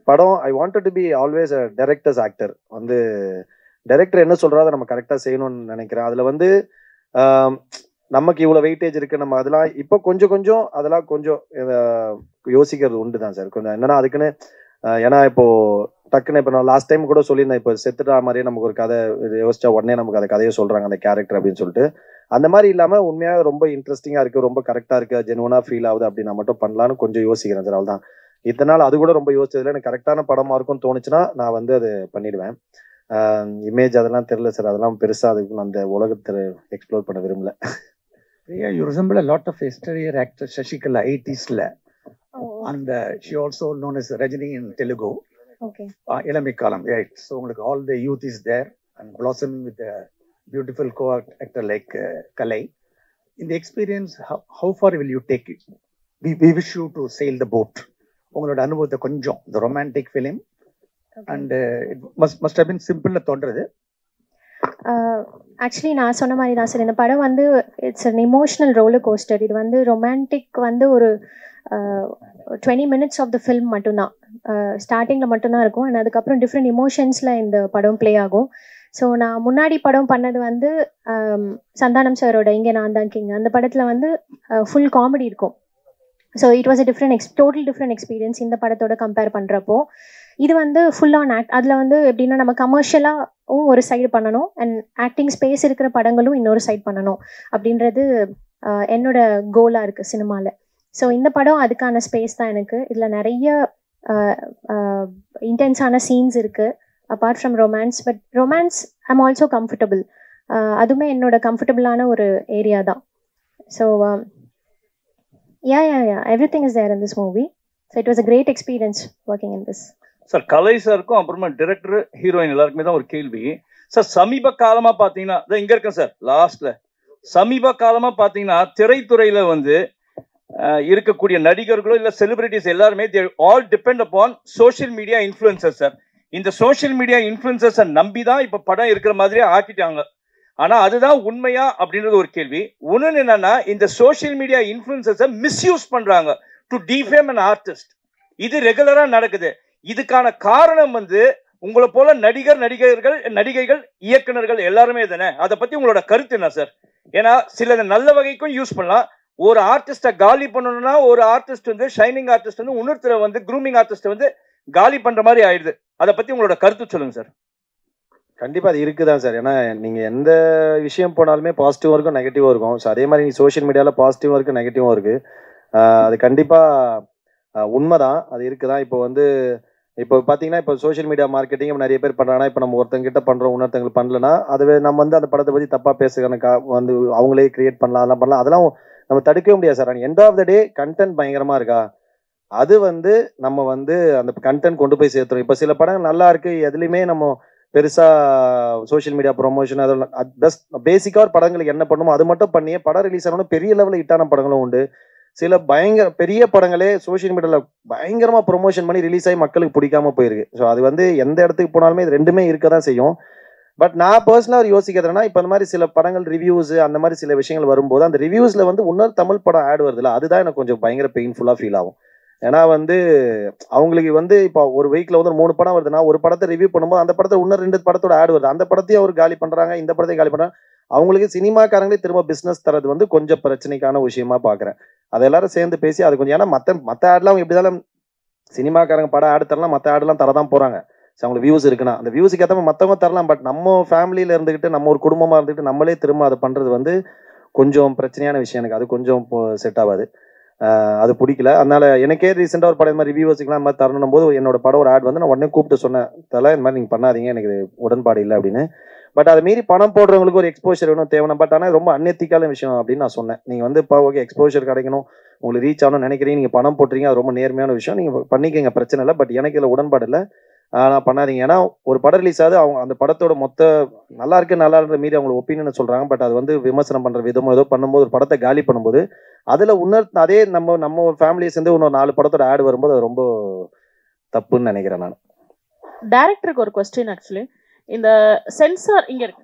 படம் I wanted to be always a directors actor. வந்து டைரக்டர் என்ன சொல்றாரோ நம்ம கரெக்டாக செய்யணும்னு நினைக்கிறேன். அதில் வந்து நமக்கு இவ்வளோ வெயிட்டேஜ் இருக்கு, நம்ம அதெல்லாம் இப்போ கொஞ்சம் அதெல்லாம் கொஞ்சம் யோசிக்கிறது உண்டு தான் சார். கொஞ்சம் என்னன்னா அதுக்குன்னு ஏன்னா இப்போ டக்குன்னு இப்போ நான் லாஸ்ட் டைம் கூட சொல்லியிருந்தேன், இப்போ செத்துட்டா மாதிரியே நமக்கு ஒரு கதை யோசிச்சா உடனே நமக்கு அந்த கதையை சொல்றாங்க அந்த கேரக்டர் அப்படின்னு சொல்லிட்டு. அந்த மாதிரி இல்லாமல் உண்மையாக ரொம்ப இன்ட்ரெஸ்டிங்காக இருக்கு, ரொம்ப கரெக்டாக இருக்கு, ஜெனுவனா ஃபீல் ஆகுது அப்படின்னா மட்டும் பண்ணலான்னு கொஞ்சம் யோசிக்கிறேன் சார். அவ்வளோதான். இத்தனை நாள் அது கூட ரொம்ப யோசிச்சதுல எனக்கு கரெக்டான படமா இருக்கும்னு தோணுச்சுன்னா நான் வந்து அது பண்ணிடுவேன். இமேஜ் அதெல்லாம் தெரியல சார், அதெல்லாம் பெருசா அதுக்கு அந்த உலகத்தை எக்ஸ்ப்ளோர் பண்ண விரும்பல. Priya, you resemble a lot of exterior actors. Shashikala 80s-ல and she also known as Rajini in Telugu. Okay. Ilamikalam, right? So உங்களுக்கு all the youth is there and blossoming with a beautiful co-actor like Kalai. In the experience, how far will you take it? We wish you to sail the boat. உங்களோட அனுபவத்தை கொஞ்சம் the romantic film and it must have been simple தோன்றது. Actually நான் சொன்ன மாதிரி தான் sir, இந்த படம் வந்து it's an emotional roller coaster. இது வந்து ரொமான்டிக் வந்து ஒரு 20 minutes ஆஃப் த ஃபில்ம் மட்டும்தான், ஸ்டார்டிங்கில் மட்டும்தான் இருக்கும். அண்ட் அதுக்கப்புறம் டிஃப்ரெண்ட் இமோஷன்ஸில் இந்த படம் ப்ளே ஆகும். ஸோ நான் முன்னாடி படம் பண்ணது வந்து சந்தானம் சாரோட இங்கே நான் தான் கிங், அந்த படத்தில் வந்து ஃபுல் காமெடி இருக்கும். So it was a total different experience இந்த படத்தோட கம்பேர் பண்ணுறப்போ. இது வந்து ஃபுல் ஆன் ஆக்ட். அதில் வந்து எப்படின்னா நம்ம கமர்ஷியலாகவும் ஒரு சைடு பண்ணணும் அண்ட் ஆக்டிங் ஸ்பேஸ் இருக்கிற படங்களும் இன்னொரு சைடு பண்ணணும் அப்படின்றது என்னோட கோலாக இருக்குது சினிமாவில். ஸோ இந்த படம் அதுக்கான ஸ்பேஸ் தான் எனக்கு. இதில் நிறைய இன்டென்ஸான சீன்ஸ் இருக்குது apart from romance. But romance I'm also comfortable. அதுவுமே என்னோட கம்ஃபர்டபுளான ஒரு ஏரியா தான். So yeah, everything is there in this movie. So it was a great experience working in this. Sir Kalai சாருக்கும் அப்புறமா டைரக்டர் ஹீரோயின் எல்லாருக்குமே தான் ஒரு கேள்வி சார். சமீப காலமா பாத்தீங்கன்னா இங்க இருக்கேன் சார் லாஸ்ட்ல. சமீப காலமா பாத்தீங்கன்னா திரைத்துறையில வந்து இருக்கக்கூடிய நடிகர்களோ இல்ல செலிபிரிட்டிஸ் எல்லாருமே they all depend upon social media influencers sir. இந்த சோஷியல் மீடியா இன்ஃப்ளூயன்சர்ஸை நம்பி தான் இப்ப படம் இருக்கிற மாதிரியே ஆக்கிட்டாங்க. ஆனா அதுதான் உண்மையா அப்படின்றது ஒரு கேள்வி. ஒண்ணு என்னன்னா இந்த சோஷியல் மீடியா இன்ஃப்ளூயன்சர்ஸை மிஸ்யூஸ் பண்றாங்க டு டிஃபேம் an ஆர்டிஸ்ட். இது ரெகுலரா நடக்குது. இதுக்கான காரணம் வந்து உங்களை போல நடிகைகள் இயக்குனர்கள் எல்லாருமே தானே. அதை பத்தி உங்களோட கருத்து என்ன சார்? ஏன்னா சிலது நல்ல வகைக்கும் யூஸ் பண்ணலாம். ஒரு ஆர்டிஸ்ட காலி பண்ணணும்னா ஒரு ஆர்டிஸ்ட் வந்து ஷைனிங் ஆர்டிஸ்ட் வந்து இன்னொருத்தர வந்து க்ரூமிங் ஆர்டிஸ்ட் வந்து காலி பண்ற மாதிரி ஆயிடுது. அதை பத்தி உங்களோட கருத்து சொல்லுங்க சார். கண்டிப்பா அது இருக்குதான் சார். ஏன்னா நீங்க எந்த விஷயம் போனாலுமே பாசிட்டிவா இருக்கும் நெகட்டிவா இருக்கும். ஸோ அதே மாதிரி சோஷியல் மீடியால பாசிட்டிவா இருக்கு நெகட்டிவா இருக்கு. அது கண்டிப்பா உண்மைதான், அது இருக்குதான். இப்போ வந்து இப்போ பார்த்தீங்கன்னா இப்போ சோஷியல் மீடியா மார்க்கெட்டிங் நிறைய பேர் பண்ணுறாங்கன்னா, இப்போ நம்ம ஒருத்தங்க கிட்ட பண்ணுறோம் இன்னொருத்தங்களுக்கு பண்ணலன்னா அதுவே நம்ம வந்து அந்த படத்தை பற்றி தப்பாக பேசுகிறதுக்கான வந்து அவங்களே கிரியேட் பண்ணலாம், அதெல்லாம் பண்ணலாம். அதெல்லாம் நம்ம தடுக்கவே முடியாது sir. End of the day content பயங்கரமாக இருக்கா, அது வந்து நம்ம வந்து அந்த கண்டென்ட் கொண்டு போய் சேர்த்துரும். இப்போ சில படங்கள் நல்லா இருக்கு, எதுலையுமே நம்ம பெருசாக சோஷியல் மீடியா ப்ரொமோஷன் அதெல்லாம் பேசிக்காக ஒரு படங்களுக்கு என்ன பண்ணுமோ அது மட்டும் பண்ணியே படம் ரிலீஸ் ஆனோன்னு பெரிய லெவலில் ஹிட்டான படங்களும் உண்டு. சில பயங்கர பெரிய படங்களே சோஷியல் மீடியாவில் பயங்கரமாக ப்ரொமோஷன் பண்ணி ரிலீஸ் ஆகி மக்களுக்கு பிடிக்காம போயிருக்கு. ஸோ அது வந்து எந்த இடத்துக்கு போனாலுமே இது ரெண்டுமே இருக்க தான் செய்யும். பட் நான் பர்சனலாக யோசிக்கிறதுனா இப்போ அந்த மாதிரி சில படங்கள் ரிவ்யூஸ் அந்த மாதிரி சில விஷயங்கள் வரும்போது அந்த ரிவ்யூஸில் வந்து இன்னொரு தமிழ் படம் ஆட் வருதுல்ல, அதுதான் எனக்கு கொஞ்சம் பயங்கர பெயின்ஃபுல்லாக ஃபீல் ஆகும். ஏன்னா வந்து அவங்களுக்கு வந்து இப்போ ஒரு வீக்கில் வந்து 3 படம் வருதுன்னா ஒரு படத்தை ரிவ்யூ பண்ணும்போது அந்த படத்தை இன்னும் 2 படத்தோட ஆட் வருது, அந்த படத்தையும் அவர் காலி பண்ணுறாங்க, இந்த படத்தையும் காலி பண்ணுறாங்க. அவங்களுக்கு சினிமாக்காரங்களே திரும்ப பிஸ்னஸ் தரது வந்து கொஞ்சம் பிரச்சனைக்கான விஷயமா பார்க்குறேன். அதை எல்லாரும் சேர்ந்து பேசி அது கொஞ்சம், ஏன்னா மற்ற ஆட்லாம் அவங்க எப்படி இருந்தாலும் சினிமாக்காரங்க படம் ஆடு தரலாம், மற்ற ஆடுலாம் தரதான் போகிறாங்க. ஸோ அவங்களுக்கு வியூஸ் இருக்குன்னா அந்த வியூஸுக்கு ஏற்ற மற்றவங்க தரலாம். பட் நம்ம ஃபேமிலியில் இருந்துக்கிட்டு நம்ம ஒரு குடும்பமாக இருந்துக்கிட்டு நம்மளே திரும்ப அதை பண்ணுறது வந்து கொஞ்சம் பிரச்சனையான விஷயம். எனக்கு அது கொஞ்சம் செட் ஆகாது, அது பிடிக்கல. அதனால எனக்கே ரீசெண்டாக ஒரு படம் இந்த மாதிரி ரிவ்யூவர்ஸுக்குலாம் இந்த மாதிரி தரணும் போது என்னோட படம் ஒரு ஆட் வந்து நான் உடனே கூப்பிட்டு சொன்னேன், தலை இந்த மாதிரி நீங்கள் பண்ணாதீங்க, எனக்கு உடன்பாடு இல்லை அப்படின்னு. பட் அதை மீறி பணம் போடுறவங்களுக்கு ஒரு எக்ஸ்போஷர் வேணும் தேவையான. பட் ஆனால் ரொம்ப அன்எத்திக்கான விஷயம் அப்படின்னு நான் சொன்னேன். நீங்கள் வந்து இப்போ ஓகே எக்ஸ்போஷர் கிடைக்கணும், உங்களுக்கு ரீச் ஆகணும்னு நினைக்கிறீங்க, நீங்கள் பணம் போட்டுறீங்க, அது ரொம்ப நேர்மையான விஷயம், நீங்கள் பண்ணிக்கங்க, பிரச்சனை இல்லை. பட் எனக்கு இதில் உடன்பாடு இல்லை, நான் பண்ணாதீங்க. ஏன்னா ஒரு படம் ரிலீஸ் ஆகுது, அவங்க அந்த படத்தோட மொத்த நல்லா இருக்கு நல்லா இருக்கிற மீறி அவங்களை ஒப்பீனியன் சொல்கிறாங்க. பட் அது வந்து விமர்சனம் பண்ணுற விதமோ ஏதோ பண்ணும்போது ஒரு படத்தை காலி பண்ணும்போது அதில் இன்னொரு அதே நம்ம ஒரு ஃபேமிலியை சேர்ந்து இன்னொரு 4 படத்தோட ஆடு வரும்போது அது ரொம்ப தப்புன்னு நினைக்கிறேன் நான். டைரக்டருக்கு ஒரு கொஸ்டின். ஆக்சுவலி இந்த சென்சார் இங்கே இருக்கு,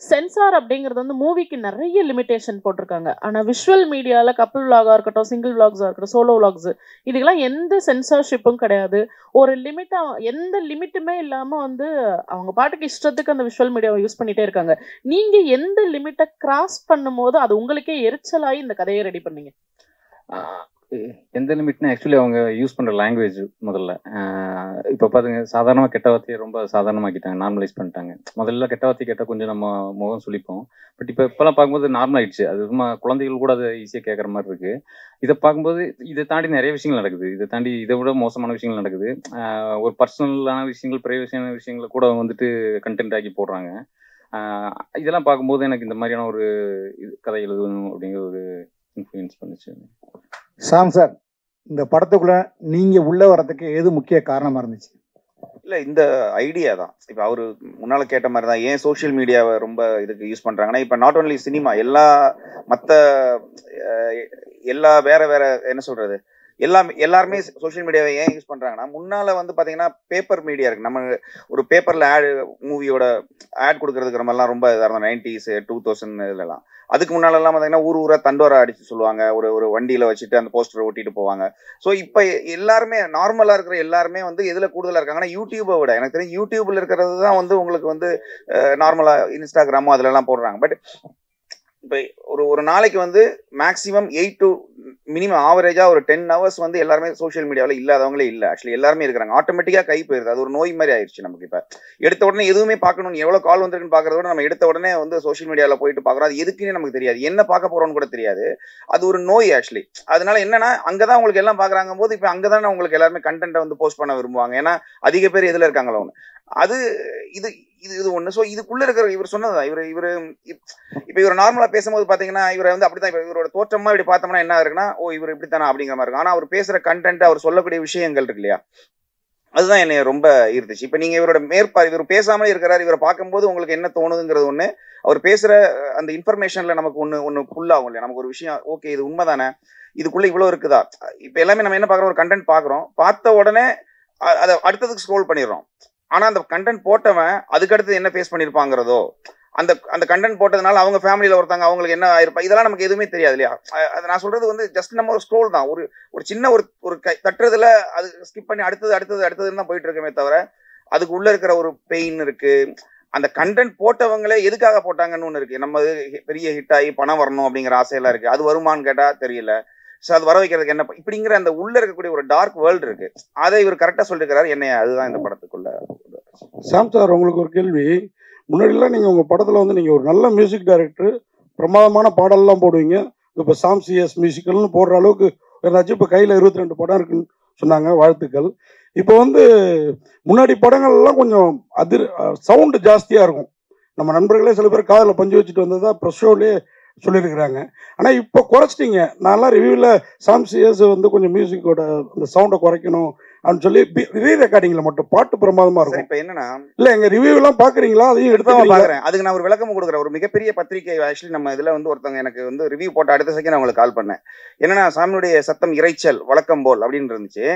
சென்சார் அப்படிங்கிறது வந்து மூவிக்கு நிறைய லிமிடேஷன் போட்டிருக்காங்க. ஆனால் விஷுவல் மீடியாவில் கப்பிள் விளாகாக இருக்கட்டும், சிங்கிள் விளாக்ஸாக இருக்கட்டும், சோலோ விளாக்ஸ், இதுக்கெல்லாம் எந்த சென்சார்ஷிப்பும் கிடையாது. ஒரு லிமிட்டாக எந்த லிமிட்டுமே இல்லாமல் வந்து அவங்க பாட்டுக்கு இஷ்டத்துக்கு அந்த விஷுவல் மீடியாவை யூஸ் பண்ணிகிட்டே இருக்காங்க. நீங்கள் எந்த லிமிட்டை கிராஸ் பண்ணும்போது அது உங்களுக்கே எரிச்சலாகி இந்த கதையை ரெடி பண்ணீங்க? எந்த லிமிட்னா ஆக்சுவலி அவங்க யூஸ் பண்ணுற லாங்குவேஜ் முதல்ல இப்போ பார்த்துங்க, சாதாரணமாக கெட்ட வார்த்தையை ரொம்ப சாதாரணமாக்கிட்டாங்க, நார்மலைஸ் பண்ணிட்டாங்க. முதல்ல கெட்ட வார்த்தை கேட்டால் கொஞ்சம் நம்ம முகம் சுளிப்போம். பட் இப்போலாம் பார்க்கும்போது நார்மல் ஆயிடுச்சு. அது சும்மா குழந்தைகள் கூட அதை ஈஸியாக கேட்குற மாதிரி இருக்குது. இதை பார்க்கும்போது இதை தாண்டி நிறைய விஷயங்கள் நடக்குது, இதை தாண்டி இதை விட மோசமான விஷயங்கள் நடக்குது. ஒரு பர்சனலான விஷயங்கள், பிரைவசியான விஷயங்களை கூட வந்துட்டு கண்டென்ட் ஆக்கி போடுறாங்க. இதெல்லாம் பார்க்கும்போது எனக்கு இந்த மாதிரியான ஒரு கதை எழுதணும் அப்படிங்கிற ஒரு இன்ஃப்ளூயன்ஸ் பண்ணுச்சு. சாம் சார், இந்த படத்துக்குள்ள நீங்க உள்ள வரதுக்கு எது முக்கிய காரணமா இருந்துச்சு? இல்ல, இந்த ஐடியா தான். இப்ப அவரு முன்னால கேட்ட மாதிரி தான், ஏன் சோசியல் மீடியாவை ரொம்ப இதுக்கு யூஸ் பண்றாங்கன்னா, இப்ப நாட் ஓன்லி சினிமா, எல்லா வேற வேற என்ன சொல்றது, எல்லாருமே சோஷியல் மீடியாவை ஏன் யூஸ் பண்றாங்கன்னா, முன்னால வந்து பாத்தீங்கன்னா பேப்பர் மீடியா இருக்கு. நம்ம ஒரு பேப்பர்ல மூவியோட ஆட் கொடுக்கறதுக்கு மாதிரிலாம் ரொம்ப இதாக இருந்தோம் 90s 2000 இதுலாம். அதுக்கு முன்னால எல்லாம் பாத்தீங்கன்னா ஊரா தண்டோரா அடிச்சு சொல்லுவாங்க, ஒரு வண்டியில வச்சுட்டு அந்த போஸ்டர் ஒட்டிட்டு போவாங்க. ஸோ இப்ப எல்லாருமே நார்மலா இருக்கிற எல்லாருமே வந்து எதுல கூடுதலா இருக்காங்கன்னா யூடியூபை விட, எனக்கு தெரியும் யூடியூப்ல இருக்கிறது தான் வந்து உங்களுக்கு வந்து நார்மலா இன்ஸ்டாகிராமோ அதுல எல்லாம் போடுறாங்க. பட் இப்போ ஒரு நாளைக்கு வந்து மேக்ஸிமம் 8 to மினிமம் ஆவரேஜா ஒரு 10 hours வந்து எல்லாருமே சோஷியல் மீடியாவில் இல்லாதவங்களே இல்லை. ஆக்சுவலி எல்லாருமே இருக்கிறாங்க. ஆட்டோமேட்டிக்கா கை போயிருது. அது ஒரு நோய் மாதிரி ஆயிடுச்சு நமக்கு. இப்போ எடுத்த உடனே எதுவுமே பார்க்கணும், எவ்வளவு கால் வந்திருக்குன்னு பாக்குறத விட நம்ம எடுத்த உடனே வந்து சோஷியல் மீடியாவில் போயிட்டு பாக்குறோம். அது எதுக்குன்னு நமக்கு தெரியாது, என்ன பார்க்க போறோம்னு கூட தெரியாது. அது ஒரு நோய் ஆக்சுவலி. அதனால என்னன்னா, அங்கதான் உங்களுக்கு எல்லாம் பாக்குறாங்க போது இப்ப அங்கதான் உங்களுக்கு எல்லாருமே கண்டென்ட்டை வந்து போஸ்ட் பண்ண விரும்புவாங்க. ஏன்னா அதிக பேர் எதுல இருக்காங்களோ ஒன்று. அது இது ஒண்ணு. ஸோ இதுக்குள்ள இருக்கிற இவர் சொன்னதுதான். இப்ப இவர் நார்மலா பேசும்போது பாத்தீங்கன்னா இவரை வந்து அப்படித்தான், இவரோட தோற்றமா இப்படி பார்த்தோம்னா என்ன இருக்குன்னா, ஓ இவர் இப்படித்தானா அப்படிங்கிற மாதிரி இருக்கும். ஆனா அவர் பேசுற கண்டென்ட், அவர் சொல்லக்கூடிய விஷயங்கள் இருக்கு இல்லையா, அதுதான் என்னை ரொம்ப ஈர்த்துச்சு. இப்ப நீங்க இவரோட இவர் பேசாமலே இருக்கிறாரு, இவரை பார்க்கும்போது உங்களுக்கு என்ன தோணுதுங்கிறது ஒண்ணு, அவர் பேசுற அந்த இன்ஃபர்மேஷன்ல நமக்கு ஒண்ணு ஃபுல் ஆகும் இல்லையா, நமக்கு ஒரு விஷயம் ஓகே இது உண்மைதானே, இதுக்குள்ள இவ்வளவு இருக்குதா. இப்ப எல்லாமே நம்ம என்ன பாக்குறோம், ஒரு கண்டென்ட் பாக்குறோம், பார்த்த உடனே அதை அடுத்ததுக்கு ஸ்க்ரோல் பண்ணிடுறோம். ஆனா அந்த கண்டென்ட் போட்டவன் அதுக்கு அடுத்து என்ன ஃபேஸ் பண்ணிருப்பாங்கிறதோ, அந்த கண்டென்ட் போட்டதுனால அவங்க ஃபேமிலியில ஒருத்தாங்க அவங்களுக்கு என்ன ஆயிருப்பா, இதெல்லாம் நமக்கு எதுவுமே தெரியாது இல்லையா. அது நான் சொல்றது வந்து ஜஸ்ட் நம்ம ஒரு ஸ்க்ரோல் தான், ஒரு சின்ன ஒரு தட்டுறதுல அது ஸ்கிப் பண்ணி அடுத்ததுன்னு தான் போயிட்டு இருக்கமே தவிர, அதுக்கு உள்ள இருக்கிற ஒரு பெயின் இருக்கு. அந்த கண்டென்ட் போட்டவங்களே எதுக்காக போட்டாங்கன்னு ஒண்ணு இருக்கு. நம்ம பெரிய ஹிட் ஆகி பணம் வரணும் அப்படிங்கிற ஆசையெல்லாம் இருக்கு. அது வருமானு கேட்டா தெரியல. ஸோ அது வர வைக்கிறதுக்கு என்ன இப்படிங்கிற அந்த உள்ள இருக்கக்கூடிய ஒரு டார்க் வேர்ல்டு இருக்கு. அதை இவர் கரெக்டா சொல்லிருக்கிறாரு. என்ன அதுதான் இந்த படத்துக்குள்ள. சாம் சார், உங்களுக்கு ஒரு கேள்வி. முன்னாடிலாம் நீங்கள் உங்கள் படத்தில் வந்து நீங்கள் ஒரு நல்ல மியூசிக் டைரக்டர், பிரமாதமான பாடல்லாம் போடுவீங்க. இப்போ சாம் சிஎஸ் மியூசிக்கல்னு போடுற அளவுக்கு ஏதாச்சும் இப்போ கையில் 22 படம் இருக்குன்னு சொன்னாங்க, வாழ்த்துக்கள். இப்போ வந்து முன்னாடி படங்கள்லாம் கொஞ்சம் சவுண்டு ஜாஸ்தியாக இருக்கும். நம்ம நண்பர்களே சில பேர் காதில் பஞ்சு வச்சுட்டு வந்ததா ப்ரெஸ் ஷோலே சொல்லியிருக்கிறாங்க. ஆனால் இப்போ குறைச்சிட்டிங்க. நான்லாம் ரிவ்யூவில் சாம் சிஎஸ் வந்து கொஞ்சம் மியூசிக்கோட அந்த சவுண்டை குறைக்கணும் அப்படின்னு சொல்லி ரீ ரெக்கார்டிங்ல மட்டும் பாட்டு பிரமாதமா இருக்கும். இப்போ என்னன்னா இல்ல எங்க ரிவ்யூ எல்லாம் பாக்குறீங்களா? அதையும் எடுத்து பாக்குறேன். அதுக்கு நான் ஒரு விளக்கம் கொடுக்குறேன். ஒரு மிகப்பெரிய பத்திரிகை ஆக்சுவலி நம்ம இதுல வந்து ஒருத்தவங்க எனக்கு வந்து ரிவ்யூ போட்ட அடுத்த செகண்ட் அவங்களுக்கு கால் பண்ணேன். என்னன்னா சாமியுடைய சத்தம் இறைச்சல் வழக்கம் போல் அப்படின்னு இருந்துச்சு.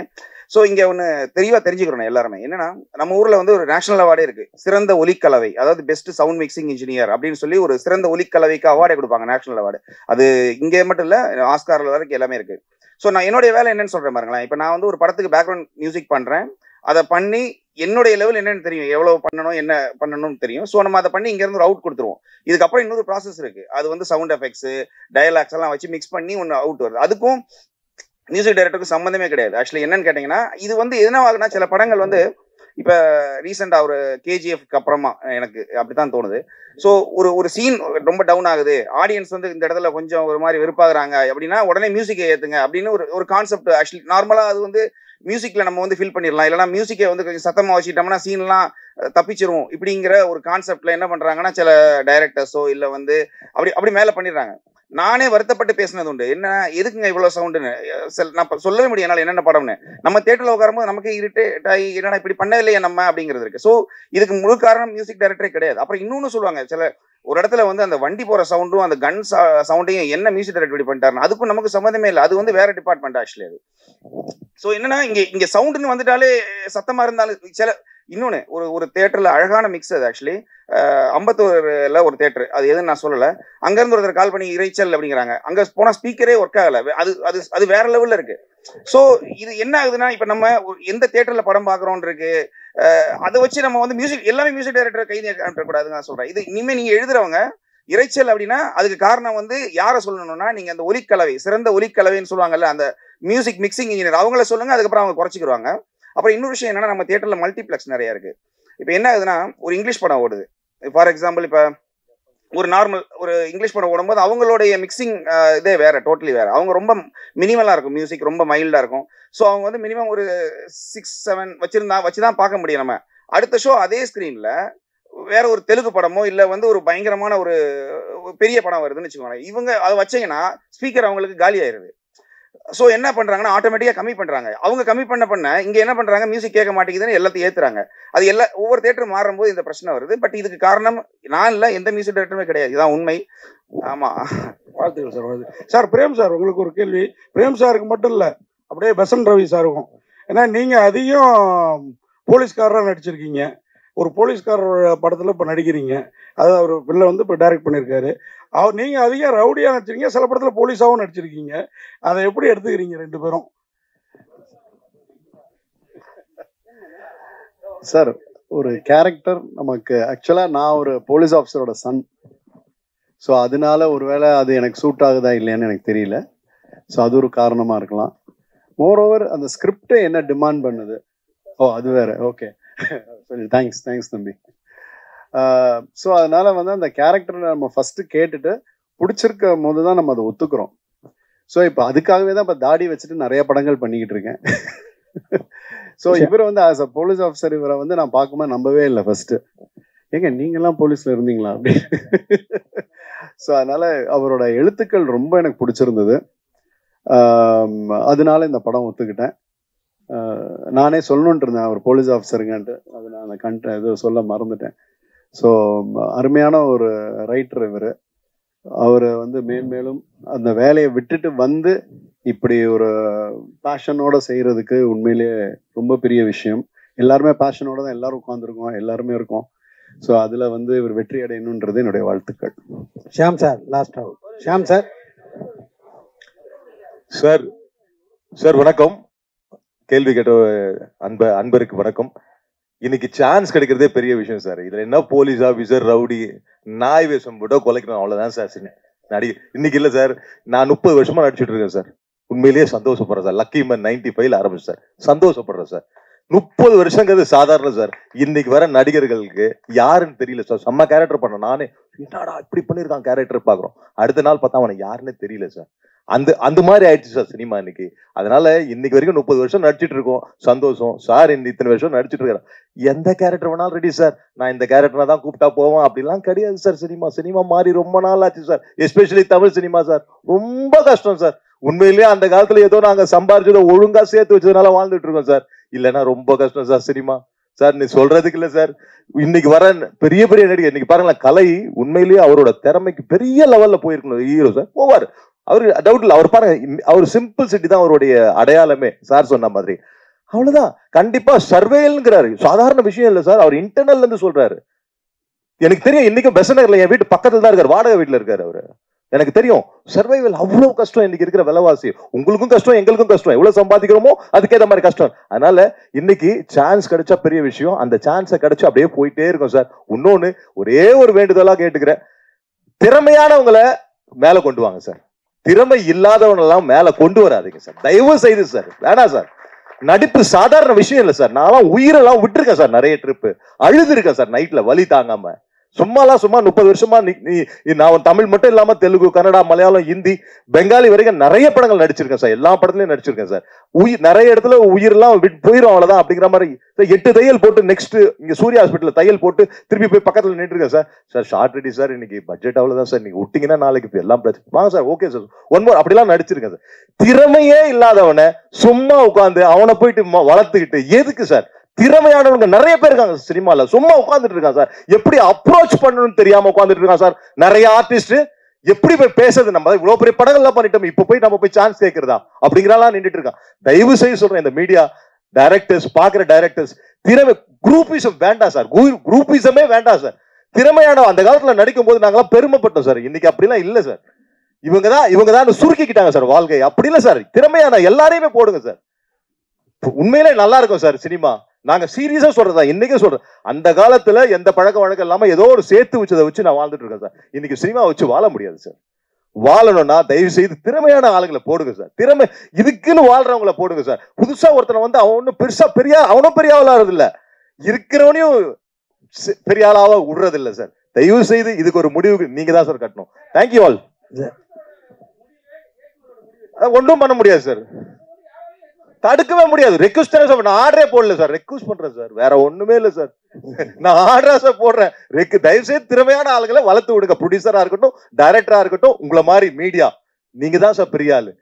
ஸோ இங்க ஒன்று தெளிவா தெரிஞ்சுக்கிறோம் எல்லாருமே. என்னன்னா நம்ம ஊர்ல வந்து ஒரு நேஷனல் அவார்டே இருக்கு, சிறந்த ஒலிக்கலவை, அதாவது பெஸ்ட் சவுண்ட் மிக்சிங் இன்ஜினியர் அப்படின்னு சொல்லி ஒரு சிறந்த ஒலிக்கலவைக்கு அவார்டே கொடுப்பாங்க, நேஷனல் அவார்டு. அது இங்கே மட்டும் இல்ல, ஆஸ்கார்ல வரைக்கும் எல்லாமே இருக்கு. ஸோ நான் என்னுடைய வேலை என்னன்னு சொல்றேன் பாருங்களேன். இப்போ நான் வந்து ஒரு படத்துக்கு பேக்ரவுண்ட் மியூசிக் பண்றேன். அதை பண்ணி என்னுடைய லெவல் என்னன்னு தெரியும், எவ்வளவு பண்ணணும் என்ன பண்ணணும்னு தெரியும். ஸோ நம்ம அதை பண்ணி இங்க இருந்து ஒரு அவுட் கொடுத்துருவோம். இதுக்கப்புறம் இன்னொரு ப்ராசஸ் இருக்கு, அது வந்து சவுண்ட் எஃபெக்ட்ஸ் டயலாக்ஸ் எல்லாம் வச்சு மிக்ஸ் பண்ணி ஒன்று அவுட் வருது. அதுக்கும் மியூசிக் டைரக்டருக்கு சம்மந்தமே கிடையாது. ஆக்சுவலி என்னன்னு கேட்டீங்கன்னா இது வந்து எதனாகுனா சில படங்கள் வந்து இப்போ ரீசெண்டா ஒரு கேஜிஎஃப்க்கு அப்புறமா எனக்கு அப்படித்தான் தோணுது. ஸோ ஒரு சீன் ரொம்ப டவுன் ஆகுது, ஆடியன்ஸ் வந்து இந்த இடத்துல கொஞ்சம் ஒரு மாதிரி வெறுப்பாகிறாங்க அப்படின்னா உடனே மியூசிக்கை ஏற்றுங்க அப்படின்னு ஒரு கான்செப்ட். ஆக்சுவலி நார்மலாக அது வந்து மியூசிக்ல நம்ம வந்து ஃபீல் பண்ணிடலாம், இல்லைனா மியூசிக்கை வந்து கொஞ்சம் சத்தமாக வச்சுட்டோம்னா சீன்லாம் தப்பிச்சிரும் இப்படிங்கிற ஒரு கான்செப்ட்ல என்ன பண்றாங்கன்னா சில டைரக்டர்ஸோ இல்லை வந்து அப்படி மேலே பண்ணிடுறாங்க. நானே வருத்தப்பட்டு பேசினது உண்டு, என்ன எதுக்குங்க இவ்வளவு சவுண்டுன்னு. நான் சொல்லவே முடியும் என்னால் என்னென்ன படம்னு. நம்ம தியேட்டர்ல உட்காரும்போது நமக்கு இரிட்டேட் ஆகி என்னடா இப்படி பண்ணதில்லையே நம்ம அப்படிங்கிறது இருக்கு. ஸோ இதுக்கு முழு காரணம் மியூசிக் டைரக்டரே கிடையாது. அப்புறம் இன்னொன்னு சொல்லுவாங்க, சில ஒரு இடத்துல வந்து அந்த வண்டி போற சவுண்டும் அந்த கன் சவுண்டையும் என்ன மியூசிக் டைரக்டர் இப்படி பண்ணிட்டாருன்னு அதுக்கும் நமக்கு சம்மந்தமே இல்லை, அது வந்து வேற டிபார்ட்மெண்ட் ஆக்சுவலி அது. ஸோ என்னன்னா இங்க சவுண்டுன்னு வந்துட்டாலே சத்தமா இருந்தாலும் சில இன்னொன்னு ஒரு தியேட்டர்ல அழகான மிக்ஸ் அது. ஆக்சுவலி அம்பத்தூர்ல ஒரு தியேட்டர், அது எதுன்னு நான் சொல்லல, அங்க இருந்து ஒருத்தர் கால் பண்ணி இறைச்சல் அப்படிங்கிறாங்க, அங்க போனா ஸ்பீக்கரே ஒர்க் ஆகல, அது வேற லெவல்ல இருக்கு. சோ இது என்ன ஆகுதுன்னா இப்ப நம்ம எந்த தியேட்டர்ல படம் பாக்குறோம் இருக்கு, அதை வச்சு நம்ம வந்து மியூசிக் எல்லாமே மியூசிக் டைரக்டர் கைது காட்டக்கூடாதுன்னு நான் சொல்றேன். இது இனிமே நீங்க எழுதுறவங்க இறைச்சல் அப்படின்னா அதுக்கு காரணம் வந்து யாரை சொல்லணும்னா நீங்க அந்த ஒலிக்கலவை, சிறந்த ஒலிக்கலவைன்னு சொல்லுவாங்கல்ல, அந்த மியூசிக் மிக்சிங் இன்ஜினியர் அவங்கள சொல்லுங்க, அதுக்கப்புறம் அவங்க குறைச்சிக்கிடுவாங்க. அப்புறம் இன்னொரு விஷயம் என்னன்னா நம்ம தியேட்டர்ல மல்டிப்ளெக்ஸ் நிறைய இருக்கு. இப்போ என்ன ஆகுதுன்னா ஒரு இங்கிலீஷ் படம் ஓடுது, ஃபார் எக்ஸாம்பிள் இப்போ ஒரு நார்மல் ஒரு இங்கிலீஷ் படம் ஓடும்போது அவங்களுடைய மிக்சிங் இதே வேற, டோட்டலி வேற. அவங்க ரொம்ப மினிமலா இருக்கும், மியூசிக் ரொம்ப மைல்டா இருக்கும். ஸோ அவங்க வந்து மினிமம் ஒரு 6-7 வச்சுதான் பார்க்க முடியும். நம்ம அடுத்த ஷோ அதே ஸ்கிரீன்ல வேற ஒரு தெலுங்கு படமோ இல்ல வந்து ஒரு பயங்கரமான ஒரு பெரிய படம் வருதுன்னு வச்சுக்கோங்க, இவங்க அதை வச்சீங்கன்னா ஸ்பீக்கர் அவங்களுக்கு காலி ஆயிருது. ஸோ என்ன பண்றாங்கன்னா ஆட்டோமேட்டிக்கா கம்மி பண்றாங்க. அவங்க கம்மி பண்ண இங்க என்ன பண்றாங்க, மியூசிக் கேட்க மாட்டேங்குதுன்னு எல்லாத்தையும் ஏத்துறாங்க. அது ஒவ்வொரு தியேட்டர் மாறும் போது இந்த பிரச்சனை வருது. பட் இதுக்கு காரணம் நான் இல்ல, எந்த மியூசிக் டைரக்டருமே கிடையாது, இதுதான் உண்மை. ஆமா, வாழ்த்துக்கள் சார், வாழ்த்து சார். பிரேம் சார், உங்களுக்கு ஒரு கேள்வி. பிரேம் சாருக்கு மட்டும் இல்ல, அப்படியே பெசன்ட் ரவி சாருக்கும். ஏன்னா நீங்க அதிகம் போலீஸ்காரராக நடிச்சிருக்கீங்க, ஒரு போலீஸ்காரர் படத்துல இப்ப நடிக்கிறீங்க, அது அவர் பிள்ளை வந்து இப்போ டைரக்ட் பண்ணியிருக்காரு. நீங்க அதிகம் ரவுடியா நடிச்சிருக்கீங்க, சில படத்துல போலீஸாவும் நடிச்சிருக்கீங்க. அதை எப்படி எடுத்துக்கிறீங்க ரெண்டு பேரும்? சார், ஒரு கேரக்டர் நமக்கு ஆக்சுவலா நான் ஒரு போலீஸ் ஆஃபீஸரோட சன். ஸோ அதனால ஒருவேளை அது எனக்கு சூட் ஆகுதா இல்லையான்னு எனக்கு தெரியல. ஸோ அது ஒரு காரணமா இருக்கலாம். மோரோவர் அந்த ஸ்கிரிப்ட் என்ன டிமாண்ட் பண்ணுது, அது வேற. ஓகே, தேங்க்ஸ் தம்பி. ஸோ அதனால வந்து அந்த கேரக்டர் நம்ம ஃபர்ஸ்ட் கேட்டுட்டு பிடிச்சிருக்கும் போது தான் நம்ம அதை ஒத்துக்கிறோம். ஸோ இப்போ அதுக்காகவே தான் இப்போ தாடி வச்சுட்டு நிறைய படங்கள் பண்ணிக்கிட்டு இருக்கேன். ஸோ இவரை வந்து ஆஸ் அ போலீஸ் ஆஃபீஸர் இவரை வந்து நான் பார்க்கும்போது நம்பவே இல்லை ஃபர்ஸ்ட். ஏங்க நீங்கெல்லாம் போலீஸ்ல இருந்தீங்களா அப்படி. ஸோ அதனால அவரோட எழுத்துக்கள் ரொம்ப எனக்கு பிடிச்சிருந்தது. அதனால இந்த படம் ஒத்துக்கிட்டேன். நானே சொல்லணுன்ட்டு இருந்தேன் அவர் போலீஸ் ஆஃபீஸருங்கன்ட்டு, அது நான் இது சொல்ல மறந்துட்டேன். ஸோ அருமையான ஒரு ரைட்டர் இவர். அவர் வந்து மேலும் அந்த வேலையை விட்டுட்டு வந்து இப்படி ஒரு பேஷனோட செய்யறதுக்கு உண்மையிலேயே ரொம்ப பெரிய விஷயம். எல்லாருமே பேஷனோட தான் எல்லாரும் உட்காந்துருக்கோம், எல்லாருமே இருக்கோம். ஸோ அதுல வந்து இவர் வெற்றி அடையணுன்றது என்னுடைய வாழ்த்துக்கள். Shyam sir, last round. Shyam sir. Sir வணக்கம். கேள்வி கேட்ட அன்பருக்கு வணக்கம். இன்னைக்கு சான்ஸ் கிடைக்கிறதே பெரிய விஷயம் சார். இதுல என்ன போலீஸ் ஆபீசர் ரவுடி நாய் வேஷம் போட்டோ கொலைக்கணும், அவ்வளவுதான் சார் நடிகை. இன்னைக்கு இல்ல சார், நான் 30 வருஷமா நடிச்சுட்டு இருக்கேன் சார். உண்மையிலேயே சந்தோஷப்படுறேன் சார். லக்கி மேன் 95ல ஆரம்பிச்சு சார், சந்தோஷப்படுறேன் சார். 30 வருஷங்கிறது சாதாரண சார். இன்னைக்கு வர நடிகர்களுக்கு யாருன்னு தெரியல சார். செம்ம கேரக்டர் பண்ண நானே என்னடா இப்படி பண்ணிருக்கான் கேரக்டர் பாக்குறோம், அடுத்த நாள் பார்த்தா அவனை யாருன்னு தெரியல சார். அந்த மாதிரி ஆயிடுச்சு சார் சினிமா இன்னைக்கு. அதனால இன்னைக்கு வரைக்கும் 30 வருஷம் நடிச்சிட்டு இருக்கோம், சந்தோஷம் சார். இத்தனை வருஷம் நடிச்சிட்டு இருக்கிறேன், எந்த கேரக்டர் வேணாலும் ரெடி சார். நான் இந்த கேரக்டரை தான் கூப்பிட்டா போவேன் அப்படிலாம் கிடையாது சார். சினிமா மாறி ரொம்ப நாள் ஆச்சு sir. Especially Tamil cinema sir, ரொம்ப கஷ்டம் சார். உண்மையிலேயே அந்த காலத்துல ஏதோ நாங்க சம்பாரிச்சதை ஒழுங்கா சேர்த்து வச்சதுனால வாழ்ந்துட்டு இருக்கோம் சார். இல்லைன்னா ரொம்ப கஷ்டம் சார் சினிமா. சார் நீ சொல்றதுக்கு இல்லை சார், இன்னைக்கு வர பெரிய பெரிய நடிகர் இன்னைக்கு பாருங்களேன், கலை உண்மையிலேயே அவரோட திறமைக்கு பெரிய லெவல்ல போயிருக்கணும் ஹீரோ சார் போவார். அவரு டவுட் இல்லை, அவர் பாருங்க, அவர் சிம்பிள் சிட்டி தான் அவருடைய அடையாளமே. சார் சொன்ன மாதிரி அவ்வளவுதான். கண்டிப்பா சர்வேல்ங்கிறாரு, சாதாரண விஷயம் இல்லை சார். அவர் இன்டர்னல்ல இருந்து சொல்றாரு. எனக்கு தெரியும், இன்னைக்கும் பெசன்ட் நகர்ல என் வீட்டு பக்கத்துல தான் இருக்காரு, வாடகை வீட்டுல இருக்காரு அவரு. எனக்கு தெரியும் சர்வைவல் அவ்வளவு கஷ்டம் இன்னைக்கு இருக்கிற விலைவாசி. உங்களுக்கும் கஷ்டம், எங்களுக்கும் கஷ்டம். எவ்வளவு சம்பாதிக்கிறோமோ அதுக்கேற்ற மாதிரி கஷ்டம். அதனால இன்னைக்கு சான்ஸ் கிடைச்சா பெரிய விஷயம். அந்த சான்ஸை கிடைச்சா அப்படியே போயிட்டே இருக்கும் சார். இன்னொன்னு ஒரே ஒரு வேண்டுதலா கேட்டுக்கிறேன், திறமையானவங்களை மேல கொண்டு வாங்க சார். திறமை இல்லாதவங்க எல்லாம் மேல கொண்டு வராதீங்க சார், தயவு செய்து சார். வேணாம் சார், நடிப்பு சாதாரண விஷயம் இல்லை சார். நான் உயிரெல்லாம் விட்டுருக்கேன் சார், நிறைய ட்ரிப்பு அழுது இருக்கேன் சார் நைட்ல வலி தாங்காம. சும்மா 30 வருஷமா நான் தமிழ் மட்டும் இல்லாம தெலுங்கு, கன்னடா, மலையாளம், ஹிந்தி, பெங்காலி வரைக்கும் நிறைய படங்கள் நடிச்சிருக்கேன் சார். எல்லா படத்துலயும் நடிச்சிருக்கேன் சார். நிறைய இடத்துல உயிரெல்லாம் போயிடும் அவ்வளவுதான் அப்படிங்கிற மாதிரி 8 தையல் போட்டு நெக்ஸ்ட் இங்க சூர்யா ஹாஸ்பிட்டல் தையல் போட்டு திருப்பி போய் பக்கத்துல நின்று இருக்கேன் sir. Sir shot ready sir, இன்னைக்கு பட்ஜெட் அவ்வளவுதான் சார், நீங்க விட்டீங்கன்னா நாளைக்கு எல்லாம் பிரச்சனை. வாங்க sir, okay sir, one more அப்படிலாம் நடிச்சிருக்கேன் சார். திறமையே இல்லாதவனை சும்மா உட்காந்து அவனை போயிட்டு வளர்த்துக்கிட்டு எதுக்கு சார்? திறமையானவங்க நிறைய பேர் இருக்காங்க சினிமால, சும்மா உட்காந்துட்டு இருக்காங்க சார். எப்படி அப்ரோச் பண்ணணும்னு தெரியாம உட்காந்துட்டு இருக்காங்க சார் நிறைய ஆர்டிஸ்ட். எப்படி போய் பேசுறது? நம்ம இவ்வளவு பெரிய படங்கள்லாம் பண்ணிட்டோம், இப்ப போய் நம்ம போய் சான்ஸ் கேட்கறதா அப்படிங்கிறலாம் நின்றுட்டு இருக்கான். தயவு செய்து சொல்றேன், இந்த மீடியா டைரக்டர்ஸ், பாக்குற டைரக்டர்ஸ், திறமை குரூப்பிசம் வேண்டாம் சார். குரூப்பிசமே வேண்டாம் சார். திறமையான அந்த காலத்துல நடிக்கும் போது நாங்களாம் பெருமைப்பட்டோம் சார். இன்னைக்கு அப்படிலாம் இல்ல சார். இவங்கதான் சுருக்கிக்கிட்டாங்க சார் வாழ்க்கை. அப்படி இல்ல சார், திறமையான எல்லாரையுமே போடுங்க சார். உண்மையிலே நல்லா இருக்கும் சார் சினிமா. நாங்க சீரியஸா சொல்றதா, இன்னைக்கே சொல்றேன். அந்த காலத்துல எந்த பழக்க வழக்கம் இல்லாம ஏதோ ஒரு சேர்த்து வச்சதை வச்சு நான் வாழ்ந்துட்டு இருக்கேன் சார். இன்னைக்கு சினிமா வச்சு வாழ முடியாது சார். வாழணும்னா தயவு செய்து திறமையான ஆளுங்களை போடுங்க சார். திறமை இதுக்குன்னு வாழ்றவங்களை போடுங்க சார். புதுசா ஒருத்தனை அவன் ஒன்னும் பெருசா அவனும் பெரிய ஆளாறது இல்ல, இருக்கிறவனையும் பெரிய ஆளாவா விடுறது இல்ல சார். தயவு செய்து இதுக்கு ஒரு முடிவுக்கு நீங்க தான் சார் கட்டணும். Thank you all. ஒன்றும் பண்ண முடியாது சார், தடுக்கவே முடியாது. ரெக்வஸ்ட் நான் ஆர்டரே போடல சார், ரெக்வஸ்ட் பண்றேன் சார், வேற ஒண்ணுமே இல்ல சார். நான் ஆர்டரா சார் போடுறேன். தயவு செய்து திறமையான ஆளுங்களை வளர்த்து விடுங்க. ப்ரொடியூசரா இருக்கட்டும், டைரக்டரா இருக்கட்டும், உங்களை மாதிரி மீடியா நீங்க தான் சார் பெரிய ஆளு.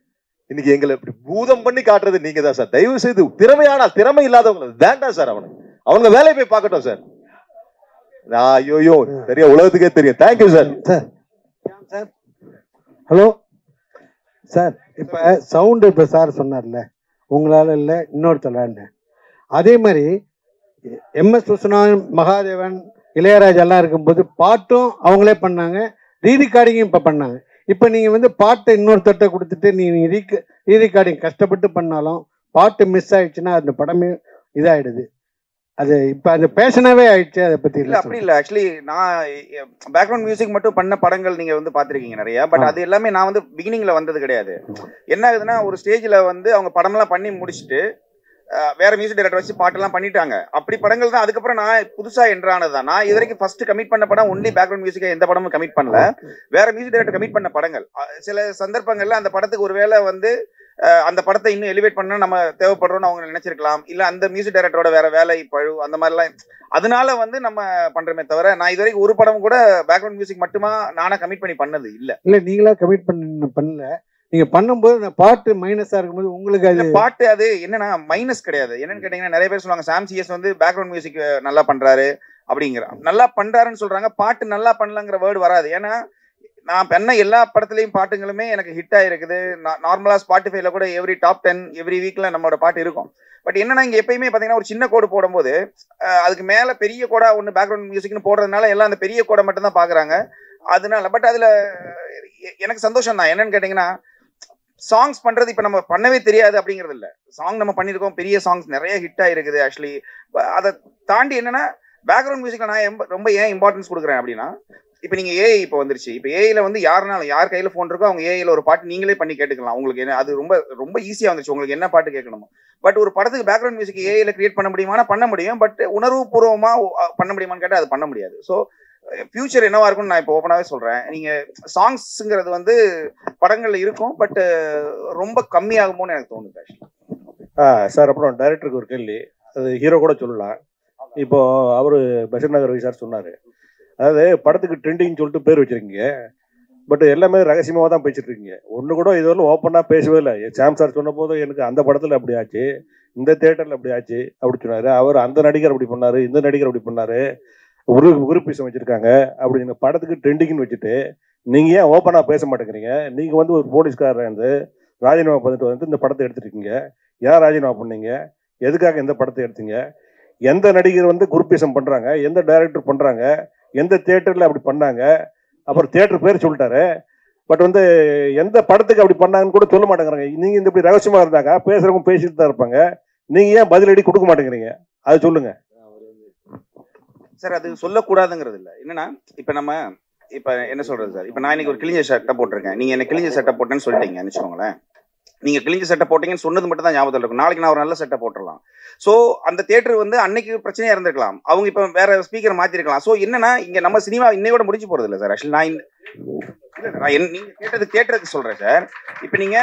இன்னைக்கு எங்களை இப்படி பூதம் பண்ணி காட்டுறது நீங்க தான் சார். தயவு செய்து திறமை இல்லாதவங்க வேண்டாம் சார். அவங்க வேலையை போய் பார்க்கட்டும் சார். ஐயோ பெரிய உலகத்துக்கே தெரியும். Thank you sir. Sir hello sir, இப்ப சவுண்ட் இப்ப சார் சொன்னார்ல, உங்களால இல்லை இன்னொருத்தலான்னு, அதே மாதிரி MS விஸ்வநாதன், மகாதேவன், இளையராஜா எல்லாம் இருக்கும்போது பாட்டும் அவங்களே பண்ணாங்க, ரீரிகார்டிங்கும் இப்போ பண்ணாங்க. இப்போ நீங்கள் பாட்டை இன்னொருத்தட்ட கொடுத்துட்டு நீங்கள் ரீரிகார்டிங் கஷ்டப்பட்டு பண்ணாலும் பாட்டு மிஸ் ஆயிடுச்சுன்னா அந்த படமே இதாகிடுது. அது இப்போ அந்த பேஷனாவே ஆயிடுச்சு. அதை பற்றி இல்லை, அப்படி இல்லை. ஆக்சுவலி நான் பேக்ரவுண்ட் மியூசிக் மட்டும் பண்ண படங்கள் நீங்கள் பார்த்துருக்கீங்க நிறையா. பட் அது எல்லாமே நான் பிகினிங்கில் வந்தது கிடையாது. என்ன ஆகுதுன்னா, ஒரு ஸ்டேஜில் அவங்க படம்லாம் பண்ணி முடிச்சுட்டு வேற மியூசிக் டைரக்டர் வச்சு பாட்டெல்லாம் பண்ணிட்டாங்க. அப்படி படங்கள் தான் அதுக்கப்புறம் நான் புதுசாக என்ட்ரானது தான். நான் இது வரைக்கும் ஃபர்ஸ்ட் கமிட் பண்ண படம் ஒன்லி பேக்ரவுண்ட் மியூசிக்கை எந்த படமும் கமிட் பண்ணல. வேற மியூசிக் டைரக்டர் கமிட் பண்ண படங்கள் சில சந்தர்ப்பங்கள்ல அந்த படத்துக்கு ஒருவேளை அந்த படத்தை இன்னும் எலிவேட் பண்ண நம்ம தேவைப்படுறோம்னு அவங்க நினைச்சிருக்கலாம். இல்ல அந்த மியூசிக் டைரக்டரோட வேற வேலை பழு அந்த மாதிரிலாம், அதனால நம்ம பண்றமே தவிர நான் இது வரைக்கும் ஒரு படம் கூட பேக்ரவுண்ட் மியூசிக் மட்டுமா நானா கமிட் பண்ணி பண்ணது இல்ல. இல்ல நீங்களா கமிட் பண்ணல, நீங்க பண்ணும்போது பாட்டு மைனஸா இருக்கும்போது உங்களுக்கு அது பாட்டு அது என்னன்னா மைனஸ் கிடையாது. என்னன்னு கேட்டீங்கன்னா, நிறைய பேர் சொல்லுவாங்க சாம் சிஎஸ் பேக்ரவுண்ட் மியூசிக் நல்லா பண்றாரு அப்படிங்கிற, நல்லா பண்றாருன்னு சொல்றாங்க, பாட்டு நல்லா பண்ணலங்கிற வேர்டு வராது. ஏன்னா நான் பண்ண எல்லா படத்துலயும் பாட்டுங்களுமே எனக்கு ஹிட் ஆயிருக்குது. நார்மலா ஸ்பாட்டிஃபைல கூட எவ்ரி டாப் 10 எவ்ரி வீக்ல நம்மளோட பாட்டு இருக்கும். பட் என்னன்னா, இங்க எப்பயுமே பாத்தீங்கன்னா ஒரு சின்ன கோடு போடும்போது அதுக்கு மேல பெரிய கோடா ஒன்று பேக்ரவுண்ட் மியூசிக்னு போடுறதுனால எல்லாம் அந்த பெரிய கோடை மட்டும் தான் பாக்குறாங்க. அதனால பட் அதுல எனக்கு சந்தோஷம் தான். என்னன்னு கேட்டீங்கன்னா, சாங்ஸ் பண்றது இப்ப நம்ம பண்ணவே தெரியாது அப்படிங்கிறது இல்ல. சாங் நம்ம பண்ணிருக்கோம், பெரிய சாங்ஸ் நிறைய ஹிட் ஆயிருக்குது. ஆக்சுவலி அதை தாண்டி என்னன்னா, பேக்ரவுண்ட் மியூசிக்ல நான் ரொம்ப ஏன் இம்பார்ட்டன்ஸ் கொடுக்குறேன் அப்படின்னா, இப்போ நீங்க ஏஐ இப்போ வந்துருச்சு. இப்போ ஏஐல யாருனாலும் யார் கையில ஃபோன் இருக்கோ அவங்க ஏஐல ஒரு பாட்டு நீங்களே பண்ணி கேட்டுக்கலாம். உங்களுக்கு என்ன அது ரொம்ப ரொம்ப ஈஸியா வந்துருச்சு. உங்களுக்கு என்ன பாட்டு கேட்கணுமோ. பட் ஒரு படத்துக்கு பேக்ரவுண்ட் மியூசிக் ஏஐல கிரியேட் பண்ண முடியுமானா பண்ண முடியும். பட் உணர்வு பூர்வமா பண்ண முடியுமான்னு கேட்டால் அது பண்ண முடியாது. ஸோ ஃபியூச்சர் என்னவா இருக்கும்னு நான் இப்போ ஓப்பனாவே சொல்றேன். நீங்க சாங்ஸ்ங்கிறது படங்கள்ல இருக்கும், பட் ரொம்ப கம்மியாகுமோன்னு எனக்கு தோணுது. சார் அப்புறம் டைரக்டருக்கு ஒரு கேள்வி, அது ஹீரோ கூட சொல்லலாம். இப்போ அவரு பெசன்ட் நகர் ரவி சார் சொன்னாரு, அதாவது படத்துக்கு ட்ரெண்டிங் சொல்லிட்டு பேர் வச்சிருக்கீங்க, பட் எல்லாமே ரகசியமாக தான் பேசிட்டு இருக்கீங்க. ஒன்று கூட இதுவரை ஓப்பனாக பேசவே இல்லை. சாம் சார் சொன்ன போது எனக்கு அந்த படத்தில் அப்படி ஆச்சு, இந்த தேட்டரில் அப்படி ஆச்சு அப்படி சொன்னார். அவர் அந்த நடிகர் அப்படி பண்ணார், இந்த நடிகர் அப்படி பண்ணார், உறுப்பிசம் வச்சுருக்காங்க அப்படின்னு படத்துக்கு ட்ரெண்டிங்னு வச்சுட்டு நீங்கள் ஏன் ஓப்பனாக பேச மாட்டேங்கிறீங்க? நீங்கள் வந்து ஒரு போலீஸ்காரர் வந்து ராஜினாமா பண்ணிட்டு வந்து இந்த படத்தை எடுத்துருக்கீங்க. யார் ராஜினாமா பண்ணீங்க? எதுக்காக இந்த படத்தை எடுத்தீங்க? எந்த நடிகர் வந்து குரூப்பிசம் பண்ணுறாங்க, எந்த டைரக்டர் பண்ணுறாங்க, எந்த தேட்டரில் அப்படி பண்ணாங்க? அப்புறம் தேட்டர் பேர் சொல்லிட்டாரு, பட் வந்து எந்த படத்துக்கு அப்படி பண்ணாங்கன்னு கூட சொல்ல மாட்டேங்கிறாங்க. நீங்கள் இந்த இப்படி ரகசியமாக இருந்தாங்க பேசுகிறவங்க பேசிட்டு தான் இருப்பாங்க. நீங்கள் ஏன் பதிலடி கொடுக்க மாட்டேங்கிறீங்க? அது சொல்லுங்கள் சார். அது சொல்லக்கூடாதுங்கிறது இல்லை. என்னன்னா இப்போ நம்ம இப்போ என்ன சொல்றது சார், இப்போ நான் இன்னைக்கு ஒரு கிழிஞ்ச சட்டை போட்டிருக்கேன், நீங்கள் என்ன கிழிஞ்ச சட்டை போட்டேன்னு சொல்லிட்டீங்கன்னு வச்சுக்கோங்களேன். நீங்கள் கிழிஞ்ச சட்டை போட்டீங்கன்னு சொன்னது மட்டும் தான் ஞாபகத்தில் இருக்கும். நாளைக்கு நான் ஒரு நல்ல சட்டை போட்டுடலாம். ஸோ அந்த தேட்டர் வந்து அன்னைக்கு பிரச்சனையாக இருந்திருக்கலாம், அவங்க இப்போ வேற ஸ்பீக்கர் மாற்றிருக்கலாம். ஸோ என்னன்னா இங்கே நம்ம சினிமா இன்னையோட முடிஞ்சு போகிறது இல்லை சார். ஆக்சுவலி நீங்க கேட்டதுக்கு சொல்றேன் சார். இப்போ நீங்க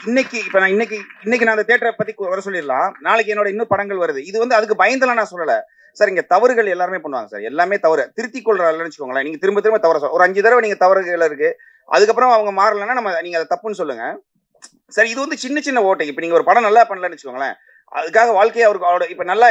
இன்னைக்கு நான் அந்த தேட்டரை பத்தி வர சொல்லிடலாம், நாளைக்கு என்னோட இன்னும் படங்கள் வருது. இது வந்து அதுக்கு பயந்தெல்லாம் நான் சொல்லலை சார். இங்க தவறுகள் எல்லாருமே பண்ணுவாங்க சார், எல்லாமே தவறு திருத்திக் கொள்றாங்கன்னு வச்சுக்கோங்களேன். நீங்க திரும்ப திரும்ப தவற ஒரு 5 தடவை நீங்க தவறுகள் இருக்கு, அதுக்கப்புறம் அவங்க மாறலன்னா நீங்க அதை தப்புன்னு சொல்லுங்க சார். இது வந்து சின்ன சின்ன ஓட்டை. இப்ப நீங்க ஒரு படம் நல்லா பண்ணலன்னு வச்சுக்கோங்களேன், அதுக்காக வாழ்க்கையை அவருக்கு இப்ப நல்லா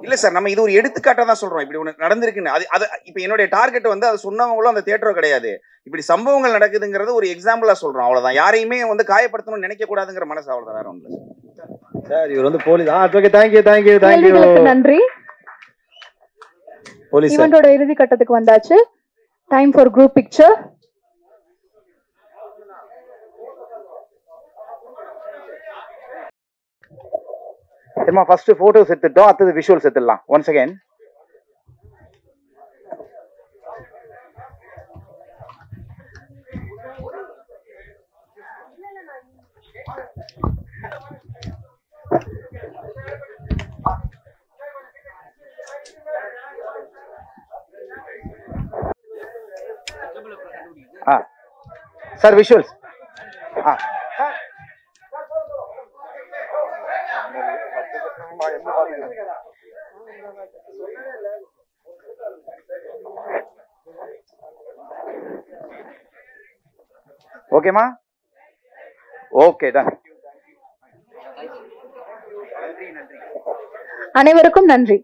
இல்ல சார். நம்ம இது ஒரு எடுத்துக்காட்டா தான் சொல்றோம், இப்படி ஒண்ணு நடந்திருக்குன்னு. அது இப்ப என்னுடைய டார்கெட் வந்து அதை சொன்னவங்களும் அந்த தியேட்டரோ கிடையாது, இப்படி சம்பவங்கள் நடக்குதுங்கிறது ஒரு எக்ஸாம்பிளா சொல்றோம், அவ்வளவுதான். யாரையுமே வந்து காயப்படுத்தணும்னு நினைக்க கூடாதுங்கிற மனசு, அவ்வளவுதான், வேற ஒண்ணு சார். இவர் வந்து போலீஸ். Okay, thank you. நன்றி. ஈவெண்டோட இறுதி கட்டத்துக்கு வந்தாச்சு. Time for group picture. First photos எடுத்துட்டோம், அடுத்தது விஷுவல்ஸ் எடுத்துடலாம். Once again sir visuals. ஓகேமா? Okay done. அனைவருக்கும் நன்றி.